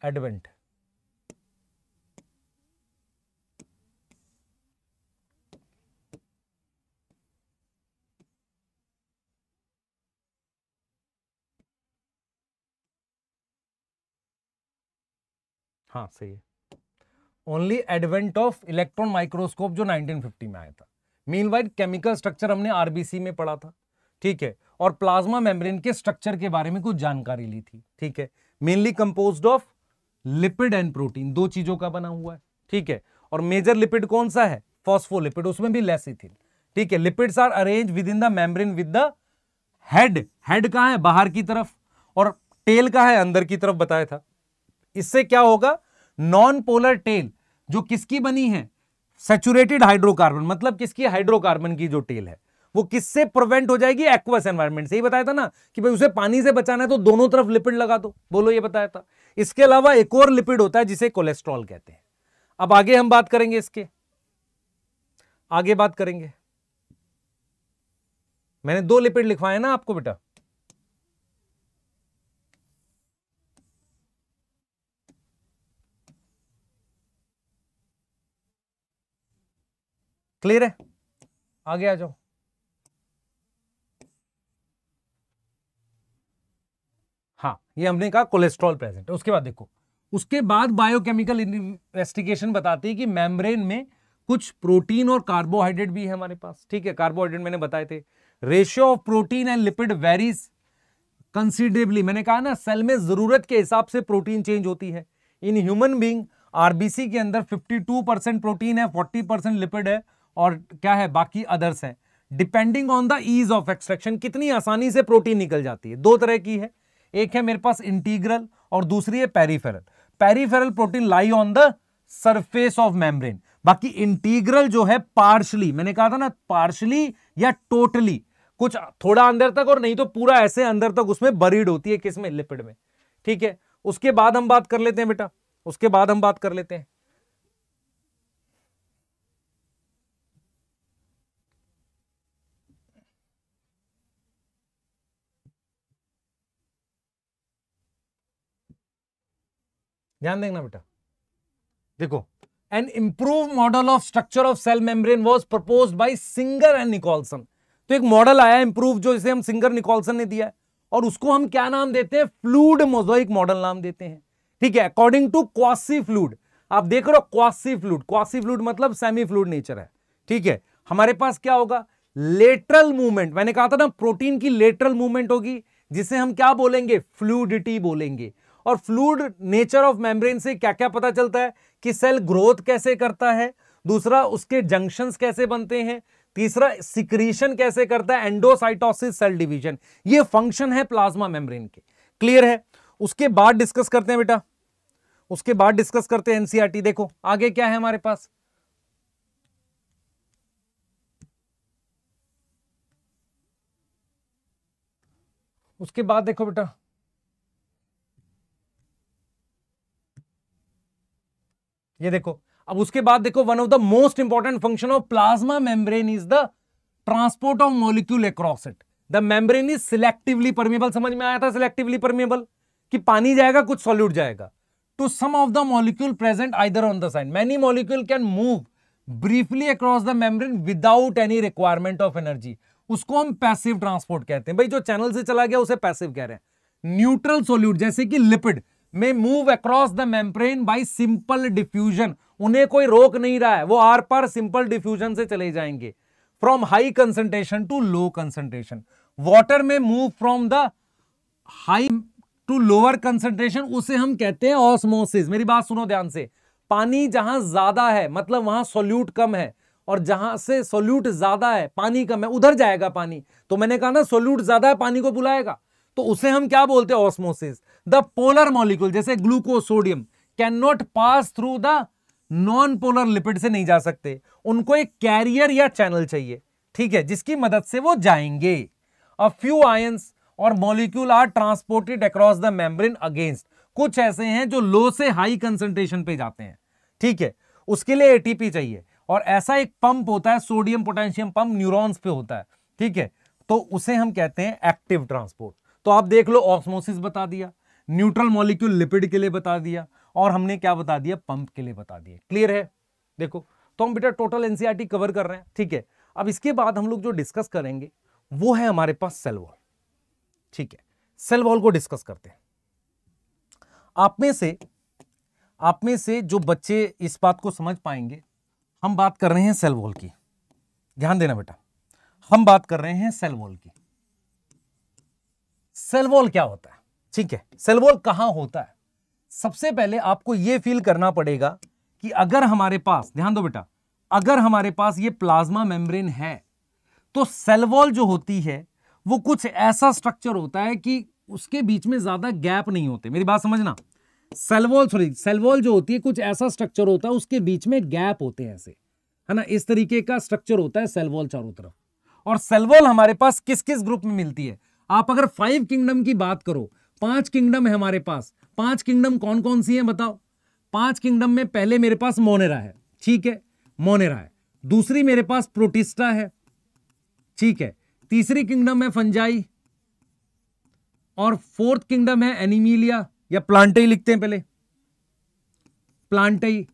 एडवेंट हाँ सही है, only advent of electron microscope जो 1950 में आया था। मीनवाइल केमिकल स्ट्रक्चर हमने आरबीसी में पढ़ा था, ठीक है, और प्लाज्मा मेम्ब्रेन के स्ट्रक्चर के बारे में कुछ जानकारी ली थी, ठीक है। Mainly composed of lipid and protein, दो चीजों का बना हुआ है, ठीक है। और मेजर लिपिड कौन सा है? फॉस्फोलिपिड, उसमें भी लेसिथिन, ठीक है। Lipids are arrange within the membrane with the head. Head कहां है? बाहर की तरफ, और टेल कहां है? अंदर की तरफ बताया था। इससे क्या होगा? नॉन पोलर टेल जो किसकी बनी है? सैचुरेटेड हाइड्रोकार्बन, मतलब किसकी? हाइड्रोकार्बन की जो टेल है वो किससे प्रिवेंट हो जाएगी? एक्वस एनवायरनमेंट से। ही बताया था ना कि भाई उसे पानी से बचाना है तो दोनों तरफ लिपिड लगा दो, बोलो ये बताया था। इसके अलावा एक और लिपिड होता है जिसे कोलेस्ट्रॉल कहते हैं। अब आगे हम बात करेंगे, इसके आगे बात करेंगे। मैंने 2 लिपिड लिखवाए ना आपको बेटा, क्लियर है? आगे आ जाओ। हाँ, ये हमने कहा कोलेस्ट्रॉल प्रेजेंट है। उसके बाद देखो, उसके बाद बायोकेमिकल इन्वेस्टिगेशन बताती है कि मेम्ब्रेन में कुछ प्रोटीन और कार्बोहाइड्रेट भी है हमारे पास। ठीक है, कार्बोहाइड्रेट मैंने बताए थे। Ratio of protein and lipid varies considerably. मैंने कहा ना, सेल में जरूरत के हिसाब से प्रोटीन चेंज होती है। इन ह्यूमन बीइंग आरबीसी के अंदर 52% प्रोटीन है, 40% लिपिड है, और क्या है, बाकी अदर्स है। Depending on the ease of extraction, कितनी आसानी से प्रोटीन निकल जाती है। 2 तरह की है, एक है मेरे पास इंटीग्रल और दूसरी है peripheral. Peripheral protein lie on the surface of membrane, बाकी इंटीग्रल जो है पार्शली, मैंने कहा था ना पार्शली या टोटली, कुछ थोड़ा अंदर तक और नहीं तो पूरा ऐसे अंदर तक उसमें बरीड होती है, किसमें? लिपिड में। ठीक है, उसके बाद हम बात कर लेते हैं बेटा, उसके बाद हम बात कर लेते हैं ध्यान देना बेटा। देखो, an improve model of structure of cell membrane was proposed by Singer and Nicolson. तो एक मॉडल आया इंप्रूव, जो इसे हम सिंगर निकोलसन ने दिया है, और उसको हम क्या नाम देते हैं? फ्लूइड मोज़ाइक मॉडल नाम देते हैं। ठीक है, अकॉर्डिंग टू क्वासी फ्लूइड। आप देख रहे हो क्वासी फ्लूइड, क्वासी फ्लूइड मतलब सेमी फ्लूइड नेचर है। ठीक है, हमारे पास क्या होगा? Lateral movement. मैंने कहा था ना, प्रोटीन की लेटरल मूवमेंट होगी, जिसे हम क्या बोलेंगे? फ्लूइडिटी बोलेंगे। और फ्लूइड नेचर ऑफ मेम्ब्रेन से क्या क्या पता चलता है? कि सेल ग्रोथ कैसे करता है, दूसरा उसके जंक्शंस कैसे बनते हैं, तीसरा सिक्रीशन कैसे करता है, एंडोसाइटोसिस, सेल डिवीजन, ये फंक्शन है प्लाज्मा मेम्ब्रेन के। क्लियर है? उसके बाद डिस्कस करते हैं बेटा, उसके बाद डिस्कस करते हैं एनसीईआरटी। देखो आगे क्या है हमारे पास, उसके बाद देखो बेटा, ये देखो। अब उसके बाद देखो, one of the most important function of plasma membrane is the transport of molecule across it. The membrane is selectively permeable. समझ में आया था? सिलेक्टिवली परमेबल कि पानी जाएगा, कुछ सॉल्यूट जाएगा, to some of the molecule present either on the side. Many molecule can move briefly across the membrane without any requirement of energy. उसको हम पैसिव ट्रांसपोर्ट कहते हैं। भाई जो चैनल से चला गया उसे पैसिव कह रहे हैं। न्यूट्रल सॉल्यूट जैसे कि लिपिड में move across the membrane by simple diffusion. उन्हें कोई रोक नहीं रहा है, वो आर पार सिंपल डिफ्यूजन से चले जाएंगे। From high concentration to low concentration. Water में move from the high to lower concentration, उसे हम कहते हैं ऑस्मोसिस। मेरी बात सुनो ध्यान से। पानी जहां ज्यादा है मतलब वहां सोल्यूट कम है, और जहां से सोल्यूट ज्यादा है पानी कम है, उधर जाएगा पानी। तो मैंने कहा ना, सोल्यूट ज्यादा है पानी को बुलाएगा, तो उसे हम क्या बोलते हैं? ऑस्मोसिस। द पोलर मॉलिक्यूल जैसे glucose, sodium can not pass through the non polar lipid से नहीं जा सकते, उनको एक कैरियर या चैनल चाहिए। ठीक है, जिसकी मदद से वो जाएंगे। अ फ्यू आयंस और molecule are transported across the membrane against. कुछ ऐसे हैं जो लो से हाई कंसंट्रेशन पे जाते हैं। ठीक है, उसके लिए एटीपी चाहिए, और ऐसा एक पंप होता है, सोडियम पोटेशियम पंप, न्यूरॉन्स पे होता है। ठीक है, तो उसे हम कहते हैं एक्टिव ट्रांसपोर्ट। तो आप देख लो, ऑस्मोसिस बता दिया, न्यूट्रल मॉलिक्यूल लिपिड के लिए बता दिया, और हमने क्या बता दिया? पंप के लिए बता दिया। क्लियर है? देखो, तो हम बेटा टोटल एनसीईआरटी कवर कर रहे हैं। ठीक है, अब इसके बाद हम लोग जो डिस्कस करेंगे वो है हमारे पास सेल वॉल। ठीक है, सेल वॉल को डिस्कस करते हैं। आप में से जो बच्चे इस बात को समझ पाएंगे, हम बात कर रहे हैं सेल वॉल की। ध्यान देना बेटा, हम बात कर रहे हैं सेल वॉल की। सेल वॉल क्या होता है? ठीक है, सेल वॉल कहां होता है? सबसे पहले आपको यह फील करना पड़ेगा कि अगर हमारे पास, ध्यान दो बेटा, अगर हमारे पास ये प्लाज्मा मेम्ब्रेन है, तो सेल वॉल जो होती है वो कुछ ऐसा स्ट्रक्चर होता है कि उसके बीच में ज्यादा गैप नहीं होते। मेरी बात समझना, सेल वॉल जो होती है कुछ ऐसा स्ट्रक्चर होता है, उसके बीच में गैप होते हैं ऐसे, है ना, इस तरीके का स्ट्रक्चर होता है सेल वॉल चारों तरफ। और सेल वॉल हमारे पास किस किस ग्रुप में मिलती है? आप अगर 5 किंगडम की बात करो, 5 किंगडम है हमारे पास। 5 किंगडम कौन कौन सी है बताओ? 5 किंगडम में पहले मेरे पास मोनेरा है, ठीक है, मोनेरा है। दूसरी मेरे पास प्रोटिस्टा है, ठीक है। तीसरी किंगडम है फंजाई, और फोर्थ किंगडम है एनिमिलिया या प्लांटेई लिखते हैं पहले, प्लांटेई।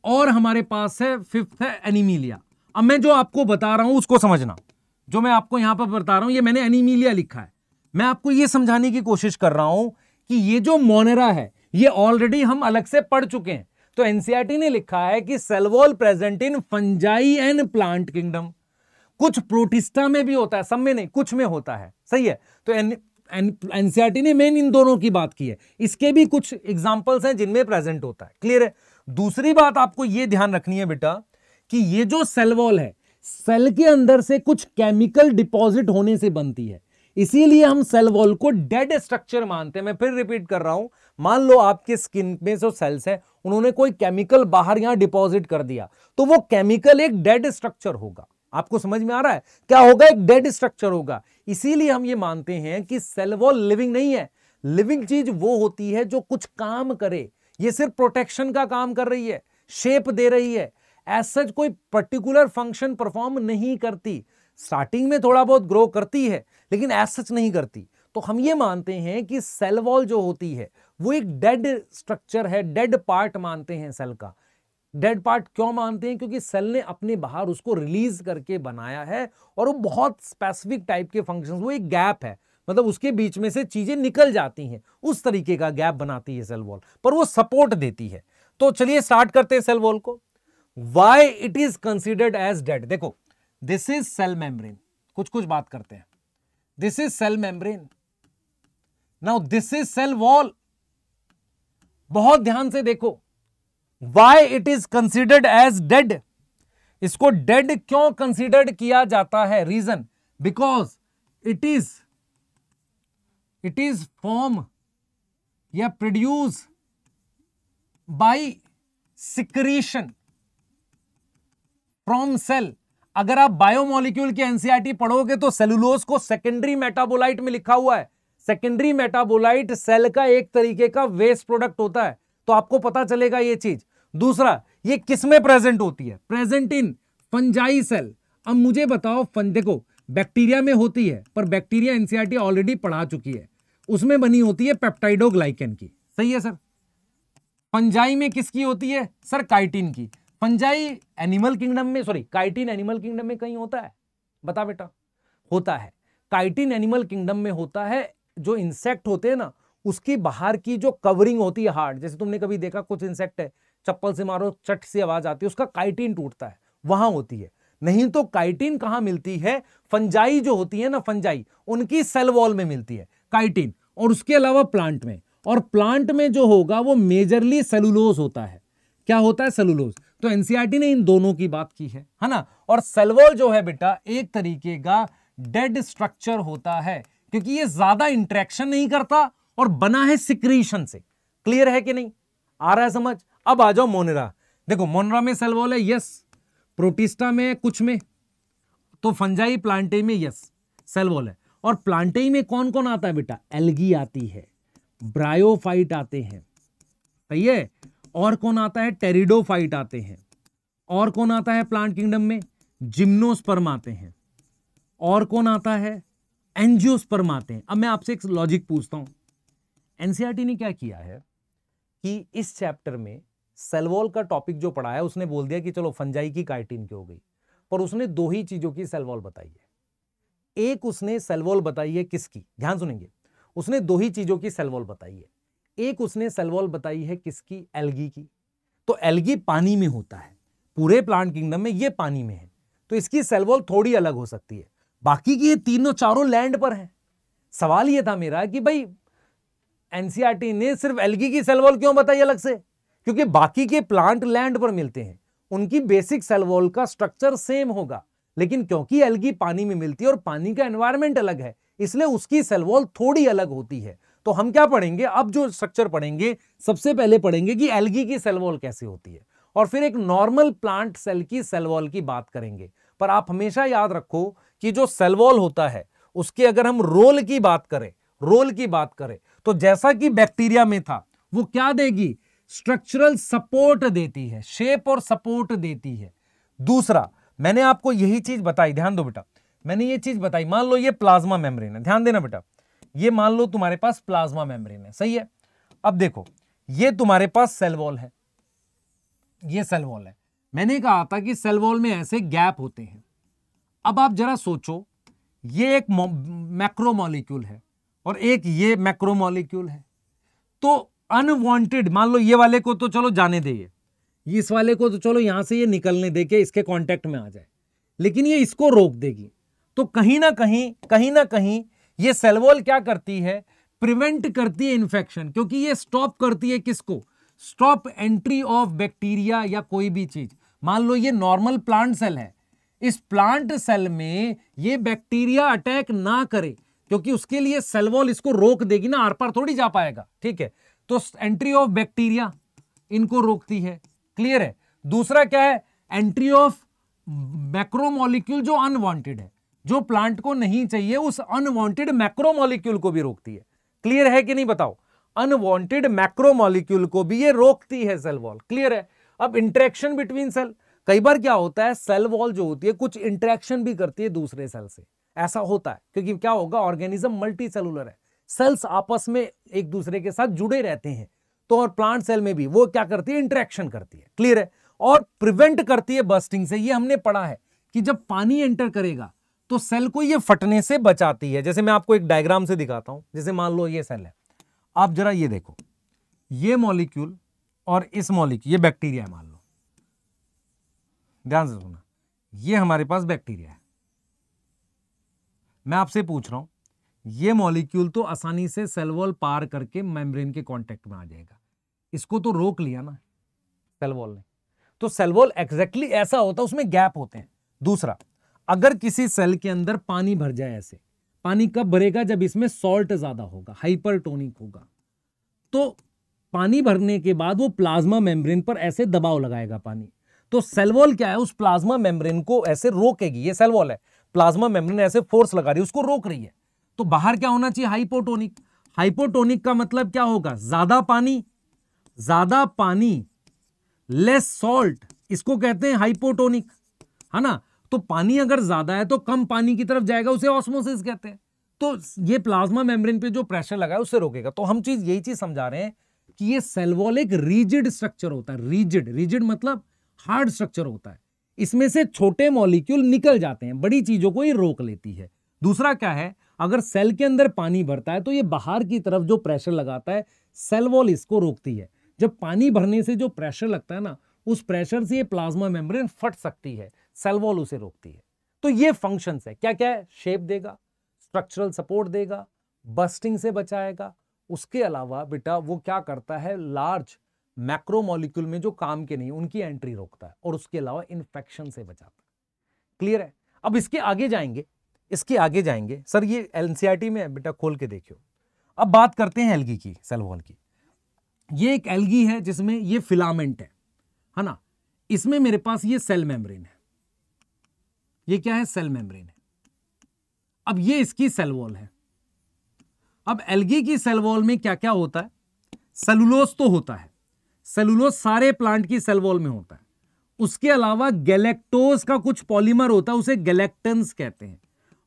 और हमारे पास है फिफ्थ है एनिमिलिया। अब मैं जो आपको बता रहा हूं उसको समझना, जो मैं आपको यहां पर बता रहा हूं ये मैंने एनिमिलिया लिखा है। मैं आपको ये समझाने की कोशिश कर रहा हूं कि ये जो मोनेरा है ये ऑलरेडी हम अलग से पढ़ चुके हैं। तो एनसीईआरटी ने लिखा है कि cell wall present in fungi and plant kingdom. कुछ प्रोटिस्टा में भी होता है, सब में नहीं, कुछ में होता है, सही है। तो एनसीईआरटी ने मेन इन दोनों की बात की है। इसके भी कुछ एग्जांपल्स हैं जिनमें प्रेजेंट होता है, क्लियर है। दूसरी बात आपको यह ध्यान रखनी है बेटा कि ये जो सेल वॉल है, सेल के अंदर से कुछ केमिकल डिपॉजिट होने से बनती है, इसीलिए हम सेल वॉल को डेड स्ट्रक्चर मानते हैं। मैं फिर रिपीट कर रहा हूं, मान लो आपके स्किन में जो सेल्स है उन्होंने कोई केमिकल बाहर यहां डिपॉजिट कर दिया, तो वो केमिकल एक डेड स्ट्रक्चर होगा। आपको समझ में आ रहा है क्या होगा? एक डेड स्ट्रक्चर होगा। इसीलिए हम ये मानते हैं कि सेल वॉल लिविंग नहीं है। लिविंग चीज वो होती है जो कुछ काम करे। ये सिर्फ प्रोटेक्शन का काम कर रही है, शेप दे रही है, एज सच कोई पर्टिकुलर फंक्शन परफॉर्म नहीं करती। स्टार्टिंग में थोड़ा बहुत ग्रो करती है लेकिन एज सच नहीं करती। तो हम ये मानते हैं कि सेल वॉल जो होती है वो एक डेड स्ट्रक्चर है, डेड पार्ट मानते हैं सेल का। डेड पार्ट क्यों मानते हैं? क्योंकि सेल ने अपने बाहर उसको रिलीज करके बनाया है और वो बहुत स्पेसिफिक टाइप के फंक्शंस, वो एक गैप है, मतलब उसके बीच में से चीजें निकल जाती हैं, उस तरीके का गैप बनाती है सेल वॉल, पर वो सपोर्ट देती है। तो चलिए स्टार्ट करते हैं सेल वॉल को। Why it is considered as dead? देखो, दिस इज सेल मेम्ब्रेन, कुछ कुछ बात करते हैं। This is cell membrane, now this is cell wall. बहुत ध्यान से देखो, why it is considered as dead. इसको डेड क्यों कंसिडर्ड किया जाता है? Reason, because it is form या produce by secretion from cell. अगर आप बायोमोलिक्यूल की एनसीईआरटी पढ़ोगे तो सेलुलोज को सेकेंडरी मेटाबोलाइट में लिखा हुआ है। सेकेंडरी मेटाबोलाइट सेल का एक तरीके का वेस्ट प्रोडक्ट होता है, तो आपको पता चलेगा ये चीज। दूसरा, ये किस में प्रेजेंट होती है? Present in fungi cell. अब मुझे बताओ, देखो बैक्टीरिया में होती है, पर बैक्टीरिया एनसीईआरटी ऑलरेडी पढ़ा चुकी है, उसमें बनी होती है पेप्टाइडोग्लाइकन की, सही है सर। फंजाई में किसकी होती है सर? काइटिन की। फंजाई एनिमल किंगडम में, सॉरी काइटिन एनिमल किंगडम में कहीं होता है? बता बेटा, होता है। काइटिन एनिमल किंगडम में होता है। जो इंसेक्ट होते हैं ना, उसकी बाहर की जो कवरिंग होती है हार्ड, जैसे तुमने कभी देखा कुछ इंसेक्ट है चप्पल से मारो चट सी आवाज आती है, उसका काइटिन टूटता है, वहां होती है। नहीं तो काइटिन कहां मिलती है? फंजाई जो होती है ना, फंजाई, उनकी सेल वॉल में मिलती है काइटिन, और उसके अलावा प्लांट में। और प्लांट में जो होगा वो मेजरली सेलुलोज होता है। क्या होता है? सेलुलोज। तो एनसीईआरटी ने इन दोनों की बात की है ना। और सेल वॉल जो है बेटा एक तरीके का डेड स्ट्रक्चर होता है, क्योंकि ये ज्यादा इंटरेक्शन नहीं करता और बना है सिक्रीशन से। क्लियर है कि नहीं? आ रहा है समझ? अब आ जाओ मोनेरा। देखो मोनेरा में सेल वॉल है, यस। प्रोटिस्टा में, कुछ में, तो फंजाई प्लांटेई में यस सेल वॉल है। और प्लांटेई में कौन कौन आता है बेटा? एल्गी आती है, ब्रायोफाइट आते हैं, सही है। और कौन आता है? टेरिडोफाइट आते हैं। और कौन आता है प्लांट किंगडम में? जिम्नोस्पर्म आते हैं। और कौन आता है? एंजियोस्पर्म आते हैं। अब मैं आपसे एक लॉजिक पूछता हूं, एनसीईआरटी ने क्या किया है कि इस चैप्टर में सेल वॉल का टॉपिक जो पढ़ा है उसने बोल दिया कि चलो फंजाई की काइटिन की हो गई, पर उसने दो ही चीजों की सेल वॉल बताई है। एक उसने सेल वॉल बताई है किसकी? ध्यान सुनेंगे, उसने दो ही चीजों की सेल वॉल बताई है। एक उसने सेल वॉल बताई है किसकी? एल्गी की। तो एल्गी पानी में होता है, पूरे प्लांट किंगडम में ये पानी में है, तो इसकी सेल वॉल थोड़ी अलग हो सकती है। बाकी की ये तीनों चारों लैंड पर है। सवाल ये था मेरा कि भाई एनसीईआरटी ने सिर्फ एल्गी की सेल वॉल क्यों बताई अलग से? क्योंकि बाकी के प्लांट लैंड पर मिलते हैं, उनकी बेसिक सेल वॉल का स्ट्रक्चर सेम होगा, लेकिन क्योंकि एल्गी पानी में मिलती है और पानी का एनवायरमेंट अलग है, इसलिए उसकी सेल वॉल थोड़ी अलग होती है। तो हम क्या पढ़ेंगे अब? जो स्ट्रक्चर पढ़ेंगे, सबसे पहले पढ़ेंगे कि एल्गी की सेल वॉल कैसे होती है, और फिर एक नॉर्मल प्लांट सेल की सेल वॉल की बात करेंगे। पर आप हमेशा याद रखो कि जो सेल वॉल होता है उसके अगर हम रोल की बात करें तो जैसा कि बैक्टीरिया में था, वो क्या देगी, स्ट्रक्चरल सपोर्ट देती है, शेप और सपोर्ट देती है। दूसरा, मैंने आपको यही चीज बताई, ध्यान दो बेटा, मैंने ये चीज बताई, मान लो ये प्लाज्मा मेम्ब्रेन है, ध्यान देना बेटा, ये मान लो तुम्हारे पास प्लाज्मा मेम्ब्रेन है, सही है। अब देखो, ये तुम्हारे पास सेल वॉल है, ये सेल वॉल है। मैंने कहा था कि सेल वॉल में ऐसे गैप होते हैं। अब आप जरा सोचो, ये एक मैक्रोमोलिक्यूल है और एक ये मैक्रोमोलिक्यूल है, तो अनवांटेड, मान लो ये वाले को तो चलो जाने दे, इस वाले को तो चलो यहां से ये निकलने दे के इसके कांटेक्ट में आ जाए, लेकिन ये इसको रोक देगी। तो कहीं ना कहीं ये सेल वॉल क्या करती है, प्रिवेंट करती है इन्फेक्शन, क्योंकि ये स्टॉप करती है किसको, स्टॉप एंट्री ऑफ बैक्टीरिया या कोई भी चीज। मान लो ये नॉर्मल प्लांट सेल है, इस प्लांट सेल में ये बैक्टीरिया अटैक ना करे, क्योंकि उसके लिए सेल वॉल इसको रोक देगी ना, आर पार थोड़ी जा पाएगा, ठीक है। तो एंट्री ऑफ बैक्टीरिया इनको रोकती है, क्लियर है। दूसरा क्या है, एंट्री ऑफ मैक्रोमोलिक्यूल जो अनवांटेड है, जो प्लांट को नहीं चाहिए, उस अनवांटेड मैक्रोमोलिक्यूल को भी रोकती है, क्लियर है कि नहीं बताओ, अनवांटेड मैक्रोमोलिक्यूल को भी ये रोकती है सेल वॉल, क्लियर है। अब इंटरेक्शन बिटवीन सेल, कई बार क्या होता है, सेल वॉल जो होती है कुछ इंटरेक्शन भी करती है दूसरे सेल से, ऐसा होता है, क्योंकि क्या होगा, ऑर्गेनिज्म मल्टी सेलुलर है, सेल्स आपस में एक दूसरे के साथ जुड़े रहते हैं, तो और प्लांट सेल में भी वो क्या करती है, इंटरेक्शन करती है, क्लियर है। और प्रिवेंट करती है बर्स्टिंग से, ये हमने पढ़ा है कि जब पानी एंटर करेगा तो सेल को ये फटने से बचाती है। जैसे मैं आपको एक डायग्राम से दिखाता हूं, जैसे मान लो ये सेल है, आप जरा ये देखो, ये मॉलिक्यूल और इस मॉलिक्यूल, ये बैक्टीरिया है मान लो, ध्यान से सुनना, ये हमारे पास बैक्टीरिया है। मैं आपसे पूछ रहा हूं, ये मॉलिक्यूल तो आसानी से सेल वॉल पार करके मेम्ब्रेन के कांटेक्ट में आ जाएगा, इसको तो रोक लिया ना सेल वॉल ने। तो सेल वॉल एग्जैक्टली ऐसा होता है, उसमें गैप होते हैं। दूसरा, अगर किसी सेल के अंदर पानी भर जाए, ऐसे पानी कब भरेगा, जब इसमें सॉल्ट ज्यादा होगा, हाइपरटोनिक होगा, तो पानी भरने के बाद वो प्लाज्मा मेम्ब्रेन पर ऐसे दबाव लगाएगा पानी, तो सेल वॉल क्या है, उस प्लाज्मा मेम्ब्रेन को ऐसे रोकेगी। ये सेल वॉल है, प्लाज्मा मेम्ब्रेन ऐसे फोर्स लगा रही है, उसको रोक रही है। तो बाहर क्या होना चाहिए, हाइपोटोनिक। हाइपोटोनिक का मतलब क्या होगा, ज्यादा पानी लेस सॉल्ट, इसको कहते हैं हाइपोटोनिक, है ना। तो पानी अगर ज्यादा है तो कम पानी की तरफ जाएगा, उसे ऑस्मोसिस कहते हैं। तो ये प्लाज्मा मेम्ब्रेन पे जो प्रेशर लगा है उससे रोकेगा। तो हम यही चीज समझा रहे हैं कि ये सेल वॉल एक रिजिड स्ट्रक्चर होता है, रिजिड मतलब हार्ड स्ट्रक्चर होता है, इसमें से छोटे मॉलिक्यूल निकल जाते हैं, बड़ी चीजों को ये रोक लेती है। दूसरा क्या है, अगर सेल के अंदर पानी भरता है तो ये बाहर की तरफ जो प्रेशर लगाता है, सेल वॉल इसको रोकती है। जब पानी भरने से जो प्रेशर लगता है ना, उस प्रेशर से ये प्लाज्मा मेम्ब्रेन फट सकती है, सेल वॉल उसे रोकती है। तो ये फंक्शंस है, क्या क्या है, शेप देगा, स्ट्रक्चरल सपोर्ट देगा, बस्टिंग से बचाएगा। उसके अलावा बेटा वो क्या करता है, लार्ज मैक्रोमोलिक्यूल में जो काम के नहीं उनकी एंट्री रोकता है, और उसके अलावा इन्फेक्शन से बचाता है। क्लियर है। अब इसके आगे जाएंगे, सर ये एनसीईआरटी में है बेटा, खोल के देखियो। अब बात करते हैं एल्गी की, सेल वॉल की। ये एक एल्गी है जिसमें ये फिलामेंट है ना, इसमें मेरे पास ये सेल मेम्ब्रेन है, ये क्या है, सेल मेम्ब्रेन है। अब ये इसकी सेल वॉल है। अब एल्गी की सेल वॉल में क्या क्या होता है, सेलुलोज तो होता है, सेलुलोज सारे प्लांट की सेल वॉल में होता है। उसके अलावा गैलेक्टोज का कुछ पॉलीमर होता है, उसे गैलेक्टन्स कहते हैं,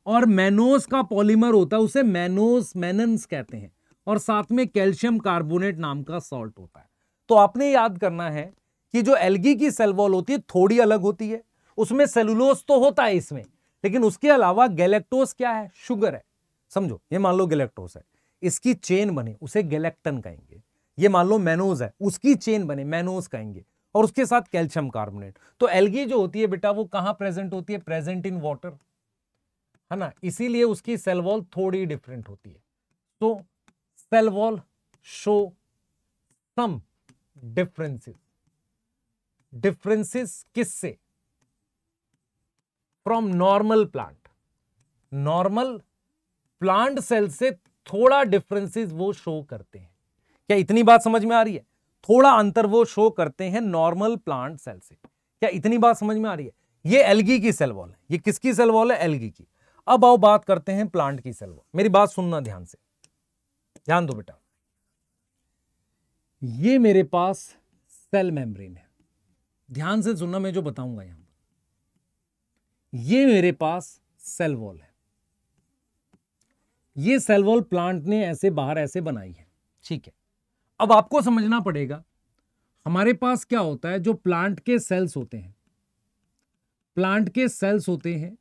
और मैनोज का पॉलीमर होता है, उसे मैनन्स कहते हैं, और साथ में कैल्शियम कार्बोनेट नाम का सॉल्ट होता है। तो आपने याद करना है कि जो एल्गी की सेल वॉल होती है थोड़ी अलग होती है, उसमें सेलुलोज तो होता है इसमें, लेकिन उसके अलावा गैलेक्टोज क्या है, शुगर है, समझो। ये मान लो गैलेक्टोज है, इसकी चेन बने उसे गैलेक्टन कहेंगे। ये मान लो मैनोज है, उसकी चेन बने मैनोज कहेंगे, और उसके साथ कैल्शियम कार्बोनेट। तो एल्गी जो होती है बेटा वो कहां प्रेजेंट होती है, प्रेजेंट इन वाटर, है ना, इसीलिए उसकी सेल वॉल थोड़ी डिफरेंट होती है। तो cell wall show some differences किससे, फ्रॉम नॉर्मल प्लांट सेल से थोड़ा डिफरेंसेस वो शो करते हैं। क्या इतनी बात समझ में आ रही है, थोड़ा अंतर वो शो करते हैं नॉर्मल प्लांट सेल से। क्या इतनी बात समझ में आ रही है। ये एल्गी की सेल वॉल है, ये किसकी सेल वॉल है, एल्गी की। अब आओ बात करते हैं प्लांट की सेल वॉल। मेरी बात सुनना ध्यान से, ध्यान दो बेटा। ये मेरे पास सेल मेम्ब्रेन है, ध्यान से सुनना मैं जो बताऊंगा यहां पर। ये मेरे पास सेल वॉल है, ये सेल वॉल प्लांट ने ऐसे बाहर ऐसे बनाई है, ठीक है। अब आपको समझना पड़ेगा हमारे पास क्या होता है, जो प्लांट के सेल्स होते हैं, प्लांट के सेल्स होते हैं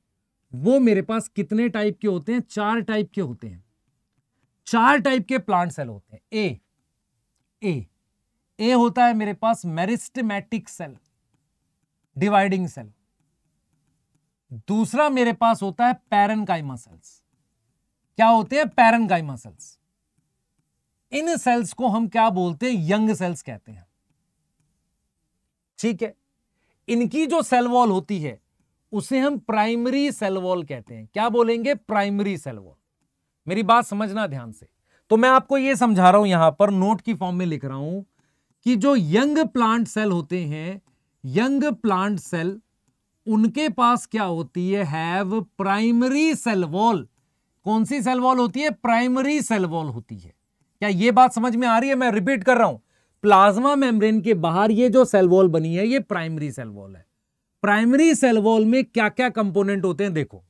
वो मेरे पास कितने टाइप के होते हैं, 4 टाइप के होते हैं। 4 टाइप के प्लांट सेल होते हैं। ए होता है मेरे पास मेरिस्टेमेटिक सेल, डिवाइडिंग सेल। दूसरा मेरे पास होता है पैरेन्काइमा सेल्स। क्या होते हैं? Parenchyma sales. इन सेल्स को हम क्या बोलते हैं? यंग सेल्स कहते हैं, ठीक है। इनकी जो सेल वॉल होती है उसे हम प्राइमरी सेल वॉल कहते हैं। क्या बोलेंगे? Primary cell wall. मेरी बात समझना ध्यान से। तो मैं आपको यह समझा रहा हूं, यहां पर नोट की फॉर्म में लिख रहा हूं कि जो यंग प्लांट सेल होते हैं, यंग प्लांट सेल, उनके पास क्या होती है? Have primary cell wall. कौन सी सेल वॉल होती है? प्राइमरी सेल वॉल होती है। क्या यह बात समझ में आ रही है? मैं रिपीट कर रहा हूं, प्लाज्मा मेम्ब्रेन के बाहर ये जो सेल वॉल बनी है ये प्राइमरी सेल वॉल है। प्राइमरी सेल वॉल में क्या क्या कंपोनेंट होते हैं? देखो,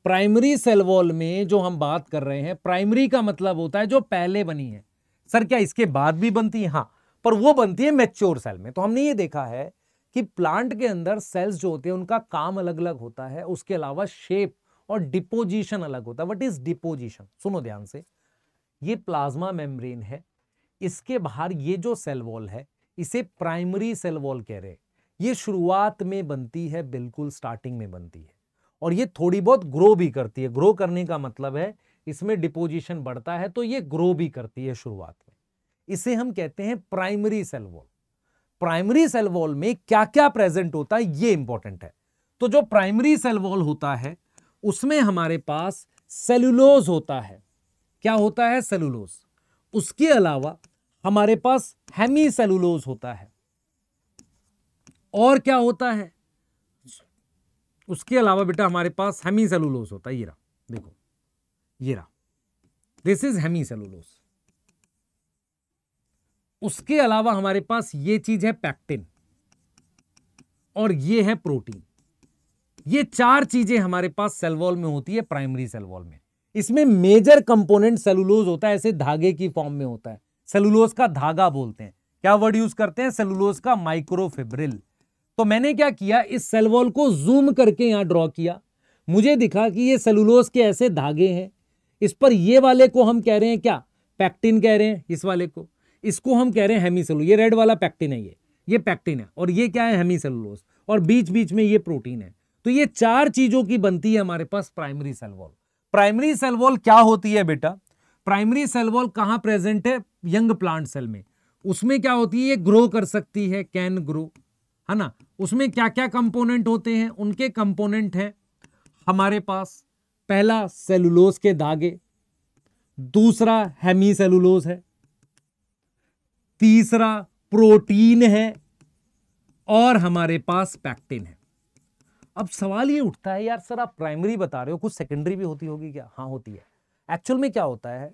प्राइमरी सेल वॉल में जो हम बात कर रहे हैं, प्राइमरी का मतलब होता है जो पहले बनी है। सर क्या इसके बाद भी बनती है? हाँ, पर वो बनती है मैच्योर सेल में। तो हमने ये देखा है कि प्लांट के अंदर सेल्स जो होते हैं उनका काम अलग अलग होता है, उसके अलावा शेप और डिपोजिशन अलग होता है। What is deposition? सुनो ध्यान से। ये प्लाज्मा मेम्ब्रेन है, इसके बाहर ये जो सेल वॉल है इसे प्राइमरी सेल वॉल कह रहे हैं। ये शुरुआत में बनती है, बिल्कुल स्टार्टिंग में बनती है, और ये थोड़ी बहुत ग्रो भी करती है। ग्रो करने का मतलब है इसमें डिपोजिशन बढ़ता है, तो ये ग्रो भी करती है शुरुआत में। इसे हम कहते हैं primary cell wall. Primary cell wall में क्या क्या प्रेजेंट होता है ये इंपॉर्टेंट है। तो जो प्राइमरी सेल वॉल होता है उसमें हमारे पास सेलुलोज होता है। क्या होता है? सेलुलोज। उसके अलावा हमारे पास हेमी सेलुलोज होता है। और क्या होता है? उसके अलावा बेटा हमारे पास हेमी सेलुलोज होता है। ये रहा, देखो ये रहा, दिस इज हेमी सेलुलोज। उसके अलावा हमारे पास ये चीज है पैक्टिन, और ये है प्रोटीन। ये 4 चीजें हमारे पास सेल वॉल में होती है, प्राइमरी सेल वॉल में। इसमें मेजर कंपोनेंट सेलुलोज होता है, ऐसे धागे की फॉर्म में होता है। सेलुलोज का धागा बोलते हैं। क्या वर्ड यूज करते हैं? सेलुलोज का माइक्रोफिब्रिल। तो मैंने क्या किया, इस सेल वॉल को जूम करके यहां ड्रॉ किया। मुझे दिखा कि ये सेलुलोज के ऐसे धागे हैं। इस पर ये वाले को हम कह रहे हैं क्या? पैक्टिन कह रहे हैं। इस वाले को, इसको हम कह रहे हैं हेमी सेलुलोज। ये रेड वाला पैक्टिन है, ये पैक्टिन है, और ये क्या है? Hemicellulose. और बीच बीच में ये प्रोटीन है। तो ये 4 चीजों की बनती है हमारे पास primary cell wall. Primary cell wall क्या होती है बेटा? प्राइमरी सेल वॉल कहां प्रेजेंट है? यंग प्लांट सेल में। उसमें क्या होती है? ये ग्रो कर सकती है, कैन ग्रो, है ना। उसमें क्या क्या कंपोनेंट होते हैं? उनके कंपोनेंट है हमारे पास, पहला सेलुलोज के धागे, दूसरा हेमी सेलुलोज है, तीसरा प्रोटीन है, और हमारे पास पैक्टिन है। अब सवाल ये उठता है, यार सर आप प्राइमरी बता रहे हो, कुछ सेकेंडरी भी होती होगी क्या? हाँ होती है। एक्चुअल में क्या होता है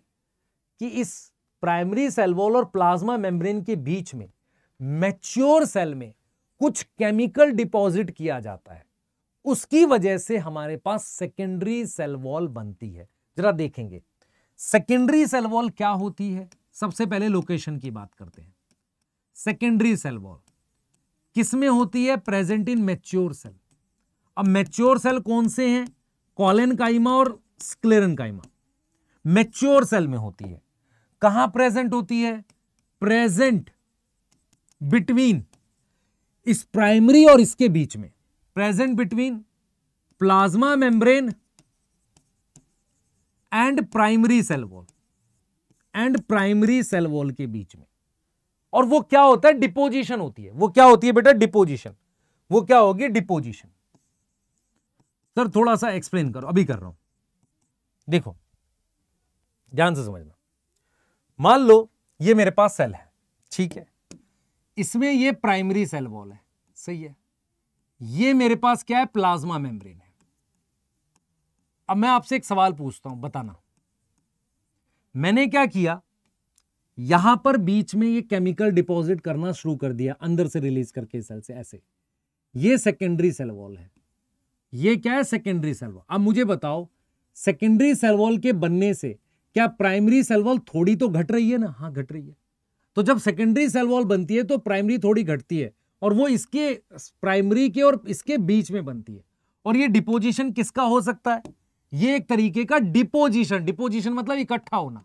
कि इस प्राइमरी सेल वॉल और प्लाज्मा मेम्ब्रेन के बीच में मैच्योर सेल में कुछ केमिकल डिपॉजिट किया जाता है, उसकी वजह से हमारे पास सेकेंडरी सेल वॉल बनती है। जरा देखेंगे सेकेंडरी सेल वॉल क्या होती है। सबसे पहले लोकेशन की बात करते हैं। सेकेंडरी सेल वॉल किसमें होती है? Present in mature cell. अब मैच्योर सेल कौन से हैं? कोलेनकाइमा और स्क्लेरेनकाइमा मैच्योर सेल में होती है। कहां प्रेजेंट होती है? प्रेजेंट बिटवीन इस प्राइमरी और इसके बीच में, present between plasma membrane and primary cell wall, and primary cell wall के बीच में। और वो क्या होता है? डिपोजिशन होती है। वो क्या होती है बेटा? डिपोजिशन। वो क्या होगी? डिपोजिशन। सर थोड़ा सा एक्सप्लेन करो। अभी कर रहा हूं, देखो ध्यान से समझना। मान लो ये मेरे पास सेल है, ठीक है, इसमें ये प्राइमरी सेल वॉल है, सही है। ये मेरे पास क्या है? प्लाज्मा मेम्ब्रेन है। अब मैं आपसे एक सवाल पूछता हूं, बताना। मैंने क्या किया, यहां पर बीच में ये केमिकल डिपॉजिट करना शुरू कर दिया, अंदर से रिलीज करके सेल से, ऐसे। ये सेकेंडरी सेल वॉल है। ये क्या है? Secondary cell wall. अब मुझे बताओ, सेकेंडरी सेल वॉल के बनने से क्या प्राइमरी सेल वॉल थोड़ी तो घट रही है ना? हाँ, घट रही है। तो जब सेकेंडरी सेल वॉल बनती है तो प्राइमरी थोड़ी घटती है, और वो इसके प्राइमरी के और इसके बीच में बनती है। और ये डिपोजिशन किसका हो सकता है? ये एक तरीके का डिपोजिशन, डिपोजिशन मतलब इकट्ठा होना।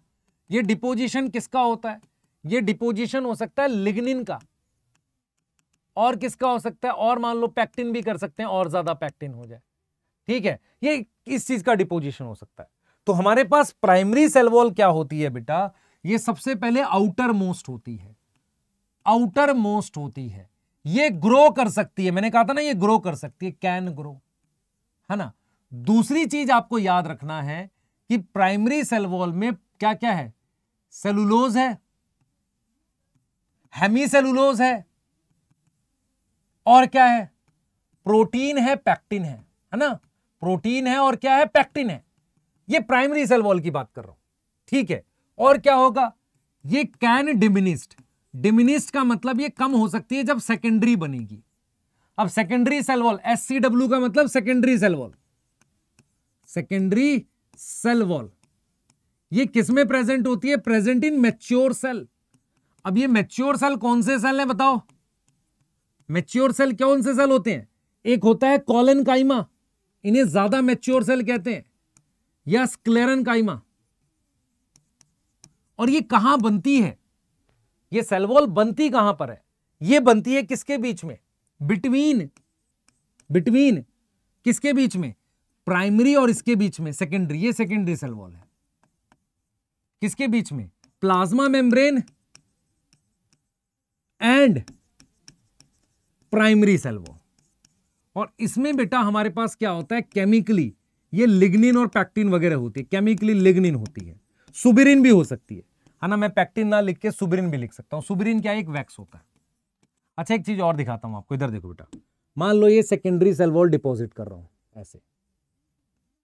ये डिपोजिशन किसका होता है? ये डिपोजिशन हो सकता है लिग्निन का, और किसका हो सकता है? और मान लो पैक्टिन भी कर सकते हैं, और ज्यादा पैक्टिन हो जाए, ठीक है। ये इस चीज का डिपोजिशन हो सकता है। तो हमारे पास प्राइमरी सेल वॉल क्या होती है बेटा? ये सबसे पहले आउटर मोस्ट होती है, आउटर मोस्ट होती है। ये ग्रो कर सकती है, मैंने कहा था ना ये ग्रो कर सकती है, कैन ग्रो, है ना। दूसरी चीज आपको याद रखना है कि प्राइमरी सेल वॉल में क्या क्या है? सेलुलोज है, हेमीसेलुलोज है, और क्या है? प्रोटीन है, पैक्टिन है ना। प्रोटीन है और क्या है? पैक्टिन है। ये प्राइमरी सेल वॉल की बात कर रहा हूं, ठीक है। और क्या होगा? ये कैन डिमिनिस्ड, डिमिनिस्ड का मतलब ये कम हो सकती है जब सेकेंडरी बनेगी। अब सेकेंडरी सेल वॉल, SCW का मतलब secondary cell wall, secondary cell wall ये किस में प्रेजेंट होती है? Present in mature cell. अब ये मैच्योर सेल कौन से सेल है बताओ? मैच्योर सेल कौन से सेल होते हैं? एक होता है कॉलेनकाइमा, इन्हें ज्यादा मैच्योर सेल कहते हैं, या स्क्लेरेनकाइमा। और ये कहां बनती है? ये सेल वॉल बनती कहां पर है? ये बनती है किसके बीच में? बिटवीन, बिटवीन किसके बीच में? प्राइमरी और इसके बीच में सेकेंडरी। ये सेकेंडरी सेल वॉल है। किसके बीच में? Plasma membrane and primary cell wall. और इसमें बेटा हमारे पास क्या होता है? केमिकली ये लिग्निन और पैक्टिन वगैरह होती है। केमिकली लिग्निन होती है, सुबिरिन भी हो सकती है ना। मैं पैक्टिन ना लिख के सुबिरिन भी लिख सकता हूं। सुबिरिन क्या है? एक वैक्स होता है। अच्छा, एक चीज और दिखाता हूं आपको, इधर देखो बेटा। मान लो ये सेकेंडरी सेल वॉल डिपॉजिट कर रहा हूं, ऐसे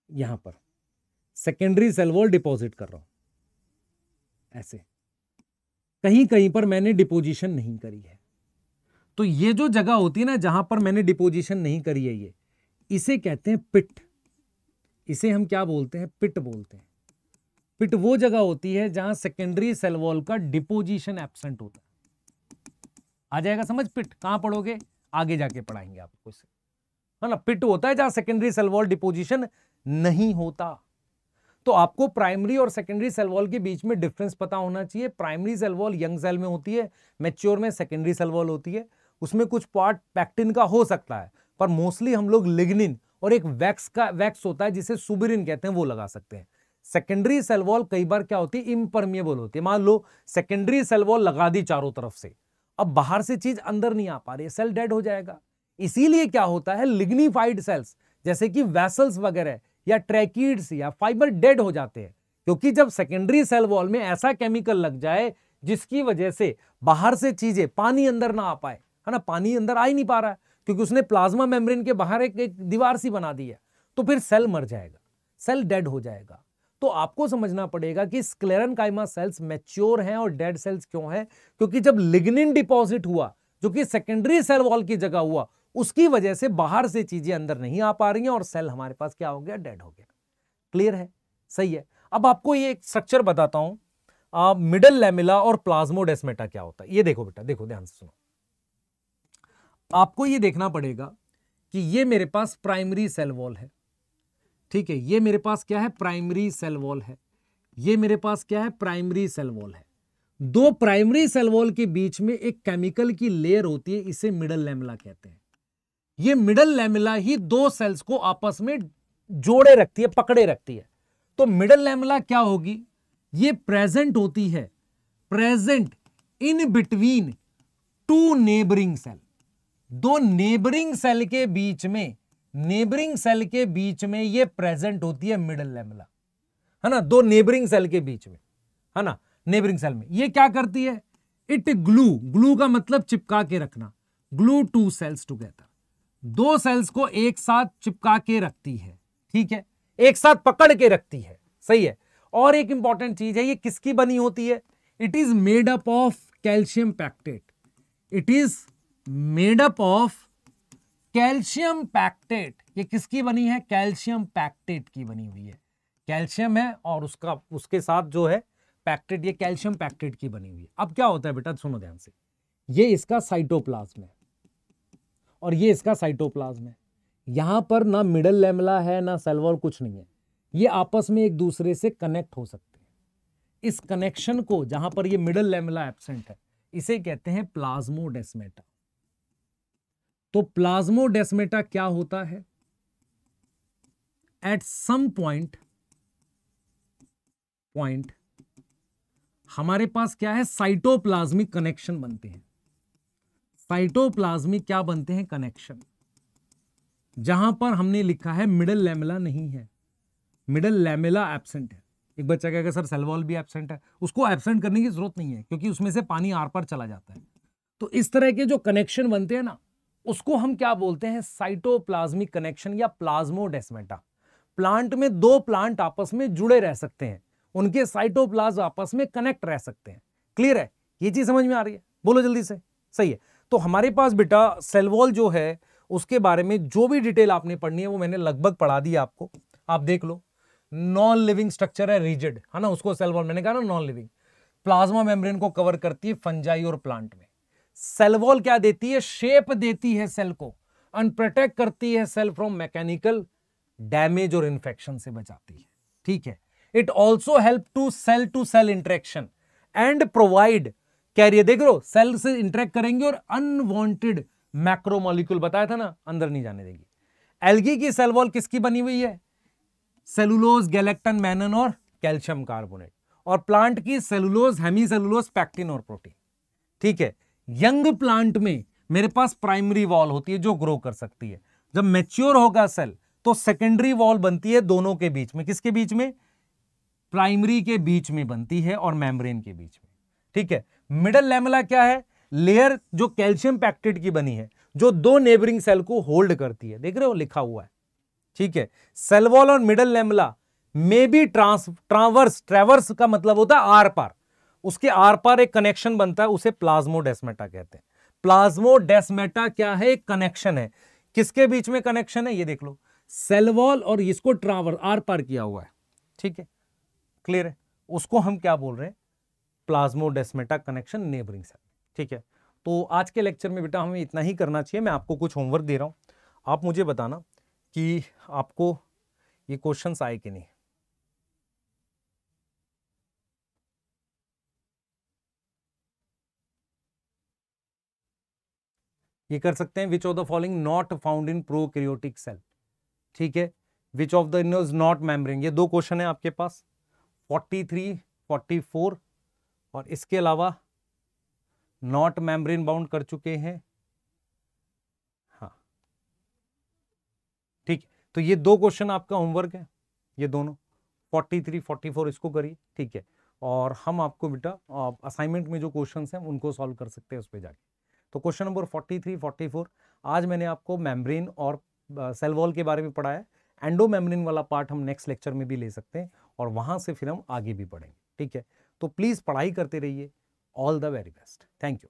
यहां पर सेकेंडरी सेल वॉल डिपॉजिट कर रहा हूं, ऐसे। कहीं कहीं पर मैंने डिपोजिशन नहीं करी है, तो ये जो जगह होती है ना जहां पर मैंने डिपोजिशन नहीं करी है, ये इसे कहते हैं पिट। इसे हम क्या बोलते हैं? पिट बोलते हैं। पिट वो जगह होती है जहां सेकेंडरी सेल वॉल का डिपोजिशन एब्सेंट होता है। आ जाएगा समझ? पिट कहां पढ़ोगे? आगे जाके पढ़ाएंगे आपको इसे, है ना। पिट होता है जहां सेकेंडरी सेल वॉल डिपोजिशन नहीं होता। तो आपको प्राइमरी और सेकेंडरी सेल वॉल के बीच में डिफरेंस पता होना चाहिए। Primary cell wall young cell में होती है, मैच्योर में सेकेंडरी सेल वॉल होती है। उसमें कुछ पार्ट पैक्टिन का हो सकता है, पर मोस्टली हम लोग लिग्निन और एक वैक्स होता है जिसे सुबिरिन कहते हैं, वो लगा सकते हैं। सेकेंडरी सेल वॉल कई बार क्या होती है? इम्परमिएबल होती है। मान लो सेकेंडरी सेल वॉल लगा दी चारों तरफ से, अब बाहर से चीज अंदर नहीं आ पा रही है, सेल डेड हो जाएगा। इसीलिए क्या होता है? लिग्निफाइड सेल्स जैसे कि वैसल्स वगैरह या ट्रैकीड्स या फाइबर डेड हो जाते हैं, क्योंकि जब सेकेंडरी सेल वॉल में ऐसा केमिकल लग जाए जिसकी वजह से बाहर से चीजें, पानी अंदर ना आ पाए, है ना। पानी अंदर आ ही नहीं पा रहा है क्योंकि उसने प्लाज्मा मेम्ब्रेन के बाहर एक दीवार सी बना दी है, तो फिर सेल मर जाएगा, सेल डेड हो जाएगा। तो आपको समझना पड़ेगा कि स्क्लेरेनकाइमा सेल्स मैच्योर हैं और डेड सेल्स क्यों हैं? क्योंकि जब लिग्निन डिपॉजिट हुआ, जो कि सेकेंडरी सेल वॉल की जगह हुआ, उसकी वजह से बाहर से चीजें अंदर नहीं आ पा रही हैं और सेल हमारे पास क्या हो गया? डेड हो गया। क्लियर है? सही है। अब आपको ये एक स्ट्रक्चर बताता हूं, मिडल लैमेला और प्लाज्मोडेस्माटा क्या होता है। ये देखो बेटा, देखो ध्यान से सुनो। आपको ये देखना पड़ेगा कि ये मेरे पास प्राइमरी सेल वॉल है, ठीक है। ये मेरे पास क्या है? प्राइमरी सेल वॉल है। ये मेरे पास क्या है? प्राइमरी सेल वॉल है। दो प्राइमरी सेल वॉल के बीच में एक केमिकल की लेयर होती है, इसे मिडल लैमेला कहते हैं। ये मिडल लैमेला ही दो सेल्स को आपस में जोड़े रखती है, पकड़े रखती है। तो मिडल लैमेला क्या होगी? ये प्रेजेंट होती है, present in between two neighbouring cell. दो नेबरिंग सेल के बीच में, नेबरिंग सेल के बीच में ये प्रेजेंट होती है मिडल लैमेला, है ना। दो नेबरिंग सेल के बीच में, है ना। नेबरिंग सेल में ये क्या करती है? इट ग्लू, ग्लू का मतलब चिपका के रखना, ग्लू टू सेल्स टुगेदर। दो सेल्स को एक साथ चिपका के रखती है, ठीक है। एक साथ पकड़ के रखती है, सही है। और एक इंपॉर्टेंट चीज है, ये किसकी बनी होती है? It is made up of calcium pectate. It is made up of calcium pectate. ये किसकी बनी है? कैल्शियम पैक्टेट की बनी हुई है। कैल्शियम है और उसके साथ जो है पैक्टेट, ये कैल्शियम पैक्टेट की बनी हुई है। अब क्या होता है बेटा, सुनो ध्यान से, ये इसका साइटोप्लाज्म है और ये इसका साइटोप्लाज्म है। यहां पर ना मिडल लैमेला है ना सेल वॉल, कुछ नहीं है। ये आपस में एक दूसरे से कनेक्ट हो सकते हैं। इस कनेक्शन को, जहां पर ये मिडल लैमेला एब्सेंट है, इसे कहते हैं प्लाज्मोडेस्मेटा। तो प्लाज्मोडेस्मेटा क्या होता है? एट सम पॉइंट हमारे पास क्या है? साइटोप्लाज्मिक कनेक्शन बनते हैं। साइटोप्लाज्मिक क्या बनते हैं? कनेक्शन। जहां पर हमने लिखा है मिडल लैमेला नहीं है, मिडल लैमेला एब्सेंट है। एक बच्चा कहेगा सर सेल वॉल भी एब्सेंट है। उसको एब्सेंट करने की जरूरत नहीं है, क्योंकि उसमें से पानी आर पार चला जाता है। तो इस तरह के जो कनेक्शन बनते हैं ना, उसको हम क्या बोलते हैं? साइटोप्लाज्मिक कनेक्शन या प्लाज्मोडेस्मेटा। प्लांट में दो प्लांट आपस में जुड़े रह सकते हैं, उनके साइटोप्लाज्म आपस में कनेक्ट रह सकते हैं। क्लियर है? ये चीज समझ में आ रही है? बोलो जल्दी से। सही है। तो हमारे पास बेटा सेल वॉल जो है, उसके बारे में जो भी डिटेल आपने पढ़नी है वो मैंने लगभग पढ़ा दी आपको। आप देख लो, नॉन लिविंग स्ट्रक्चर है, रिजिड है ना, उसको सेल वॉल मैंने कहा ना नॉन लिविंग। प्लाज्मा मेम्ब्रेन को कवर करती है फंजाई और प्लांट में। सेल वॉल क्या देती है? शेप देती है सेल को, अनप्रोटेक्ट करती है सेल फ्रॉम मैकेनिकल डैमेज और इंफेक्शन से बचाती है। ठीक है। It also help to cell interaction and provide carrier. देख लो, सेल से इंटरेक्ट करेंगे और अनवांटेड मैक्रोमोलिक्यूल, बताया था ना, अंदर नहीं जाने देगी। एल्गी की सेल वॉल किसकी बनी हुई है? सेलुलोज, गैलेक्टन, मैनन और कैल्शियम कार्बोनेट। और प्लांट की सेलुलोज, हेमीसेलुलोज, पैक्टिन और प्रोटीन। ठीक है। यंग प्लांट में मेरे पास प्राइमरी वॉल होती है जो ग्रो कर सकती है। जब मैच्योर होगा सेल तो सेकेंडरी वॉल बनती है दोनों के बीच में। किसके बीच में? प्राइमरी के बीच में बनती है और मेम्ब्रेन के बीच में। ठीक है। मिडल लैमेला क्या है? लेयर जो कैल्शियम पैक्टेट की बनी है, जो दो नेबरिंग सेल को होल्ड करती है। देख रहे हो, लिखा हुआ है। ठीक है। सेल वॉल और मिडल लैमेला में भी ट्रैवर्स का मतलब होता है आर पार। उसके आर पार एक कनेक्शन बनता है, उसे प्लाज्मोडेस्मेटा कहते हैं। प्लाज्मोडेस्मेटा क्या है? एक कनेक्शन है। किसके बीच में कनेक्शन है? ये देख लो, सेल वॉल और इसको ट्रावर्स आर पार किया हुआ है। ठीक है, क्लियर है? उसको हम क्या बोल रहे हैं? Plasmodesmata connection neighbouring cell. ठीक है। तो आज के लेक्चर में बेटा हमें इतना ही करना चाहिए। मैं आपको कुछ होमवर्क दे रहा हूं, आप मुझे बताना कि आपको ये क्वेश्चंस आए कि नहीं। ये कर सकते हैं, which of the following not found in prokaryotic cell. ठीक है। Which of the is not membrane. ये दो क्वेश्चन है आपके पास, 43, 44, और इसके अलावा नॉट मेम्ब्रेन बाउंड कर चुके हैं। हाँ, ठीक। तो ये दो क्वेश्चन आपका होमवर्क है, ये दोनों 43, 44 इसको करिए। ठीक है। और हम आपको बेटा असाइनमेंट में जो क्वेश्चंस हैं उनको सॉल्व कर सकते हैं उस पर जाके। तो क्वेश्चन नंबर 43, 44, आज मैंने आपको मेम्ब्रेन और सेल वॉल के बारे में पढ़ाया। एंडो मेम्ब्रेन वाला पार्ट हम नेक्स्ट लेक्चर में भी ले सकते हैं और वहां से फिर हम आगे भी पढ़ेंगे। ठीक है। तो प्लीज पढ़ाई करते रहिए। All the very best. Thank you.